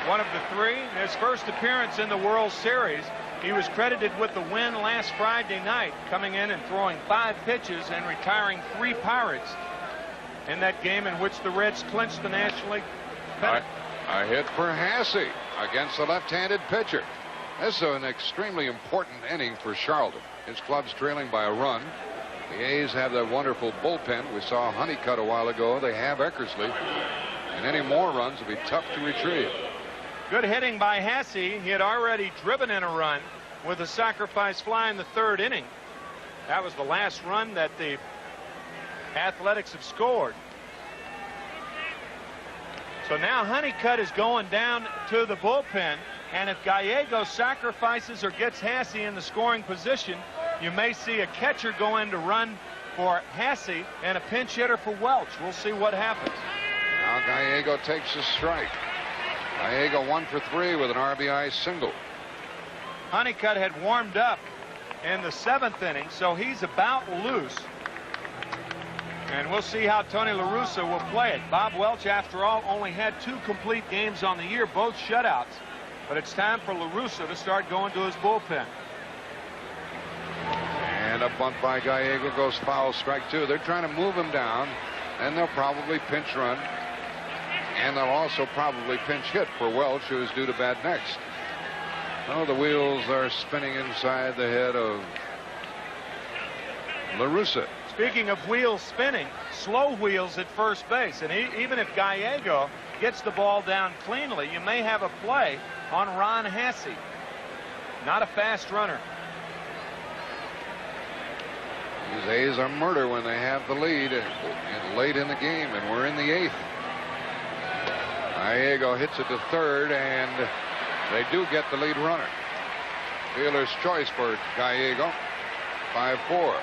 One of the 3. His first appearance in the World Series. He was credited with the win last Friday night, coming in and throwing 5 pitches and retiring 3 Pirates in that game in which the Reds clinched the National League pennant. A hit for Hasse against the left-handed pitcher. This is an extremely important inning for Charlton. His club's trailing by a run. The A's have that wonderful bullpen. We saw Honeycutt a while ago. They have Eckersley. And any more runs will be tough to retrieve. Good hitting by Hasse. He had already driven in a run with a sacrifice fly in the 3rd inning. That was the last run that the Athletics have scored. So now Honeycutt is going down to the bullpen, and if Gallego sacrifices or gets Hasse in the scoring position, you may see a catcher go in to run for Hasse and a pinch hitter for Welch. We'll see what happens. Now Gallego takes a strike. Gallego 1 for 3 with an RBI single. Honeycutt had warmed up in the 7th inning, so he's about loose. And we'll see how Tony La Russa will play it. Bob Welch, after all, only had 2 complete games on the year, both shutouts. But it's time for La Russa to start going to his bullpen. And a bunt by Gallego goes foul, strike 2. They're trying to move him down, and they'll probably pinch run. And they'll also probably pinch hit for Welch, who is due to bat next. Oh, the wheels are spinning inside the head of La Russa. Speaking of wheels spinning, slow wheels at first base. And even if Gallego gets the ball down cleanly, you may have a play on Ron Hasse. Not a fast runner. These A's are murder when they have the lead late in the game, and we're in the 8th. Gallego hits it to third, and they do get the lead runner. Fielder's choice for Gallego. 5-4.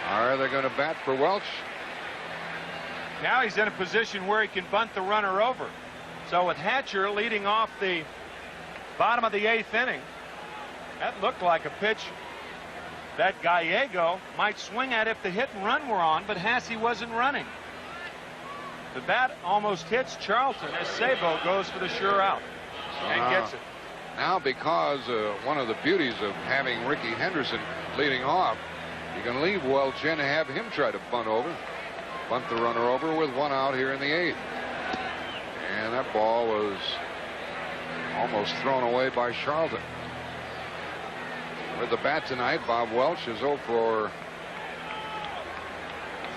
Are they going to bat for Welch? Now he's in a position where he can bunt the runner over. So with Hatcher leading off the bottom of the 8th inning, that looked like a pitch that Gallego might swing at if the hit and run were on, but Hasse wasn't running. The bat almost hits Charlton as Sabo goes for the sure out and gets it. Now, because one of the beauties of having Ricky Henderson leading off, you can leave Welch in and have him try to bunt the runner over with 1 out here in the 8th. And that ball was almost thrown away by Charlton. With the bat tonight, Bob Welch is 0 for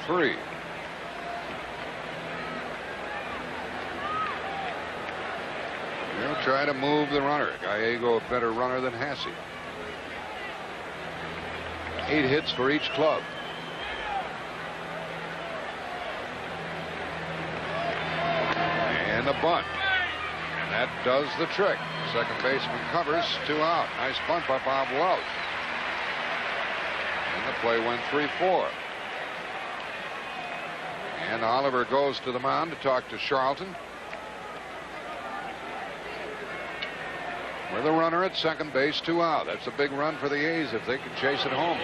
3. They'll try to move the runner. Gallego a better runner than Hasse. 8 hits for each club. And the bunt. And that does the trick. Second baseman covers, 2 out. Nice bunt by Bob Welch. And the play went 3-4. And Oliver goes to the mound to talk to Charlton. With a runner at second base, 2 out. That's a big run for the A's if they can chase it home.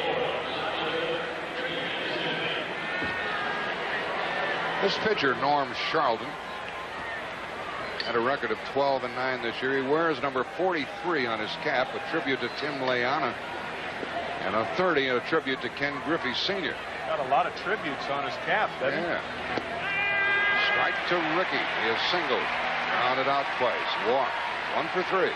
This pitcher, Norm Charlton, had a record of 12-9 this year. He wears number 43 on his cap, a tribute to Tim Leana, and a 30, a tribute to Ken Griffey Sr. Got a lot of tributes on his cap, doesn't he? Strike to Ricky. He is singled. Grounded out twice. Walk. 1 for 3.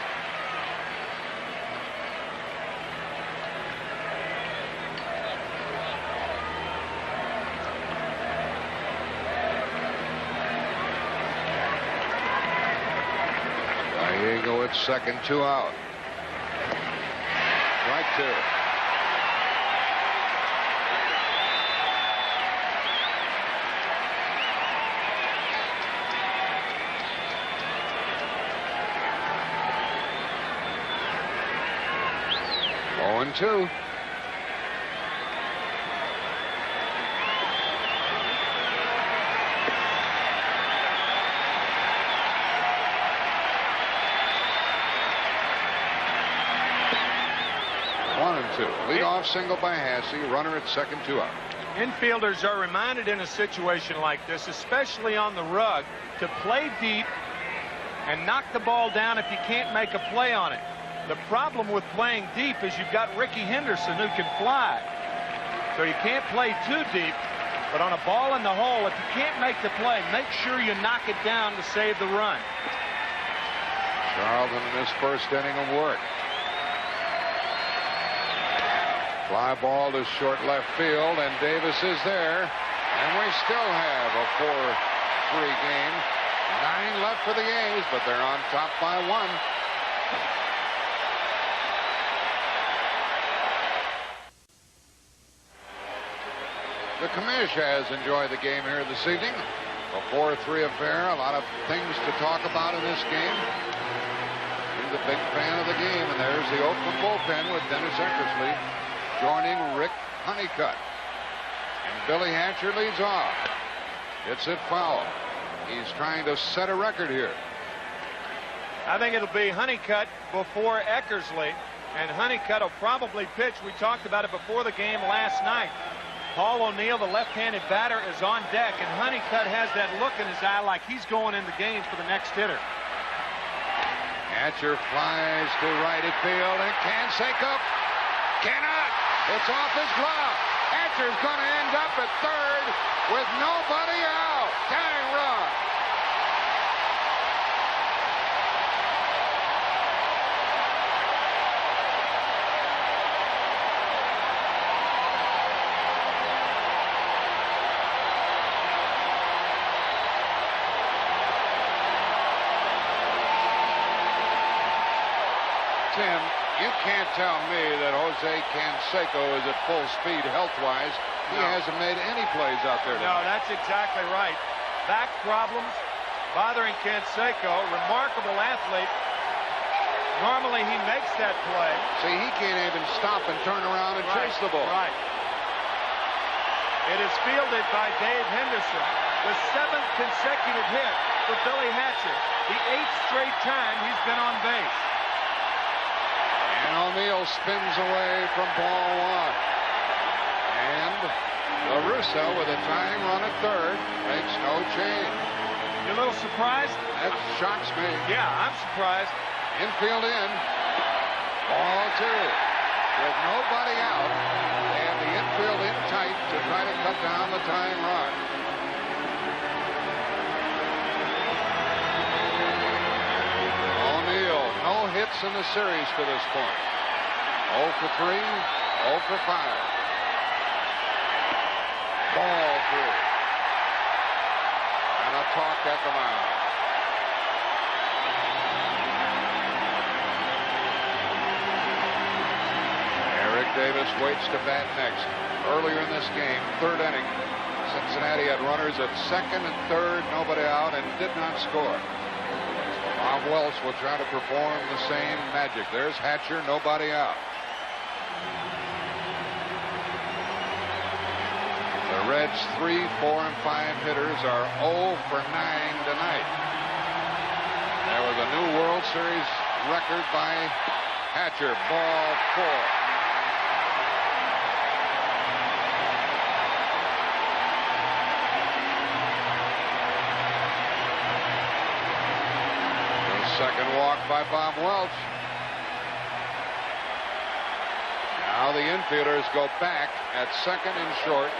Gallego at second, 2 out. Strike 2. And 2. Leadoff single by Hasse, runner at second, 2 out. Infielders are reminded in a situation like this, especially on the rug, to play deep and knock the ball down if you can't make a play on it. The problem with playing deep is you've got Ricky Henderson who can fly. So you can't play too deep, but on a ball in the hole, if you can't make the play, make sure you knock it down to save the run. Charlton in his first inning of work. Fly ball to short left field, and Davis is there. And we still have a 4-3 game. 9 left for the A's, but they're on top by 1. The commish has enjoyed the game here this evening. A 4-3 affair. A lot of things to talk about in this game. He's a big fan of the game, and there's the Oakland bullpen with Dennis Eckersley joining Rick Honeycutt. And Billy Hatcher leads off. Hits it foul. He's trying to set a record here. I think it'll be Honeycutt before Eckersley, and Honeycutt will probably pitch. We talked about it before the game last night. Paul O'Neill, the left-handed batter, is on deck, and Honeycutt has that look in his eye like he's going in the game for the next hitter. Hatcher flies to right at field, and Canseco cannot. It's off his glove. Hatcher's going to end up at third with nobody out. Tying run. Tim, you can't tell me that Jose Canseco is at full speed health-wise. He hasn't made any plays out there tonight. No, that's exactly right. Back problems bothering Canseco. Remarkable athlete. Normally he makes that play. See, he can't even stop and turn around and chase the ball. Right. It is fielded by Dave Henderson, the 7th consecutive hit for Billy Hatcher, the 8th straight time he's been on base. And O'Neill spins away from ball one. And LaRusso with a tying run at third makes no change. You a little surprised? That shocks me. Yeah, I'm surprised. Infield in. Ball two. With nobody out. And the infield in tight to try to cut down the tying run. O'Neill, no hits in the series to this point. 0 for 3, 0 for 5. Ball through. And a talk at the mound. Eric Davis waits to bat next. Earlier in this game, 3rd inning, Cincinnati had runners at 2nd and 3rd, nobody out, and did not score. Bob Welch will try to perform the same magic. There's Hatcher, nobody out. The Reds' 3, 4, and 5 hitters are 0 for 9 tonight. There was a new World Series record by Hatcher. Ball 4. Second walk by Bob Welch. Now the infielders go back at 2nd and short.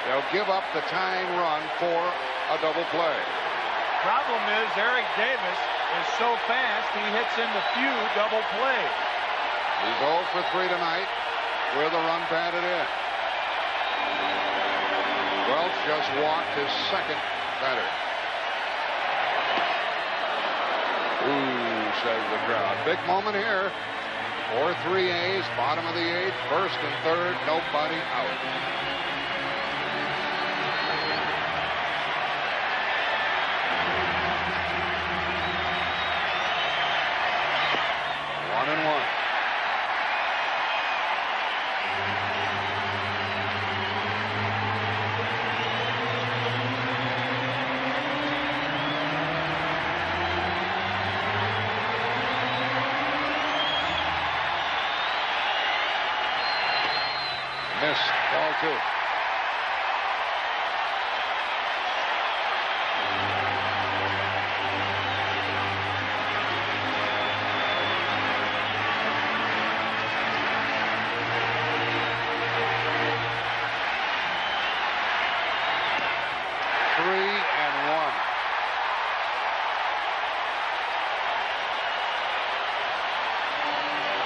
They'll give up the tying run for a double play. Problem is Eric Davis is so fast he hits into few double plays. He's 0 for 3 tonight with a run batted in. Welch just walked his 2nd batter. Ooh, says the crowd. Big moment here. 4-3 A's, bottom of the 8th, 1st and 3rd, nobody out. One and one. Missed. Ball 2.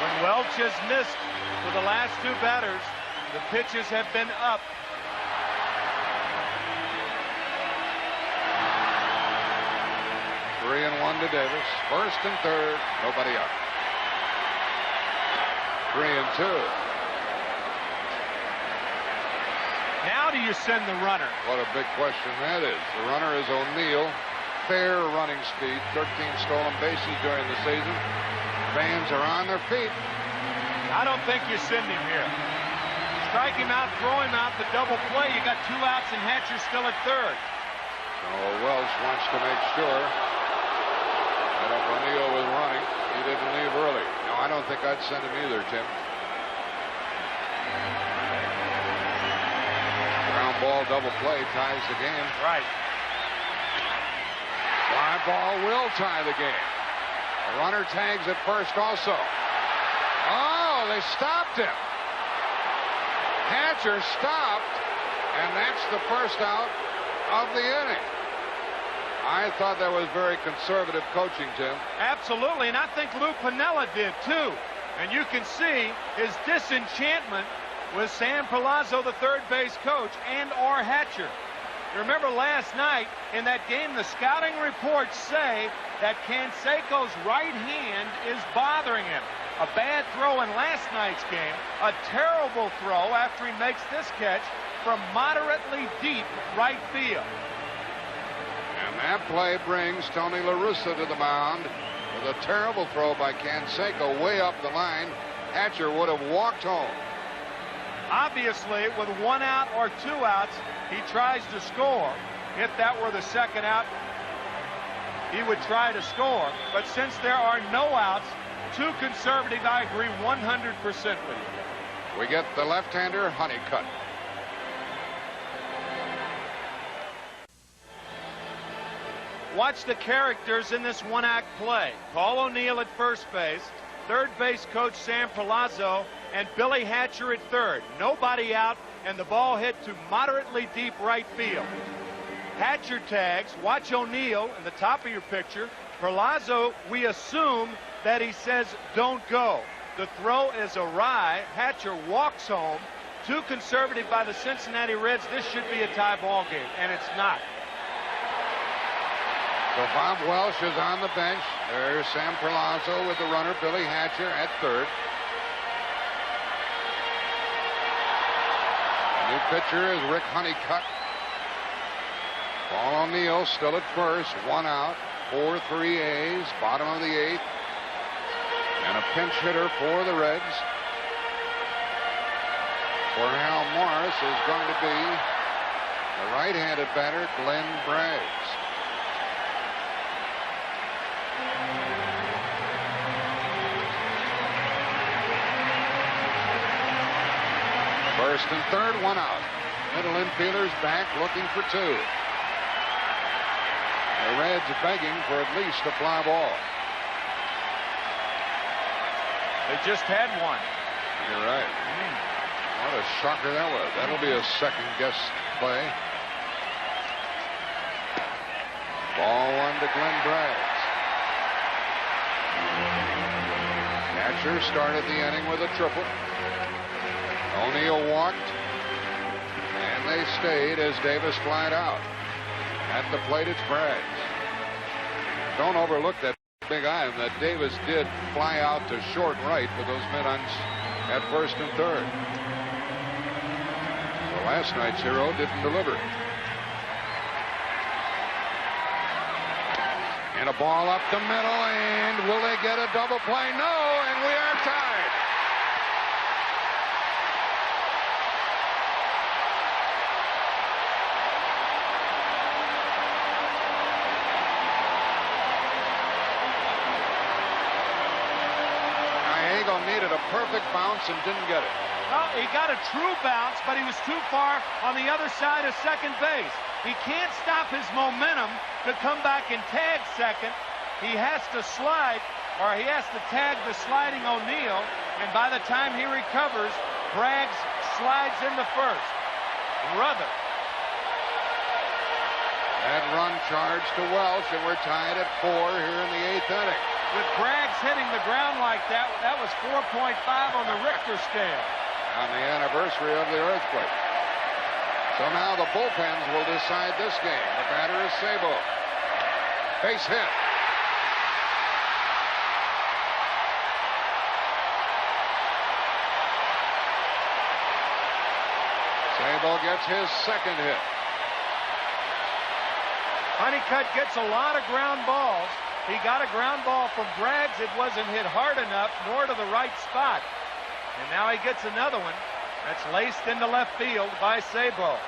When Welch has missed for the last 2 batters, the pitches have been up. Three and 1 to Davis. 1st and 3rd, nobody out. 3 and 2. Now do you send the runner? What a big question that is. The runner is O'Neill. Fair running speed. 13 stolen bases during the season. Fans are on their feet. I don't think you send him here. Strike him out, throw him out, the double play. You got 2 outs and Hatcher still at 3rd. So Welch wants to make sure that if O'Neill was running. He didn't leave early. No, I don't think I'd send him either, Tim. Ground ball double play ties the game. Right. Fly ball will tie the game. The runner tags at first also. Oh, they stopped him. Hatcher stopped, and that's the first out of the inning. I thought that was very conservative coaching, Tim. Absolutely, and I think Lou Piniella did too. And you can see his disenchantment with Sam Palazzo, the third base coach, and or Hatcher. You remember last night in that game, the scouting reports say that Canseco's right hand is bothering him. A bad throw in last night's game, a terrible throw after he makes this catch from moderately deep right field. And that play brings Tony La Russa to the mound with a terrible throw by Canseco way up the line. Hatcher would have walked home. Obviously, with 1 out or 2 outs, he tries to score. If that were the second out, he would try to score. But since there are no outs, too conservative, I agree 100% with you. We get the left-hander, Honeycutt. Watch the characters in this one-act play. Paul O'Neill at first base, third base coach Sam Palazzo, and Billy Hatcher at third. Nobody out, and the ball hit to moderately deep right field. Hatcher tags. Watch O'Neill in the top of your picture. Palazzo, we assume that he says don't go. The throw is awry. Hatcher walks home. Too conservative by the Cincinnati Reds. This should be a tie ball game, and it's not. So Bob Welch is on the bench. There's Sam Palazzo with the runner, Billy Hatcher at third. The new pitcher is Rick Honeycutt. Paul O'Neill still at first, 1 out, 4-3 A's, bottom of the 8th. And a pinch hitter for the Reds. For Hal Morris is going to be the right-handed batter, Glenn Braggs. First and third, 1 out. Middle infielders back looking for 2. The Reds begging for at least a fly ball. They just had one. You're right. What a shocker that was. That'll be a second guess play. Ball 1 to Glenn Braggs. Hatcher started the inning with a triple. O'Neill walked, and they stayed as Davis flied out. At the plate, it's Braggs. Don't overlook that big iron that Davis did fly out to short right with those mid-ons at first and third. Well, last night's hero didn't deliver. And a ball up the middle, and will they get a double play? No, and we are tied. Needed a perfect bounce and didn't get it. Well, he got a true bounce, but he was too far on the other side of second base. He can't stop his momentum to come back and tag second. He has to slide, or he has to tag the sliding O'Neill, and by the time he recovers, Braggs slides into first. Ruther. That run charged to Welch, and we're tied at 4 here in the 8th inning. With Braggs hitting the ground like that, that was 4.5 on the Richter scale. On the anniversary of the earthquake. So now the bullpens will decide this game. The batter is Sabo. Base hit. Sabo gets his second hit. Honeycutt gets a lot of ground balls. He got a ground ball from Braggs. It wasn't hit hard enough, nor to the right spot. And now he gets another one that's laced into left field by Sabo.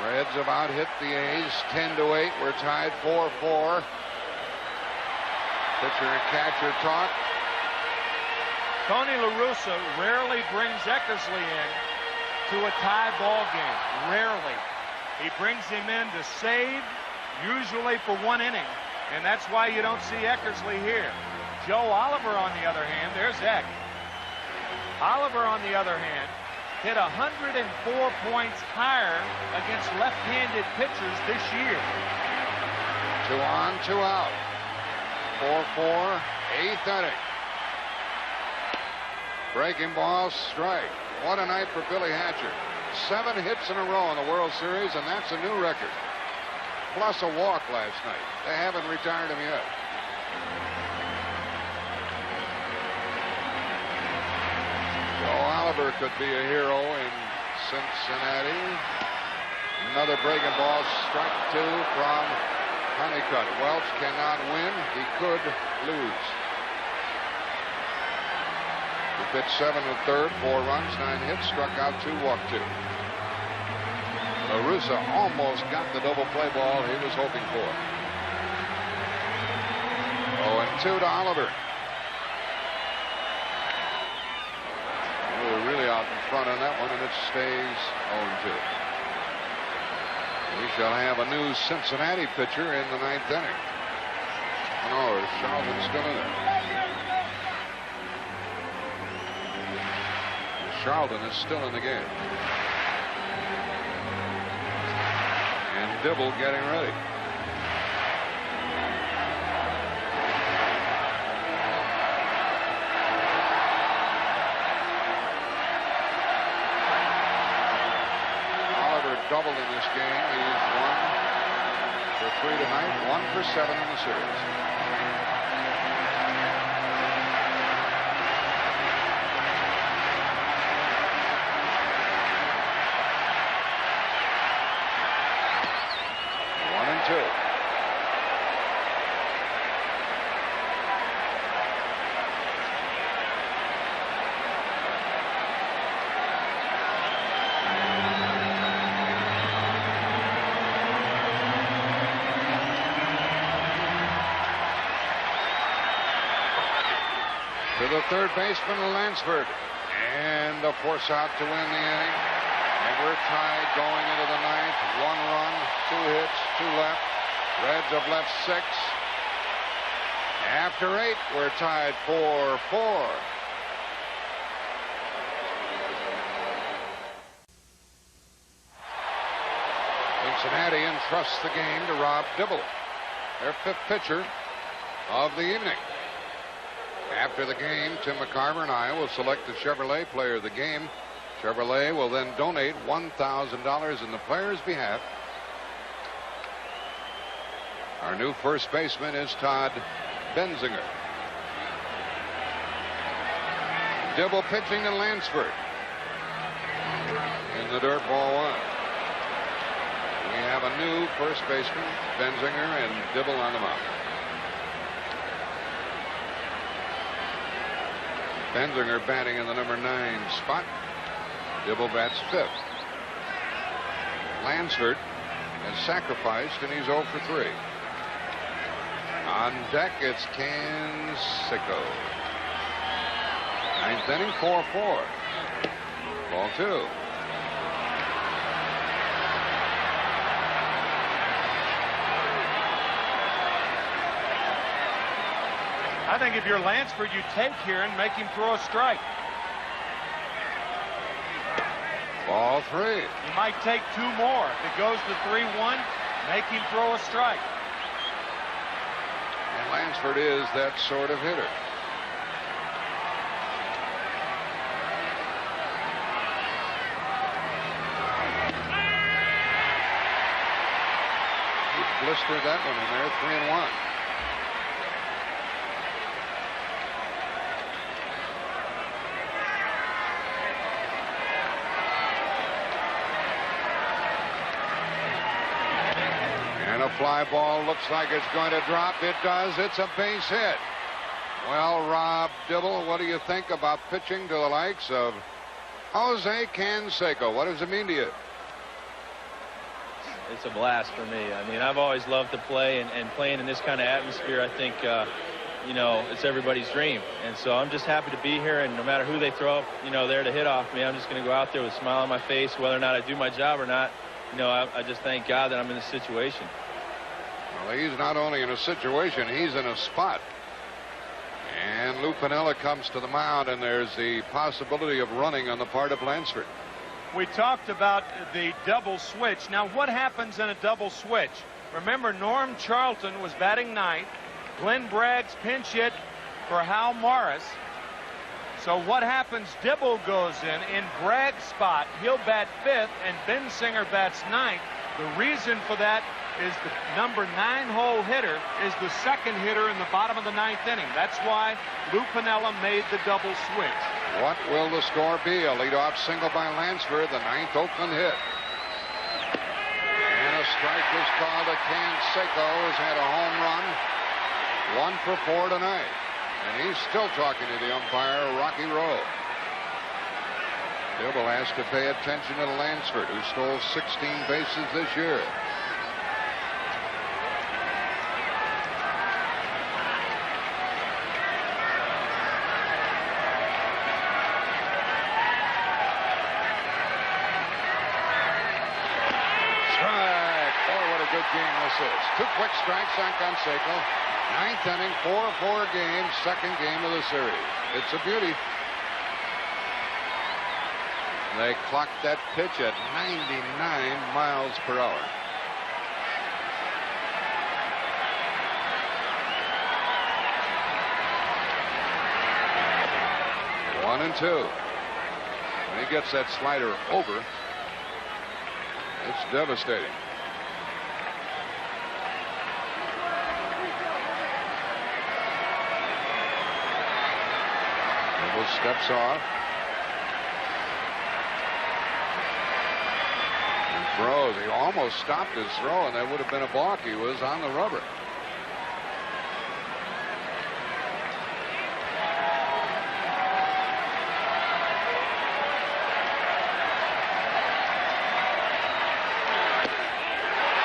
Reds about hit the A's 10-8. We're tied 4-4. Pitcher and catcher talk. Tony La Russa rarely brings Eckersley in to a tie ball game. Rarely. He brings him in to save, usually for 1 inning. And that's why you don't see Eckersley here. Joe Oliver, on the other hand, there's Eck. Oliver, on the other hand, hit 104 points higher against left-handed pitchers this year. 2 on, 2 out. 4-4, 8th inning. Breaking ball, strike. What a night for Billy Hatcher. 7 hits in a row in the World Series, and that's a new record. Plus a walk last night. They haven't retired him yet. Joe Oliver could be a hero in Cincinnati. Another breaking ball, strike 2 from Honeycutt. Welch cannot win. He could lose. He pitched 7 1/3, 4 runs, 9 hits, struck out 2, walked 2. La Russa almost got the double play ball he was hoping for. 0-2 to Oliver. We were really out in front on that one, and it stays 0-2. We shall have a new Cincinnati pitcher in the 9th inning. No, Charlton's still in it. Charlton is still in the game. And Dibble getting ready. Oliver doubled in this game. He's 1 for 3 tonight, 1 for 7 in the series. To the third baseman, Lansford. And a force out to win the inning. And we're tied going into the 9th. 1 run, 2 hits, 2 left. Reds have left 6. After 8, we're tied 4-4. Cincinnati entrusts the game to Rob Dibble, their 5th pitcher of the evening. After the game, Tim McCarver and I will select the Chevrolet player of the game. Chevrolet will then donate $1,000 in the player's behalf. Our new first baseman is Todd Benzinger. Dibble pitching to Lansford. In the dirt, ball 1. We have a new first baseman, Benzinger, and Dibble on the mound. Benzinger batting in the number 9 spot. Dibble bats 5th. Lansford has sacrificed, and he's 0 for 3. On deck, it's Canseco. 9th inning, 4-4. Ball 2. I think if you're Lansford, you take here and make him throw a strike. Ball 3. You might take 2 more. If it goes to 3-1, make him throw a strike. And Lansford is that sort of hitter. He blistered that one in there, 3-1. A fly ball looks like it's going to drop. It does. It's a base hit. Well, Rob Dibble, what do you think about pitching to the likes of Jose Canseco? What does it mean to you? It's a blast for me. I mean, I've always loved to play, and playing in this kind of atmosphere, I think, you know, it's everybody's dream. And so I'm just happy to be here, and no matter who they throw up, you know, there to hit off me, I'm just going to go out there with a smile on my face, whether or not I do my job or not. You know, I just thank God that I'm in this situation. Well, he's not only in a situation, he's in a spot. And Lou Piniella comes to the mound, and there's the possibility of running on the part of Lansford. We talked about the double switch. Now, what happens in a double switch? Remember, Norm Charlton was batting ninth. Glenn Bragg's pinch hit for Hal Morris. So what happens? Dibble goes in Bragg's spot. He'll bat fifth, and Ben Singer bats ninth. The reason for that is the number 9-hole hitter is the second hitter in the bottom of the ninth inning. That's why Lou Piniella made the double switch. What will the score be? A leadoff single by Lansford, the 9th Oakland hit. And a strike was called to Canseco, who's had a home run. 1 for 4 tonight. And he's still talking to the umpire, Rocky Rowe. Dibble has to pay attention to Lansford, who stole 16 bases this year. Game this is. 2 quick strikes on Canseco. 9th inning, 4-4 game, second game of the series. It's a beauty. They clocked that pitch at 99 miles per hour. One and two. When he gets that slider over, it's devastating. Steps off. And throws. He almost stopped his throw, and that would have been a balk. He was on the rubber.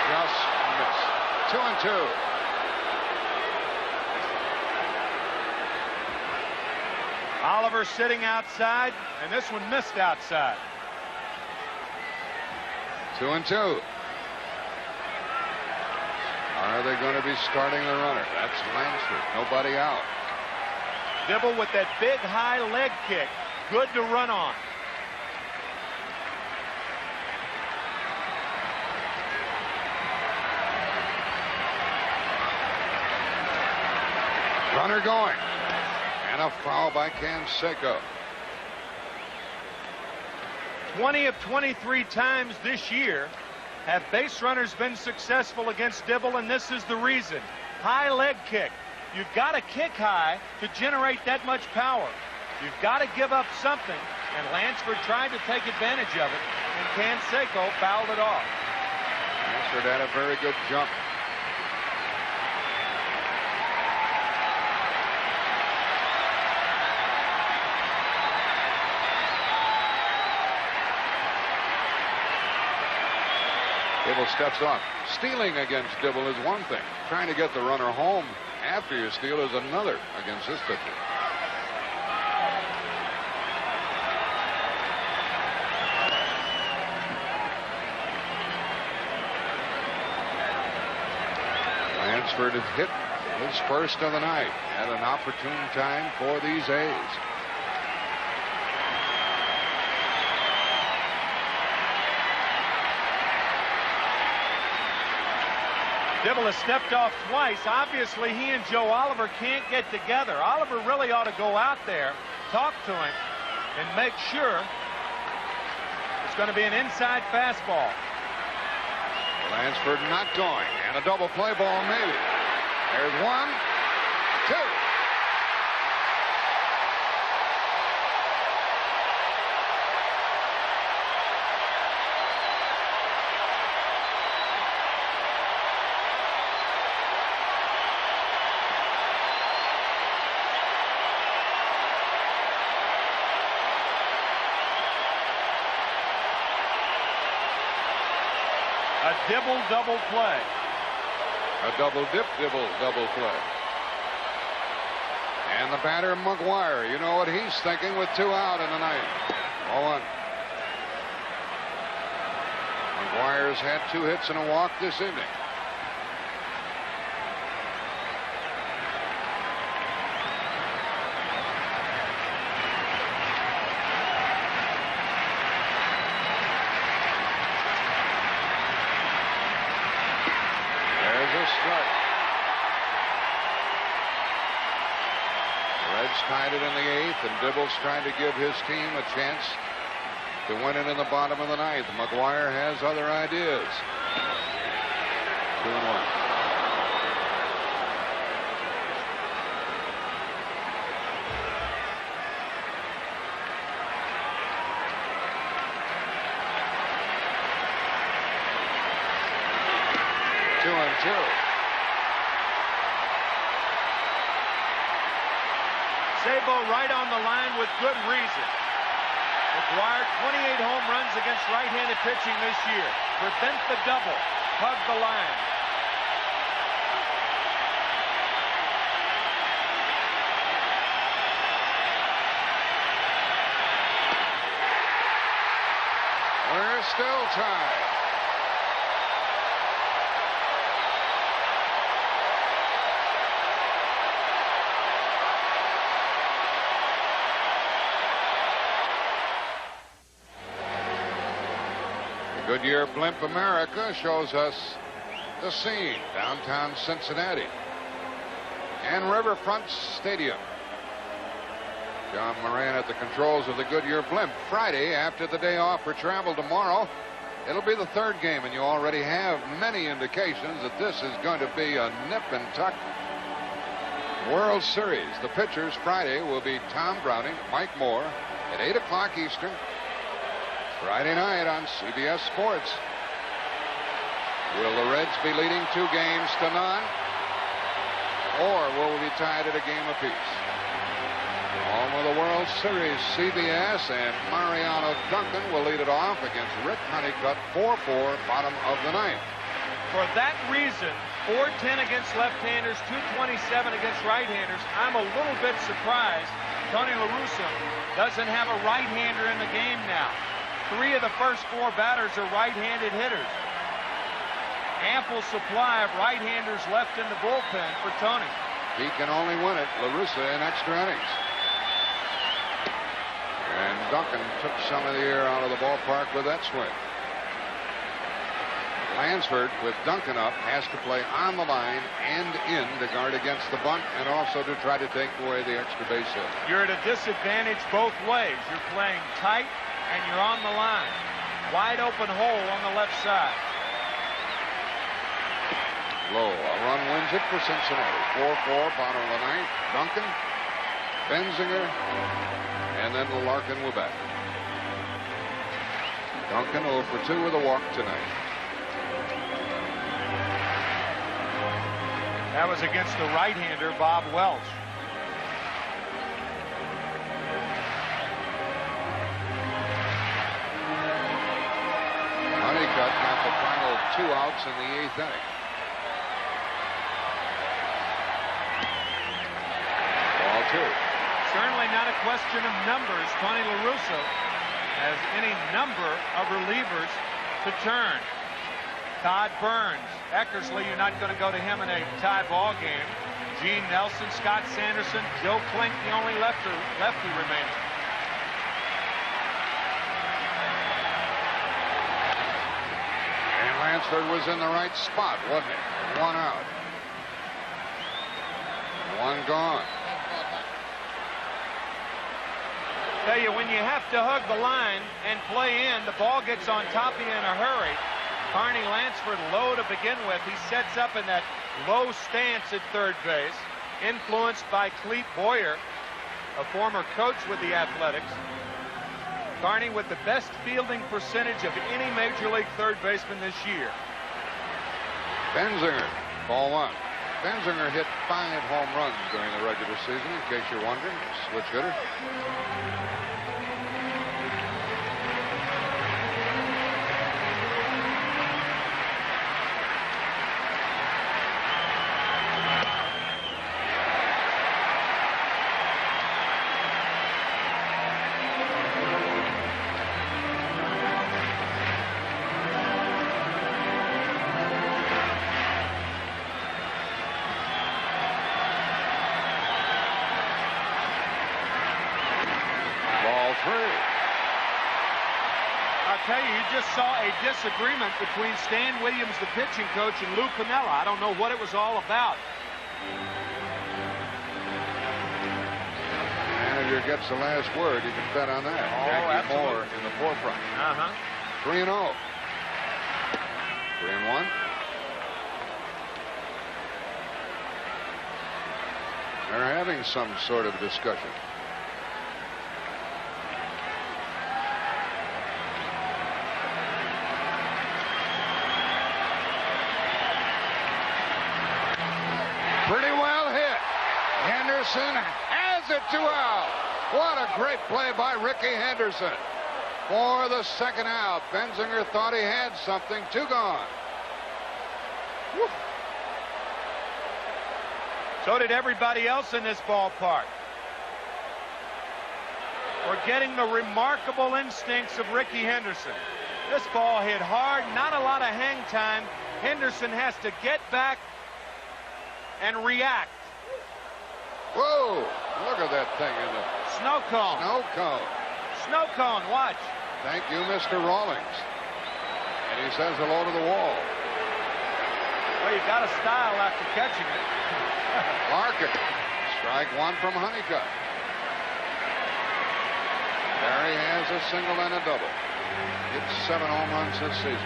Just missed. 2-2. Oliver sitting outside, and this one missed outside. 2-2. Are they going to be starting the runner? That's Lansford. Nobody out. Dibble with that big high leg kick. Good to run on. Runner going. And a foul by Canseco. 20 of 23 times this year have base runners been successful against Dibble, and this is the reason. High leg kick. You've got to kick high to generate that much power. You've got to give up something, and Lansford tried to take advantage of it, and Canseco fouled it off. Lansford had a very good jump. Dibble steps off. Stealing against Dibble is one thing. Trying to get the runner home after you steal is another against this pitcher. Lansford hit his first of the night at an opportune time for these A's. Dibble has stepped off twice. Obviously, he and Joe Oliver can't get together. Oliver really ought to go out there, talk to him, and make sure it's going to be an inside fastball. Lansford not going, and a double play ball maybe. There's 1, 2. A Dibble double play. A double dip, Dibble double play. And the batter, McGuire. You know what he's thinking with 2 out in the ninth. 0-1. McGuire's had 2 hits and a walk this evening. There's a strike. The Reds tied it in the 8th, and Dibbles trying to give his team a chance to win it in the bottom of the 9th. McGuire has other ideas. 2-1. Sabo right on the line with good reason. McGuire, 28 home runs against right-handed pitching this year. Prevent the double. Hug the line. We're still tied. Goodyear Blimp America shows us the scene, downtown Cincinnati and Riverfront Stadium. John Moran at the controls of the Goodyear Blimp. Friday, after the day off for travel tomorrow, it'll be the 3rd game, and you already have many indications that this is going to be a nip and tuck World Series. The pitchers Friday will be Tom Browning, Mike Moore at 8 o'clock Eastern. Friday night on CBS Sports. Will the Reds be leading 2 games to none? Or will we be tied at a game apiece? Home of the World Series, CBS, and Mariano Duncan will lead it off against Rick Honeycutt, 4-4, bottom of the 9th. For that reason, 410 against left-handers, 227 against right-handers. I'm a little bit surprised Tony La Russa doesn't have a right-hander in the game now. 3 of the first 4 batters are right-handed hitters. Ample supply of right-handers left in the bullpen for Tony. He can only win it, La Russa, in extra innings. And Duncan took some of the air out of the ballpark with that swing. Lansford, with Duncan up, has to play on the line and in to guard against the bunt and also to try to take away the extra base hit. You're at a disadvantage both ways. You're playing tight and you're on the line. Wide open hole on the left side. Low, a run wins it for Cincinnati. 4-4, bottom of the 9th. Duncan, Benzinger, and then Larkin will bat. Duncan 0 for 2 with a walk tonight. That was against the right-hander, Bob Welch. Honeycutt got the final 2 outs in the 8th inning. Ball 2. Certainly not a question of numbers. Tony La Russa has any number of relievers to turn. Todd Burns, Eckersley, you're not going to go to him in a tie ball game. Gene Nelson, Scott Sanderson, Joe Klink, the only lefty remaining. And Lansford was in the right spot, wasn't he? 1 out. 1 gone. Tell you, when you have to hug the line and play in, the ball gets on top of you in a hurry. Carney Lansford low to begin with. He sets up in that low stance at third base, influenced by Clete Boyer, a former coach with the Athletics. Carney with the best fielding percentage of any Major League third baseman this year. Benzinger, ball 1. Benzinger hit 5 home runs during the regular season, in case you're wondering. Switch hitter. just saw a disagreement between Stan Williams, the pitching coach, and Lou Piniella. I don't know what it was all about. Manager gets the last word. You can bet on that. Oh, Jackie absolutely. Moore in the forefront. 3-0. 3-1. They're having some sort of discussion. Pretty well hit. Henderson has it to out. What a great play by Rickey Henderson. For the second out, Benzinger thought he had something. 2 gone. Woo. So did everybody else in this ballpark. We're getting the remarkable instincts of Rickey Henderson. This ball hit hard, not a lot of hang time. Henderson has to get back and react. Whoa, look at that thing in the snow cone. Snow cone. Snow cone, watch. Thank you, Mr. Rawlings. And he says hello to the wall. Well, you got a style after catching it. Larkin, strike 1 from Honeycutt. Barry has a single and a double. Hit 7 home runs this season.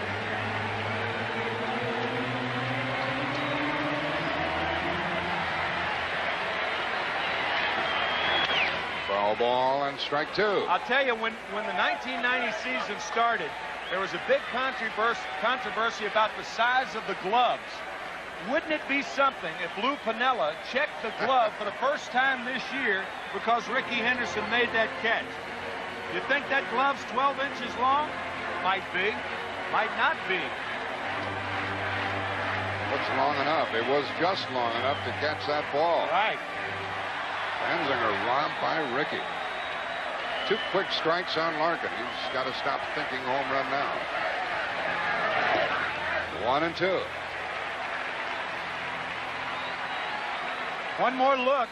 Foul ball and strike 2. I'll tell you, when the 1990 season started, there was a big controversy about the size of the gloves. Wouldn't it be something if Lou Piniella checked the glove for the first time this year because Rickey Henderson made that catch? You think that glove's 12 inches long? Might be. Might not be. What's long enough? It was just long enough to catch that ball. Right. Benzinger robbed by Rickey. 2 quick strikes on Larkin. He's got to stop thinking home run now. 1 and 2. One more look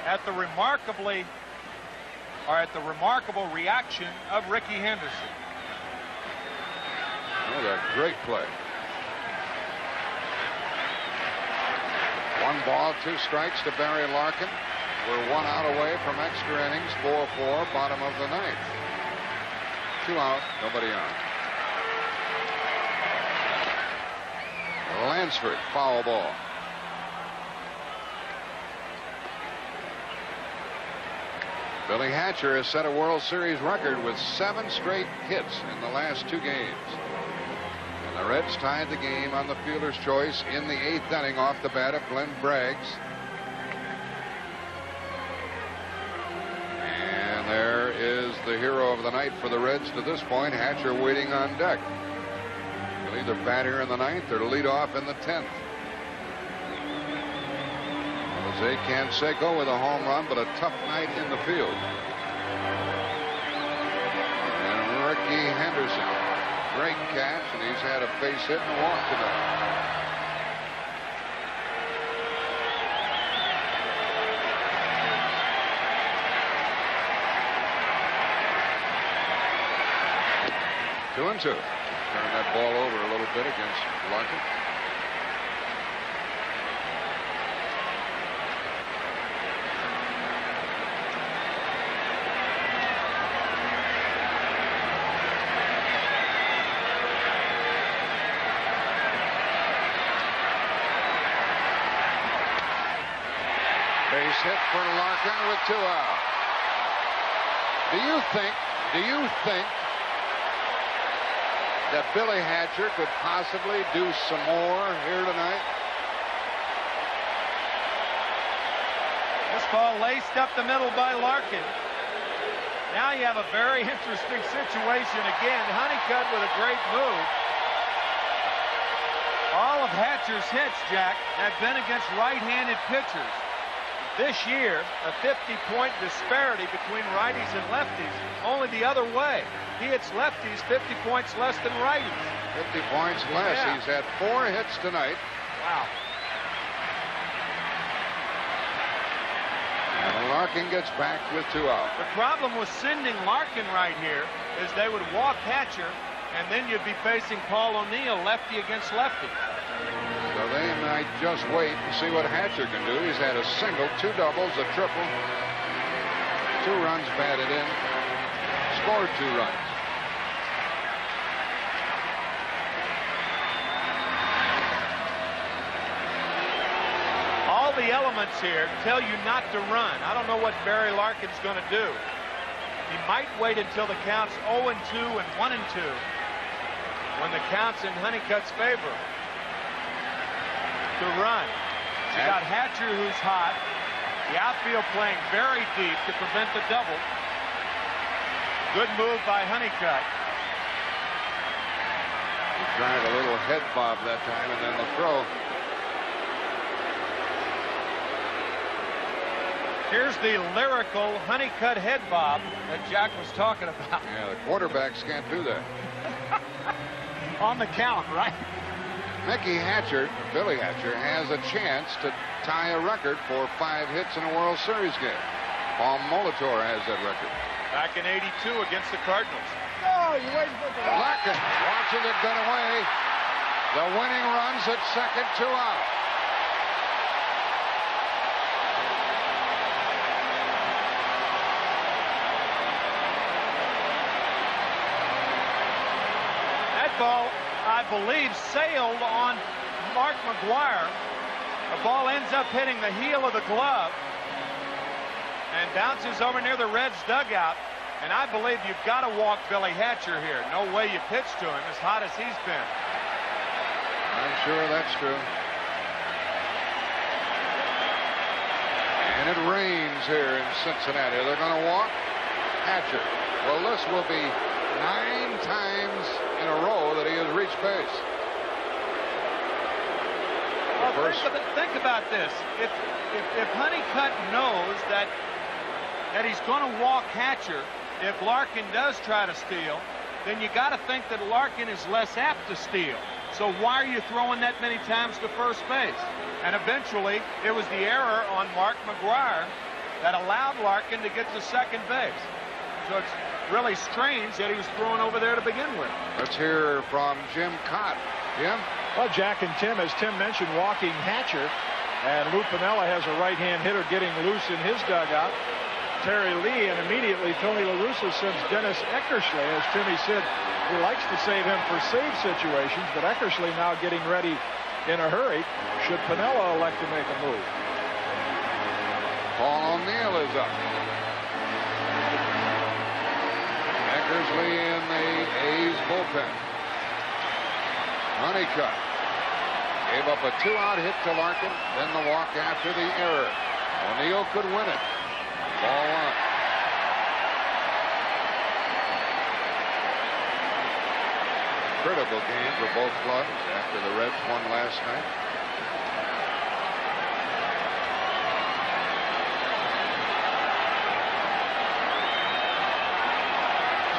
at the remarkable reaction of Rickey Henderson. Oh, that great play. 1 ball, 2 strikes to Barry Larkin. We're 1 out away from extra innings. 4-4, bottom of the 9th. 2 out, nobody on. Lansford, foul ball. Billy Hatcher has set a World Series record with 7 straight hits in the last 2 games. And the Reds tied the game on the fielder's choice in the 8th inning off the bat of Glenn Braggs. And there is the hero of the night for the Reds to this point, Hatcher waiting on deck. He'll either bat here in the 9th or lead off in the 10th. Jose Canseco with a home run, but a tough night in the field. And Rickey Henderson, great catch, and he's had a base hit and a walk tonight. Two and 2. Turn that ball over a little bit against Larkin. Base hit for Larkin with 2 out. Do you think that Billy Hatcher could possibly do some more here tonight? This ball laced up the middle by Larkin. Now you have a very interesting situation again. Honeycutt with a great move. All of Hatcher's hits, Jack, have been against right-handed pitchers. This year, a 50-point disparity between righties and lefties, only the other way. He hits lefties 50 points less than righties. 50 points less. Yeah. He's had 4 hits tonight. Wow. And Larkin gets back with 2 out. The problem with sending Larkin right here is they would walk Hatcher, and then you'd be facing Paul O'Neill, lefty against lefty. So they might just wait and see what Hatcher can do. He's had a single, 2 doubles, a triple, 2 runs batted in, scored 2 runs. All the elements here tell you not to run. I don't know what Barry Larkin's going to do. He might wait until the count's 0-2 and 1-2 when the count's in Honeycutt's favor to run. You got Hatcher, who's hot. The outfield playing very deep to prevent the double. Good move by Honeycutt. He tried a little head bob that time, and then the throw. Here's the lyrical Honeycutt head bob that Jack was talking about. Yeah, the quarterbacks can't do that. On the count, right? Mickey Hatcher, Billy Hatcher, has a chance to tie a record for 5 hits in a World Series game. Paul Molitor has that record. Back in '82 against the Cardinals. Oh, you waiting for the Larkin watching it get away. The winning runs at second, 2 out. That ball, I believe, sailed on Mark McGwire. The ball ends up hitting the heel of the glove and bounces over near the Reds dugout. And I believe you've got to walk Billy Hatcher here. No way you pitch to him, as hot as he's been. I'm sure that's true. And it rains here in Cincinnati. They're going to walk Hatcher. Well, this will be 9 times in a row that he has reached base. Well, think about this. If Honeycutt knows that he's going to walk Hatcher, if Larkin does try to steal, then you got to think that Larkin is less apt to steal. So why are you throwing that many times to first base? And eventually, it was the error on Mark McGwire that allowed Larkin to get to second base. So it's really strange that he was thrown over there to begin with. Let's hear from Jim Cott. Jim? Well, Jack and Tim, as Tim mentioned, walking Hatcher. And Lou Piniella has a right-hand hitter getting loose in his dugout. Terry Lee, and immediately Tony La Russa sends Dennis Eckersley. As Timmy said, he likes to save him for save situations, but Eckersley now getting ready in a hurry should Piniella elect to make a move. Paul O'Neill is up. Eckersley in the A's bullpen. Honeycutt gave up a 2-out hit to Larkin, then the walk after the error. O'Neill could win it. Ball 1. Critical game for both clubs after the Reds won last night.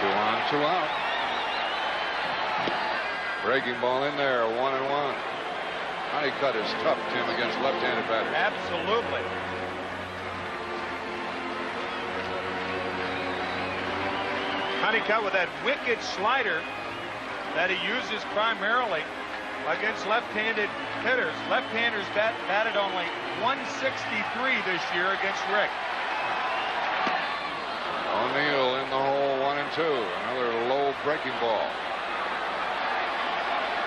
Two on, 2 out. Breaking ball in there, 1-1. Honeycutt is tough, Tim, against left-handed batters. Absolutely. Honeycutt with that wicked slider that he uses primarily against left-handed hitters. Left-handers batted only 163 this year against Rick. O'Neill in the hole, 1-2. Another low breaking ball.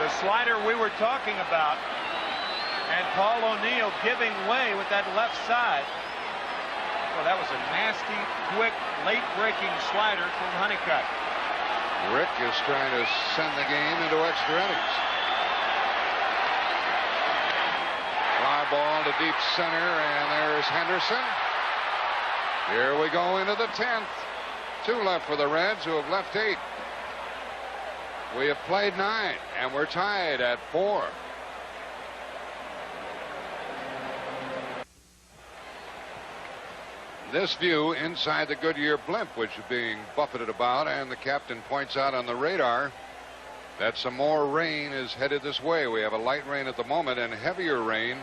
The slider we were talking about, and Paul O'Neill giving way with that left side. Well, that was a nasty, quick, late-breaking slider from Honeycutt. Rick is trying to send the game into extra innings. Fly ball to deep center, and there's Henderson. Here we go into the 10th. 2 left for the Reds, who have left 8. We have played 9, and we're tied at 4. This view inside the Goodyear blimp, which is being buffeted about, and the captain points out on the radar that some more rain is headed this way. We have a light rain at the moment, and heavier rain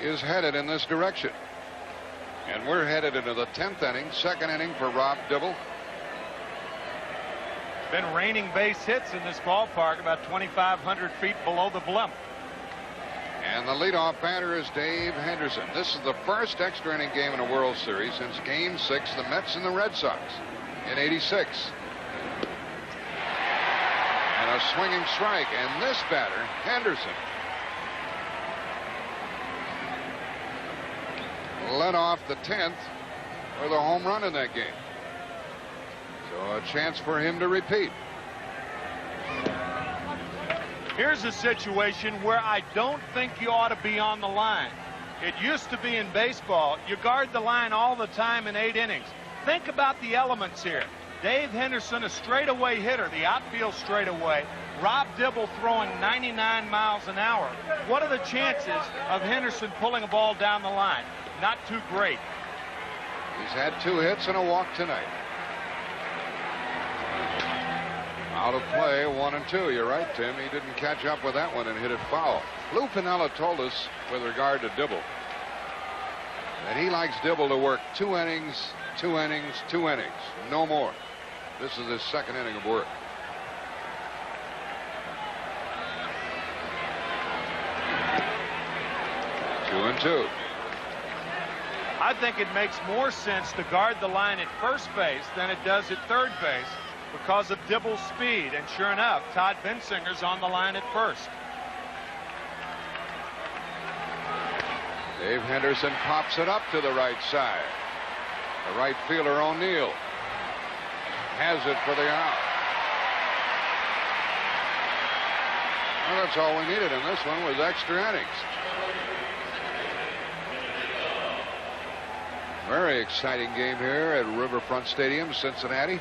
is headed in this direction. And we're headed into the 10th inning, second inning for Rob Dibble. It's been raining base hits in this ballpark, about 2,500 feet below the blimp. And the leadoff batter is Dave Henderson. This is the first extra inning game in a World Series since Game 6, the Mets and the Red Sox in '86. And a swinging strike, and this batter, Henderson, led off the 10th with a home run in that game. So a chance for him to repeat. Here's a situation where I don't think you ought to be on the line. It used to be in baseball, you guard the line all the time in 8 innings. Think about the elements here. Dave Henderson, a straightaway hitter, the outfield straightaway. Rob Dibble throwing 99 miles an hour. What are the chances of Henderson pulling a ball down the line? Not too great. He's had 2 hits and a walk tonight. Out of play, 1 and 2. You're right, Tim. He didn't catch up with that one and hit it foul. Lou Piniella told us with regard to Dibble that he likes Dibble to work 2 innings, 2 innings, 2 innings. No more. This is his second inning of work. Two and 2. I think it makes more sense to guard the line at first base than it does at third base because of Dibble's speed. And sure enough, Todd Bensinger's on the line at first. Dave Henderson pops it up to the right side. The right fielder, O'Neill, has it for the out. Well, that's all we needed in this one was extra innings. Very exciting game here at Riverfront Stadium, Cincinnati.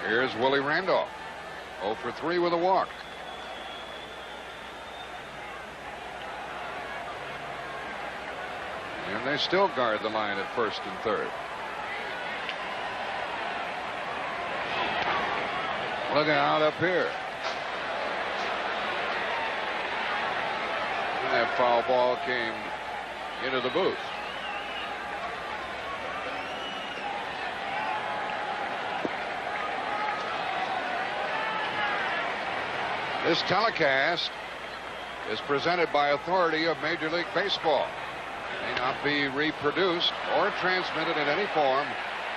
Here's Willie Randolph, 0 for 3 with a walk. And they still guard the line at first and third. Look out up here. And that foul ball came into the booth. This telecast is presented by authority of Major League Baseball. May not be reproduced or transmitted in any form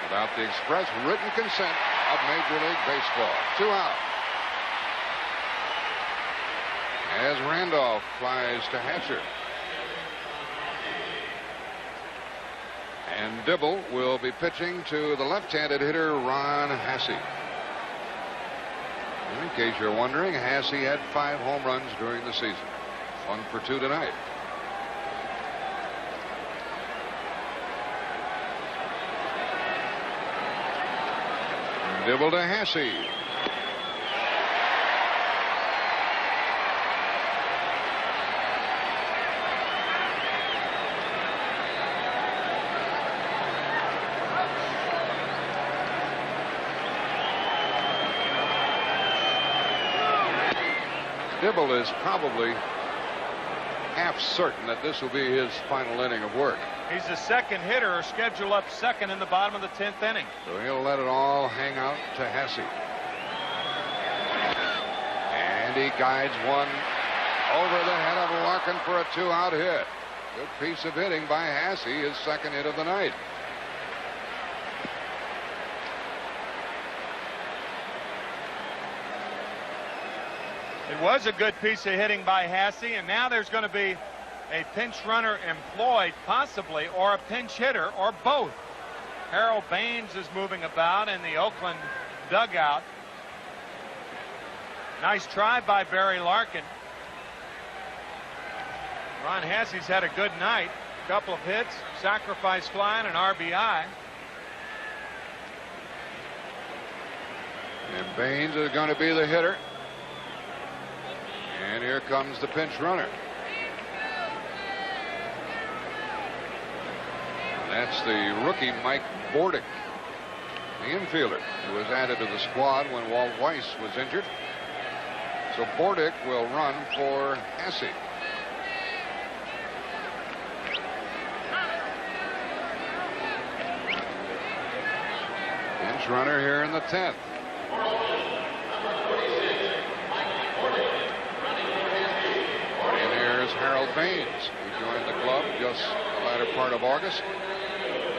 without the express written consent of Major League Baseball. 2 out. As Randolph flies to Hatcher. And Dibble will be pitching to the left-handed hitter Ron Hasse. In case you're wondering, Hasse had 5 home runs during the season. 1 for 2 tonight. Dibble to Hasse. Dibble is probably half certain that this will be his final inning of work. He's the second hitter scheduled up second in the bottom of the 10th inning. So he'll let it all hang out to Hasse. And he guides one over the head of Larkin for a 2-out hit. Good piece of hitting by Hasse, his second hit of the night. It was a good piece of hitting by Hasse, and now there's going to be a pinch runner employed, possibly, or a pinch hitter, or both. Harold Baines is moving about in the Oakland dugout. Nice try by Barry Larkin. Ron Hasse's had a good night. A couple of hits, sacrifice fly, and an RBI. And Baines is going to be the hitter. And here comes the pinch runner. That's the rookie Mike Bordick, the infielder who was added to the squad when Walt Weiss was injured. So Bordick will run for Hasse. base runner here in the 10th. And here's Harold Baines, who joined the club just the latter part of August.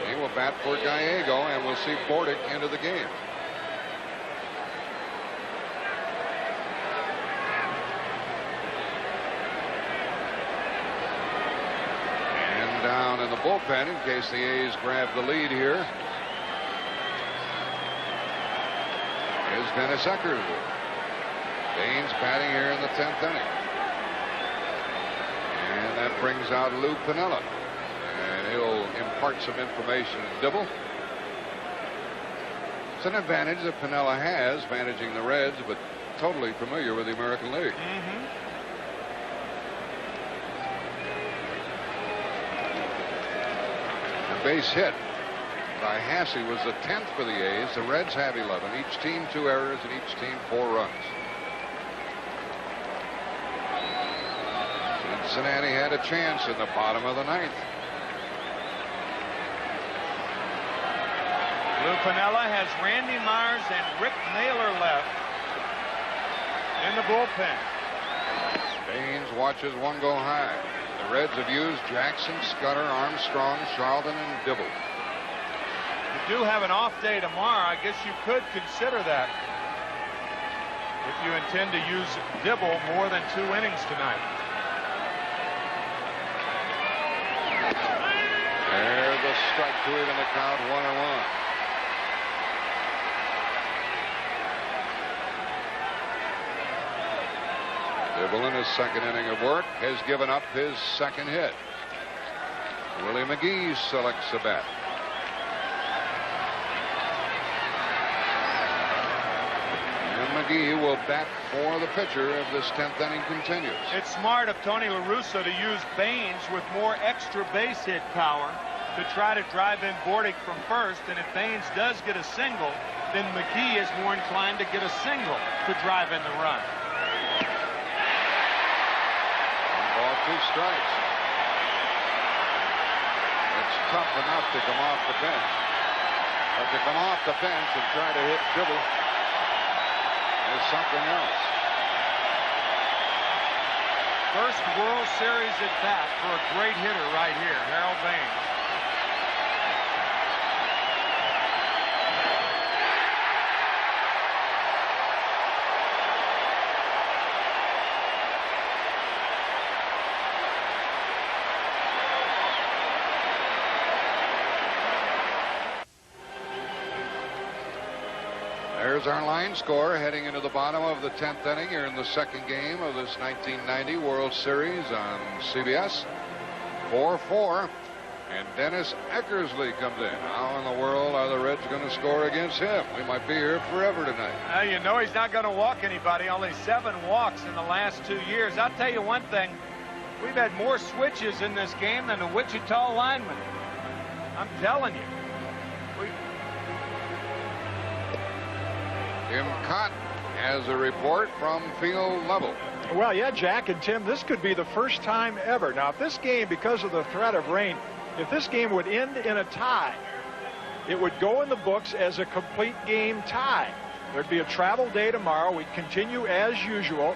He will bat for Gallego, and we'll see Bordick into the game. And down in the bullpen, in case the A's grab the lead here, is Dennis Eckersley. Baines batting here in the 10th inning. And that brings out Lou Piniella. And he'll impart some information to Dibble. It's an advantage that Piniella has, managing the Reds, but totally familiar with the American League. A base hit by Hasse was the 10th for the A's. The Reds have 11. Each team 2 errors and each team 4 runs. Cincinnati had a chance in the bottom of the 9th. Lou Piniella has Randy Myers and Rick Naylor left in the bullpen. Baines watches one go high. The Reds have used Jackson, Scudder, Armstrong, Charlton, and Dibble. You do have an off day tomorrow. I guess you could consider that if you intend to use Dibble more than 2 innings tonight. There's a strike to even the count, 1-1. Dibble in his second inning of work has given up his second hit. Willie McGee selects the bat. And McGee will bat for the pitcher if this 10th inning continues. It's smart of Tony La Russa to use Baines with more extra base hit power to try to drive in Bordick from first. And if Baines does get a single, then McGee is more inclined to get a single to drive in the run. 1 ball, 2 strikes. It's tough enough to come off the bench. But to come off the bench and try to hit Dibble is something else. First World Series at bat for a great hitter right here, Harold Baines. There's our line score heading into the bottom of the 10th inning here in the second game of this 1990 World Series on CBS. 4-4, and Dennis Eckersley comes in. How in the world are the Reds going to score against him? We might be here forever tonight. You know he's not going to walk anybody. Only 7 walks in the last 2 years. I'll tell you one thing. We've had more switches in this game than the Wichita linemen. I'm telling you. Tim Cott has a report from field level. Well, yeah, Jack and Tim, this could be the first time ever. Now, if this game, because of the threat of rain, if this game would end in a tie, it would go in the books as a complete game tie. There'd be a travel day tomorrow. We'd continue as usual.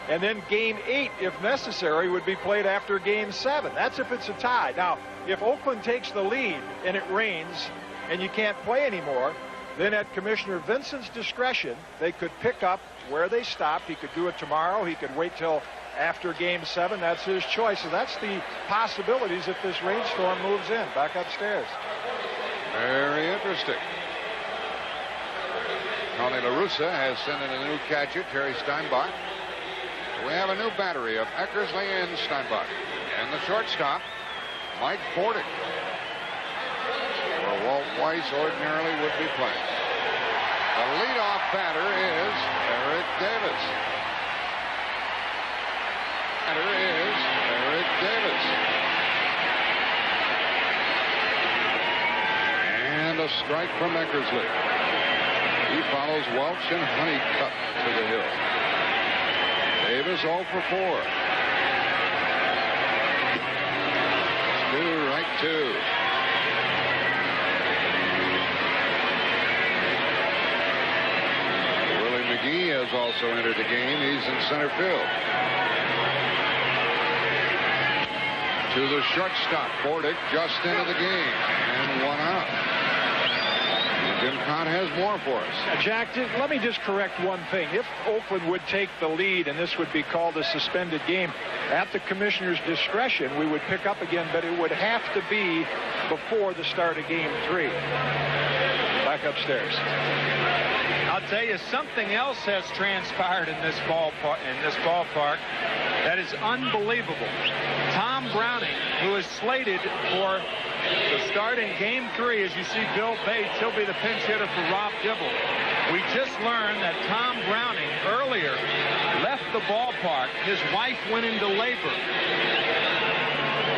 And then game 8, if necessary, would be played after game 7. That's if it's a tie. Now, if Oakland takes the lead and it rains and you can't play anymore, then at Commissioner Vincent's discretion, they could pick up where they stopped. He could do it tomorrow. He could wait till after game 7. That's his choice. So that's the possibilities if this rainstorm moves in. Back upstairs. Very interesting. Tony La Russa has sent in a new catcher, Terry Steinbach. We have a new battery of Eckersley and Steinbach. And the shortstop, Mike Bordick, where Walt Weiss ordinarily would be playing. The leadoff batter is Eric Davis. Batter is Eric Davis. And a strike from Eckersley. He follows Welch and Honeycutt to the hill. Davis 0 for 4. Stu right 2. has also entered the game. He's in center field. To the shortstop. Bordick just into the game. And one out. Jim Kaat has more for us. Jack, let me just correct one thing. If Oakland would take the lead and this would be called a suspended game, at the commissioner's discretion, we would pick up again, but it would have to be before the start of Game 3. Back upstairs. I'll tell you, something else has transpired in this ballpark that is unbelievable. Tom Browning, who is slated for the start in Game 3, as you see Bill Bates, he'll be the pinch hitter for Rob Dibble. We just learned that Tom Browning earlier left the ballpark. His wife went into labor.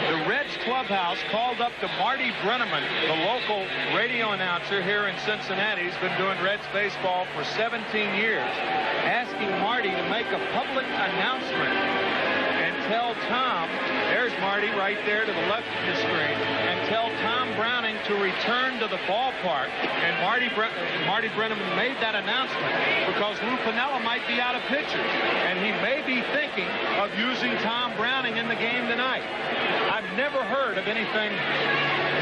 The Reds clubhouse called up to Marty Brenneman, the local radio announcer here in Cincinnati. He's been doing Reds baseball for 17 years, asking Marty to make a public announcement and tell Tom, there's Marty right there to the left of the screen, and tell Tom Browning to return to the ballpark. And Marty Brenneman made that announcement because Lou Piniella might be out of pitchers, and he may be thinking of using Tom Browning in the game tonight. I've never heard of anything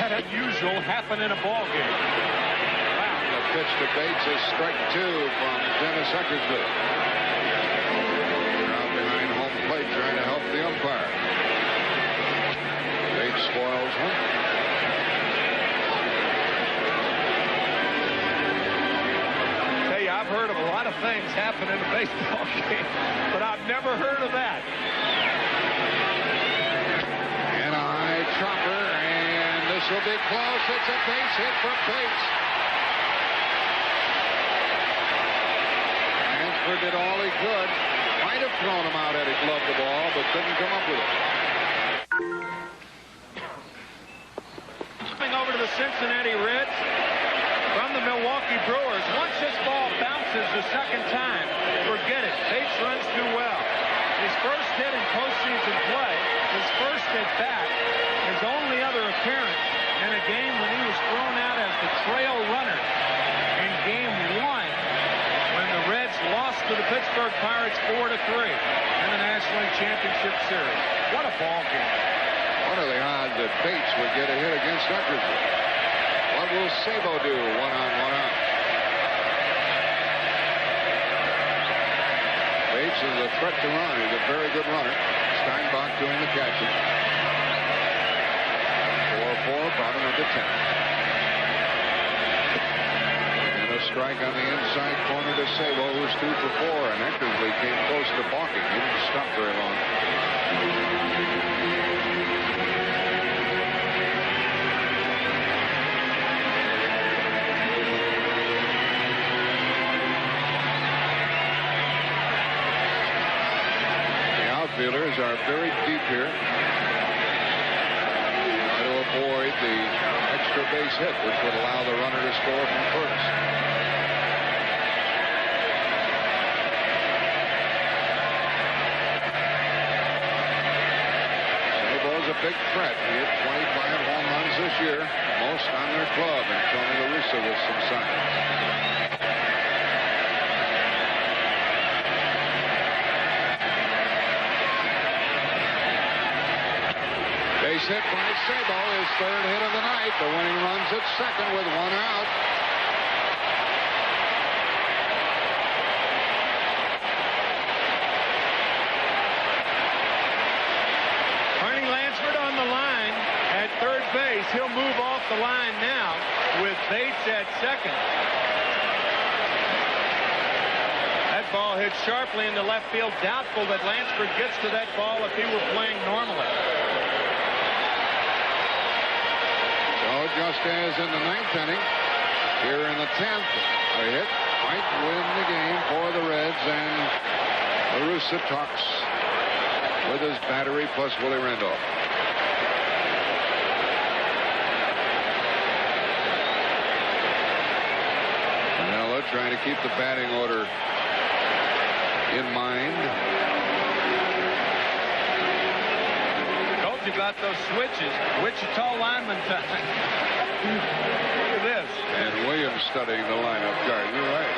that unusual happen in a ball game. Wow. The pitch to Bates is strike 2 from Dennis Eckersley. Now behind home plate trying to help the umpire. Bates spoils one. Tell you, I've heard of a lot of things happen in a baseball game, but I've never heard of that. Chopper, and this will be close. It's a base hit for Bates. Hansford did all he could. Might have thrown him out had he gloved the ball, but couldn't come up with it. Coming over to the Cincinnati Reds from the Milwaukee Brewers. Once this ball bounces the second time, forget it. Bates runs too well. His first hit in postseason play, his first at bat, his only other appearance in a game when he was thrown out as the trail runner in Game 1 when the Reds lost to the Pittsburgh Pirates 4-3 in the National League Championship Series. What a ball game. What are the odds that Bates would get a hit against Eckersley? What will Sabo do? One on, one out. Bates is a threat to run. He's a very good runner. Steinbach doing the catching. 4-4, bottom of the 10th. And a strike on the inside corner to Sabo, who's 2 for 4, and Eckersley came close to balking. He didn't stop very long. The outfielders are very deep here. Avoid the extra base hit, which would allow the runner to score from first. Sabo's a big threat. He hit 25 home runs this year, most on their club, and Tony La Russa with some signs. Base hit by Sabo, his third hit of the night. The winning run's at second with one out. Ernie Lansford on the line at third base. He'll move off the line now with Bates at second. That ball hit sharply into left field. Doubtful that Lansford gets to that ball if he were playing normally. Just as in the 9th inning, here in the 10th, a hit might win the game for the Reds, and La Russa talks with his battery plus Willie Randolph. Piniella trying to keep the batting order in mind. About those switches, Wichita lineman time. Look at this. And Williams studying the lineup card. You're right.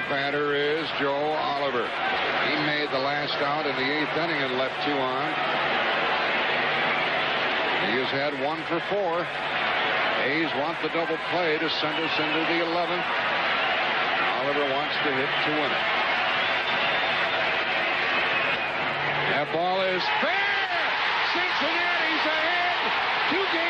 batter is Joe Oliver. He made the last out in the 8th inning and left 2 on. He has had 1 for 4. A's want the double play to send us into the 11th. Oliver wants to hit to win it. That ball is fair. Cincinnati's ahead. 2-0.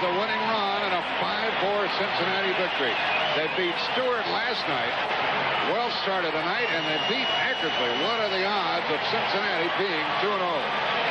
The winning run and a 5-4 Cincinnati victory. They beat Stewart last night. Wells started tonight, and they beat Eckersley. What are the odds of Cincinnati being 2-0?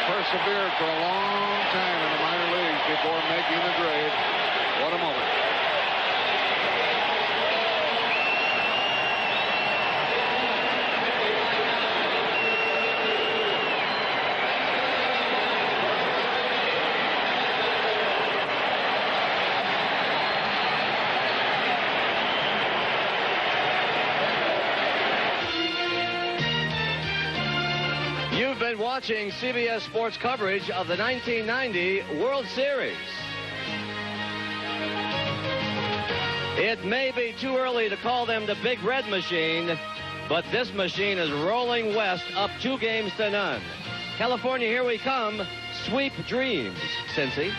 Persevered for a long time in the minor leagues before making the grade. What a moment. You've been watching CBS Sports coverage of the 1990 World Series. It may be too early to call them the Big Red Machine, but this machine is rolling west up 2-0. California, here we come. Sweep dreams, Cincy.